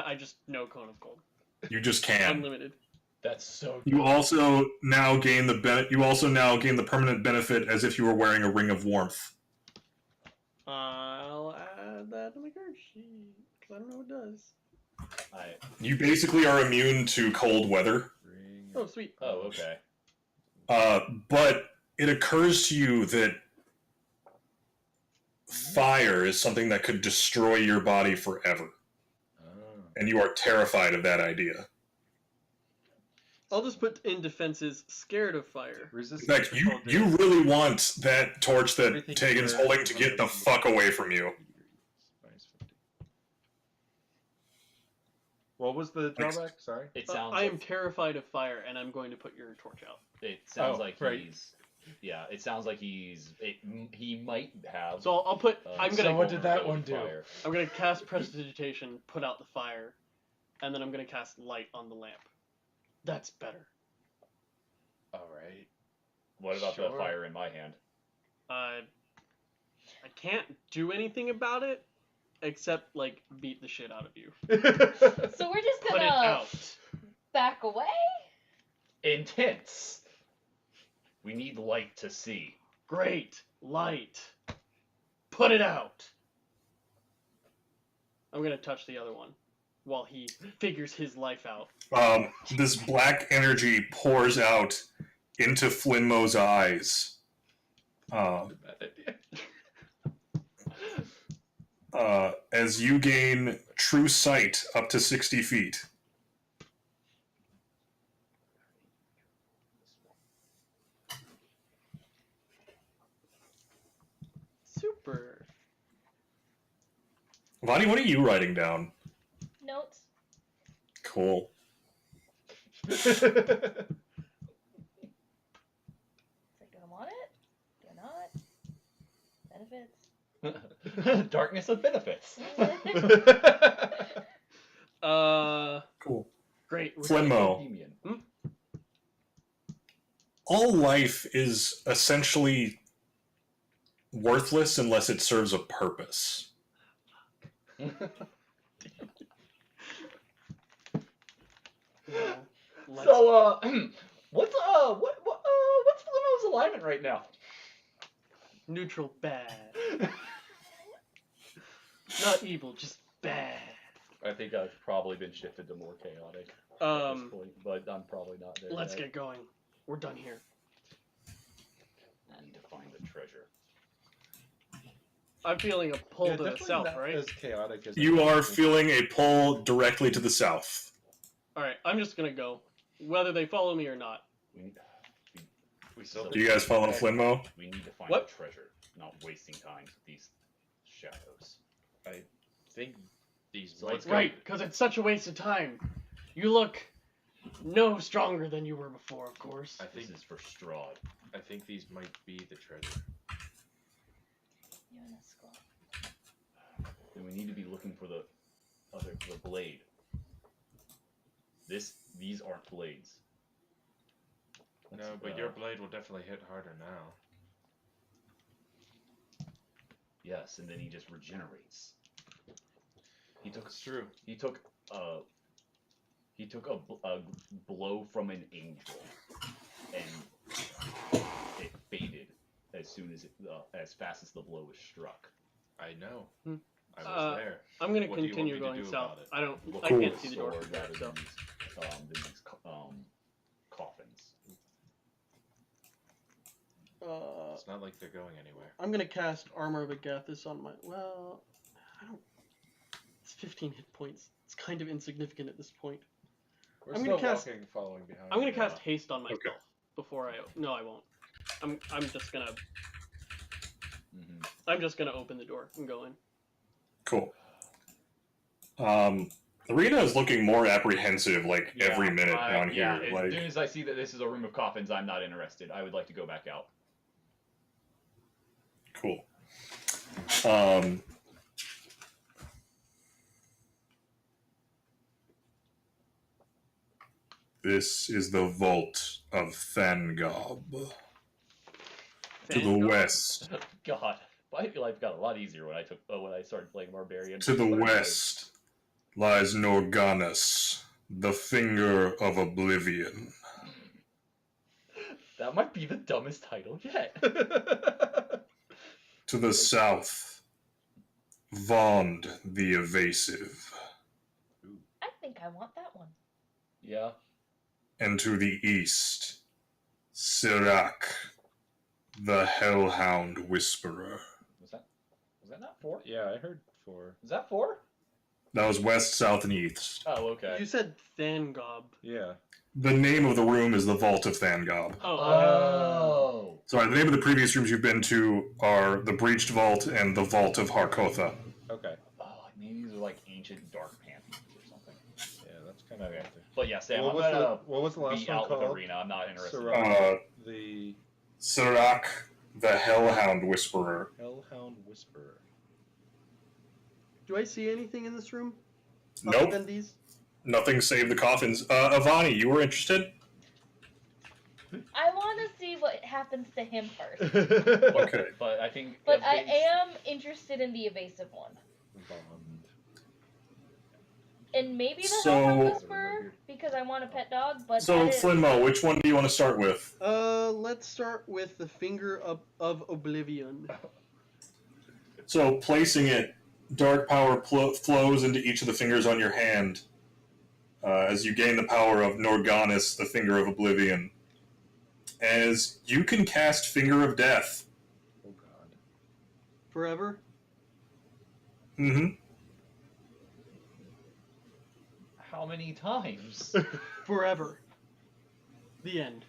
know Cone of Cold. You just can. Unlimited. That's so good. You also now gain the permanent benefit as if you were wearing a ring of warmth. I'll add that to my card sheet because I don't know what it does. You basically are immune to cold weather. Oh, sweet. Oh, okay. But it occurs to you that fire is something that could destroy your body forever. Oh. And you are terrified of that idea. I'll just put in defenses scared of fire. In fact, you really want that torch that Tegan's holding to get the fuck away from you. What was the drawback? Sorry. It sounds. I am terrified of fire, and I'm going to put your torch out. It sounds like right. he's. Yeah, it sounds like he's. He might have. So I'll put. I'm gonna. So what did that one do? fire. I'm gonna cast prestidigitation, put out the fire, and then I'm gonna cast light on the lamp. That's better. All right. What about the Sure. fire in my hand? I can't do anything about it, except like beat the shit out of you. So we're just Put it gonna out. back away? Intense. We need light to see. Great light. Put it out. I'm gonna touch the other one while he figures his life out. This black energy pours out into Flinmo's eyes. As you gain true sight up to 60 feet. Super. Vonnie, what are you writing down? Notes. Cool. It's like, do I want it? Do I not? Benefits? Darkness of benefits. Cool. Great. Flinmo. Bohemian. All life is essentially worthless unless it serves a purpose. Let's- So, what's Flimmo's alignment right now? Neutral bad. Not evil, just bad. I think I've probably been shifted to more chaotic at this point, but I'm probably not there. Let's yet. get going. We're done here. I need to find the treasure. I'm feeling a pull to the definitely south, not right? As chaotic as You I are think. feeling a pull directly to the south. Alright, I'm just gonna go. Whether they follow me or not. We still Do you guys follow Flinmo? We need to find What? the treasure, not wasting time with these shadows. I think these So might let's go- Right, because it's such a waste of time. You look no stronger than you were before, of course. I This think is for Strahd. I think these might be the treasure. You and a skull. Then we need to be looking for the blade. These aren't blades. No, but your blade will definitely hit harder now. Yes, and then he just regenerates. It's true. He took a blow from an angel, and it faded as soon as as fast as the blow was struck. I know. Hmm. I was there. I'm gonna What do you want continue me to going do south. about it? I don't. Look I for can't the see the door. sword rather So. than these coffins. It's not like they're going anywhere. I'm gonna cast Armor of Agathis on my. Well, I don't. It's 15 hit points. It's kind of insignificant at this point. We're I'm still gonna cast- walking, following behind. I'm gonna you. cast Haste on myself Okay. before I. No, I won't. I'm just gonna. Mm-hmm. I'm just gonna open the door and go in. Cool. Rita is looking more apprehensive, like, Yeah, every minute down yeah, here. as Like, soon as I see that this is a room of coffins, I'm not interested. I would like to go back out. cool. This is the Vault of Thangob. To the Thangob? west. God, my life got a lot easier when I started playing Barbarian. To the west lies Norganus, the Finger of Oblivion. That might be the dumbest title yet. To the south, Vond the Evasive. I think I want that one. Yeah. And to the east, Sirac, the Hellhound Whisperer. Was that not 4? Yeah, I heard 4. Is that 4? That was west, south, and east. Oh, okay. You said Thangob. Yeah. The name of the room is the Vault of Thangob. Oh. Sorry, the name of the previous rooms you've been to are the Breached Vault and the Vault of Harkotha. Okay. Oh, maybe these are like ancient dark pantheons or something. Yeah, that's kind of Okay. okay. But yeah, Sam, What I'm was gonna what was the last be one out with called? Arena. I'm not interested. Sirac, the Sirac, the Hellhound Whisperer. Hellhound Whisperer. Do I see anything in this room? Nope. Other than these? Nothing save the coffins. Avani, you were interested? I want to see what happens to him first. Okay. But I think. But I am interested in the evasive one. Bond. And maybe the So- Hellhound Whisperer, because I want a pet dog, but So, that is... Flinmo, which one do you want to start with? Let's start with the Finger of Oblivion. So, placing it, dark power flows into each of the fingers on your hand as you gain the power of Norganus, the Finger of Oblivion. As you can cast Finger of Death. Oh god. Forever? Mm-hmm. How many times? Forever. The end.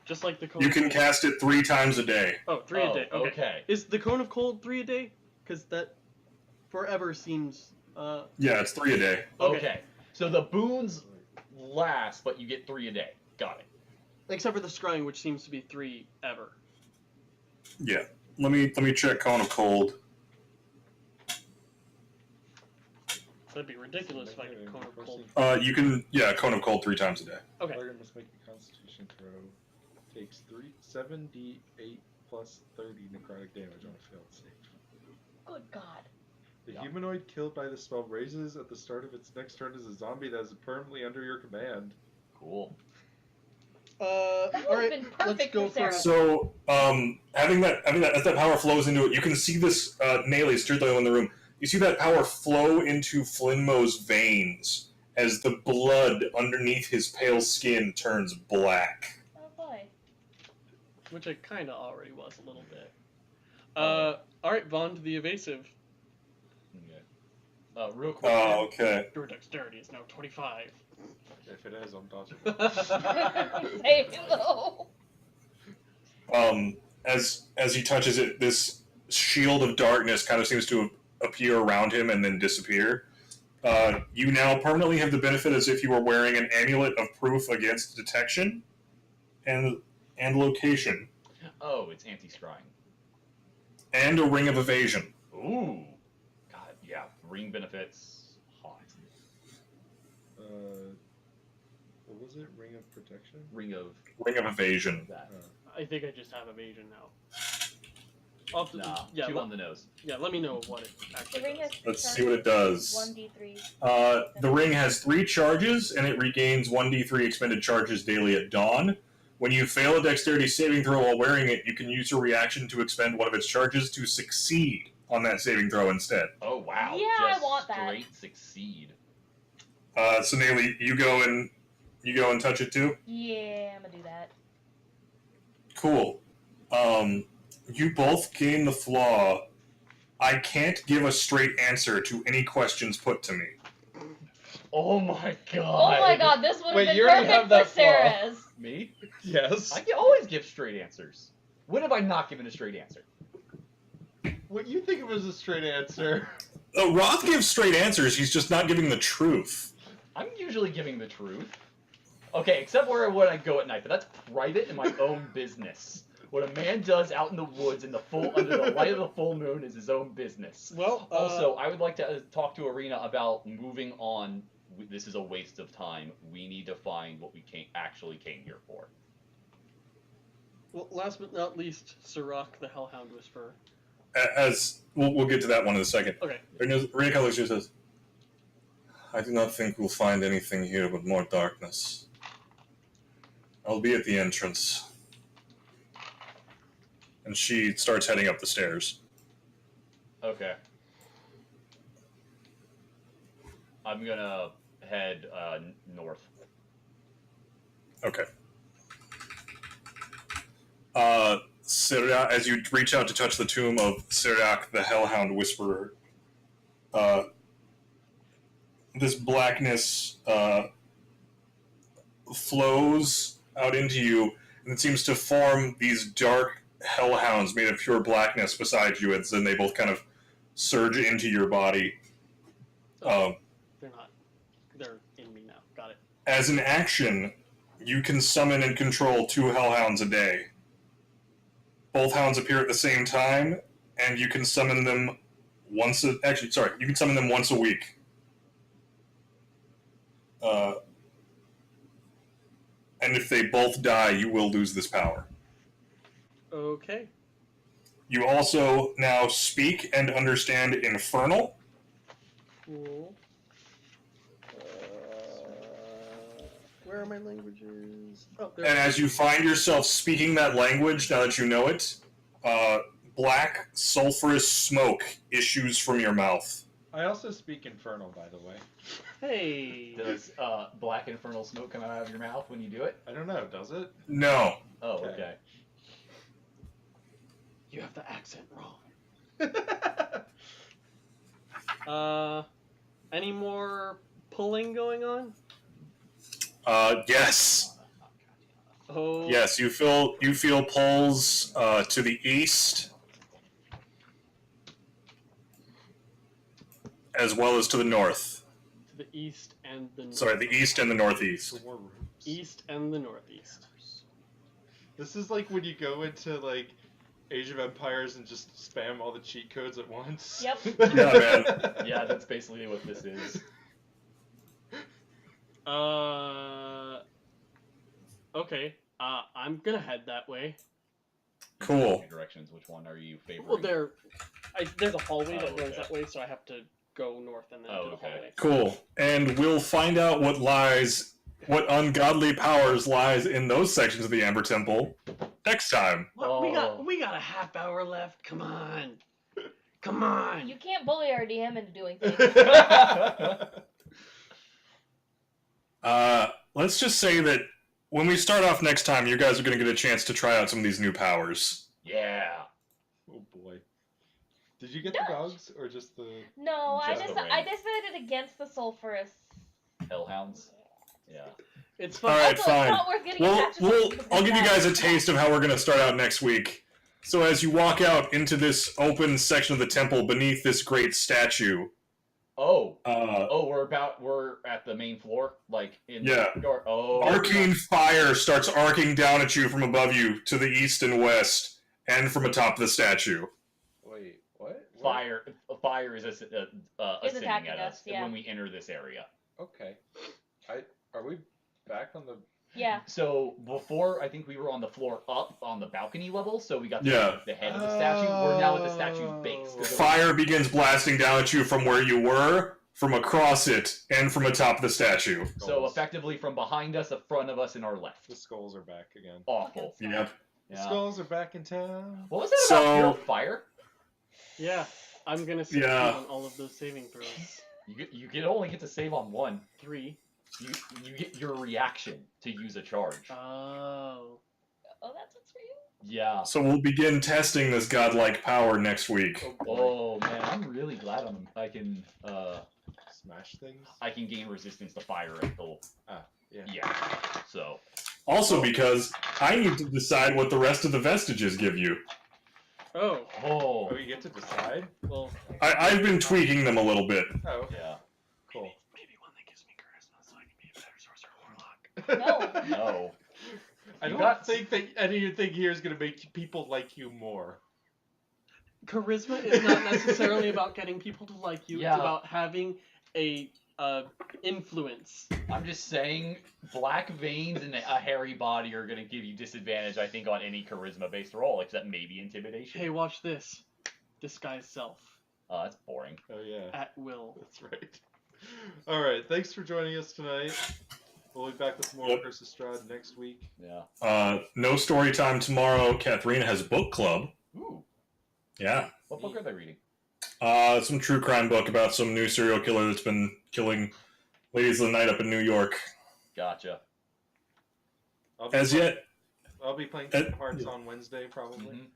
Just like the Cone You of can Cold. cast it 3 times a day. Oh, 3 a day. Okay. Okay. Is the Cone of Cold 3 a day? Because that forever seems... Yeah, it's 3 a day. Okay. So the boons last, but you get 3 a day. Got it. Except for the scrying, which seems to be 3 ever. Yeah. Let me check Cone of Cold. That'd be ridiculous if I could Cone of Cold. You can, Cone of Cold 3 times a day. Okay. Player must make a Constitution throw. Takes 7d8 plus 30 necrotic damage on a failed save. Good God. The Yeah. humanoid killed by the spell raises at the start of its next turn as a zombie that is permanently under your command. Cool. That would have Alright, been let's perfect go for Sarah. for... So, having that as that power flows into it, you can see this, Naylis, you're the only one in the room. You see that power flow into Flinmo's veins as the blood underneath his pale skin turns black. Oh boy. Which I kind of already was a little bit. Alright, Vaughn to the evasive. Okay. Real quick. Oh, okay. Your dexterity is now 25. If it is, I'm dodging. Say no. As he touches it, this shield of darkness kind of seems to appear around him and then disappear. You now permanently have the benefit as if you were wearing an amulet of proof against detection and location, Oh, it's anti-scrying. and a ring of evasion. Ooh. God, yeah. Ring benefits. Hot. What was it? Ring of Protection? Ring of Ring of evasion. that. I think I just have evasion now. I'll have to- Nah, yeah, two let, on the nose. yeah, let me know what it The actually ring does. has Let's see what it does. 1d3. The ring has 3 charges, and it regains 1d3 expended charges daily at dawn. When you fail a dexterity saving throw while wearing it, you can use your reaction to expend one of its charges to succeed on that saving throw instead. Oh wow. Yeah, I Just want that. straight succeed. So Nayli, you go and touch it too? Yeah, I'm gonna do that. Cool. You both gain the flaw. I can't give a straight answer to any questions put to me. Oh my Oh god. my god, this would have Wait, been you already perfect have that for Sarah's. Me? Yes. I can always give straight answers. When have I not given a straight answer? What you think of as a straight answer? Roth gives straight answers, he's just not giving the truth. I'm usually giving the truth. Okay, except where when I go at night, but that's private and my own business. What a man does out in the woods under the light of the full moon is his own business. Well, Also, I would like to talk to Arena about moving on. This is a waste of time. We need to find what we actually came here for. well, last but not least, Sirach, the Hellhound Whisperer. As we'll get to that one in a second. Okay. Arena looks and says, "I do not think we'll find anything here but more darkness. I'll be at the entrance." And she starts heading up the stairs. Okay. I'm gonna head north. Okay. Syriac, as you reach out to touch the tomb of Syriac, the Hellhound Whisperer, this blackness flows out into you, and it seems to form these dark hellhounds made of pure blackness beside you, and then they both kind of surge into your body. They're not. They're in me now. Got it. As an action, you can summon and control 2 hellhounds a day. Both hounds appear at the same time, and you can summon them you can summon them once a week. And if they both die, you will lose this power. Okay. You also now speak and understand Infernal. Cool. Where are my languages? Oh, there. And as you find yourself speaking that language, now that you know it, black, sulfurous smoke issues from your mouth. I also speak Infernal, by the way. Hey. Does black infernal smoke come out of your mouth when you do it? I don't know, does it? No. Oh, Okay. okay. You have the accent wrong. Any more pulling going on? Yes. Oh. Yes, you feel pulls to the east, as well as to the north. To the east and the north. Sorry, the east and the northeast. More rooms. East and the northeast. This is like when you go into like Age of Empires and just spam all the cheat codes at once. Yep. Yeah, man. Yeah, that's basically what this is. Okay. I'm gonna head that way. Cool. Two directions. Which one are you favoring? Well, there's a hallway that Oh, goes okay. that way, so I have to go north and then Oh, to the okay. hallway. Cool. And we'll find out what ungodly powers lies in those sections of the Amber Temple next time. What? We Oh. got a half hour left. Come on. Come on. You can't bully our DM into doing things. Let's just say that when we start off next time, you guys are going to get a chance to try out some of these new powers. Yeah. Oh boy. Did you get the dogs or just the? No, I Just the decided against the sulfurous. Hellhounds. Yeah. It's All fine. right, Also, fine. it's not worth getting Well, attached to something because I'll give you it's guys a bad. taste of how we're going to start out next week. So as you walk out into this open section of the temple beneath this great statue, Oh. uh, We're at the main floor, like in Yeah. the door. Oh. arcane fire starts arcing down at you from above you to the east and west, and from atop the statue. Wait, what? Fire is ascending attacking at us, us yeah. when we enter this area. Okay. Are we back on the? Yeah. So before, I think we were on the floor up on the balcony level, so we got Yeah. the head of the statue. We're now at the statue's base. 'cause it was- Fire begins blasting down at you from where you were, from across it, and from atop the statue. So effectively from behind us, in front of us, and our left. The skulls are back again. Awful. Yep. The Yeah. skulls are back in town. What was that So- about fear of fire? Yeah. I'm gonna succeed Yeah. on all of those saving throws. You can only get to save on one. 3. You get your reaction to use a charge. Oh. Oh, that's what's for you. Yeah. So we'll begin testing this godlike power next week. Oh man, I'm really glad I can Smash things. I can gain resistance to fire at the Yeah. yeah. So Also because I need to decide what the rest of the vestiges give you. Oh. oh Oh, you get to decide. Well. I've been tweaking them a little bit. Oh, yeah. cool. Maybe one that gives me charisma. No. No. I You don't got- think that anything here is going to make people like you more. Charisma is not necessarily about getting people to like you. Yeah. It's about having a influence. I'm just saying, black veins and a hairy body are gonna give you disadvantage, I think, on any charisma-based roll, except maybe intimidation. Hey, watch this. Disguise self. Oh, that's boring. Oh yeah, At will. that's right. All right, thanks for joining us tonight. We'll be back with more Yep. Curse of Strahd next week. Yeah. No story time tomorrow. Katharina has book club. Ooh. Yeah. What book are they reading? Some true crime book about some new serial killer that's been killing ladies of the night up in New York. Gotcha. I'll be As playing- yet, I'll be playing Uh, Kingdom Hearts on Wednesday, probably. Mhm.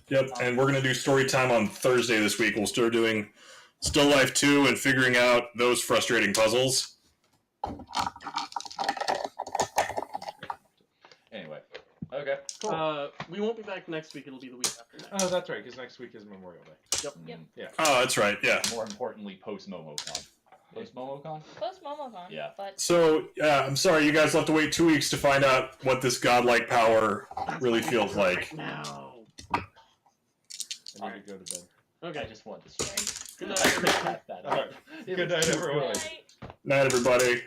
yep. And we're gonna do story time on Thursday this week. We'll start doing Still Life 2 and figuring out those frustrating puzzles. Anyway. Okay. Cool. We won't be back next week. It'll be the week after next. Oh, that's right, because next week is Memorial Day. Yep. Oh, that's right. Yeah. More importantly, post MomoCon. Post MomoCon? Post MomoCon. Yeah. But So, I'm sorry, you guys will have to wait 2 weeks to find out what this godlike power really feels like. Now. I need to go to bed. Okay. I just wanted to say. Good night, everyone. That All right. It Good was night, too everyone. good. Right. Night, everybody.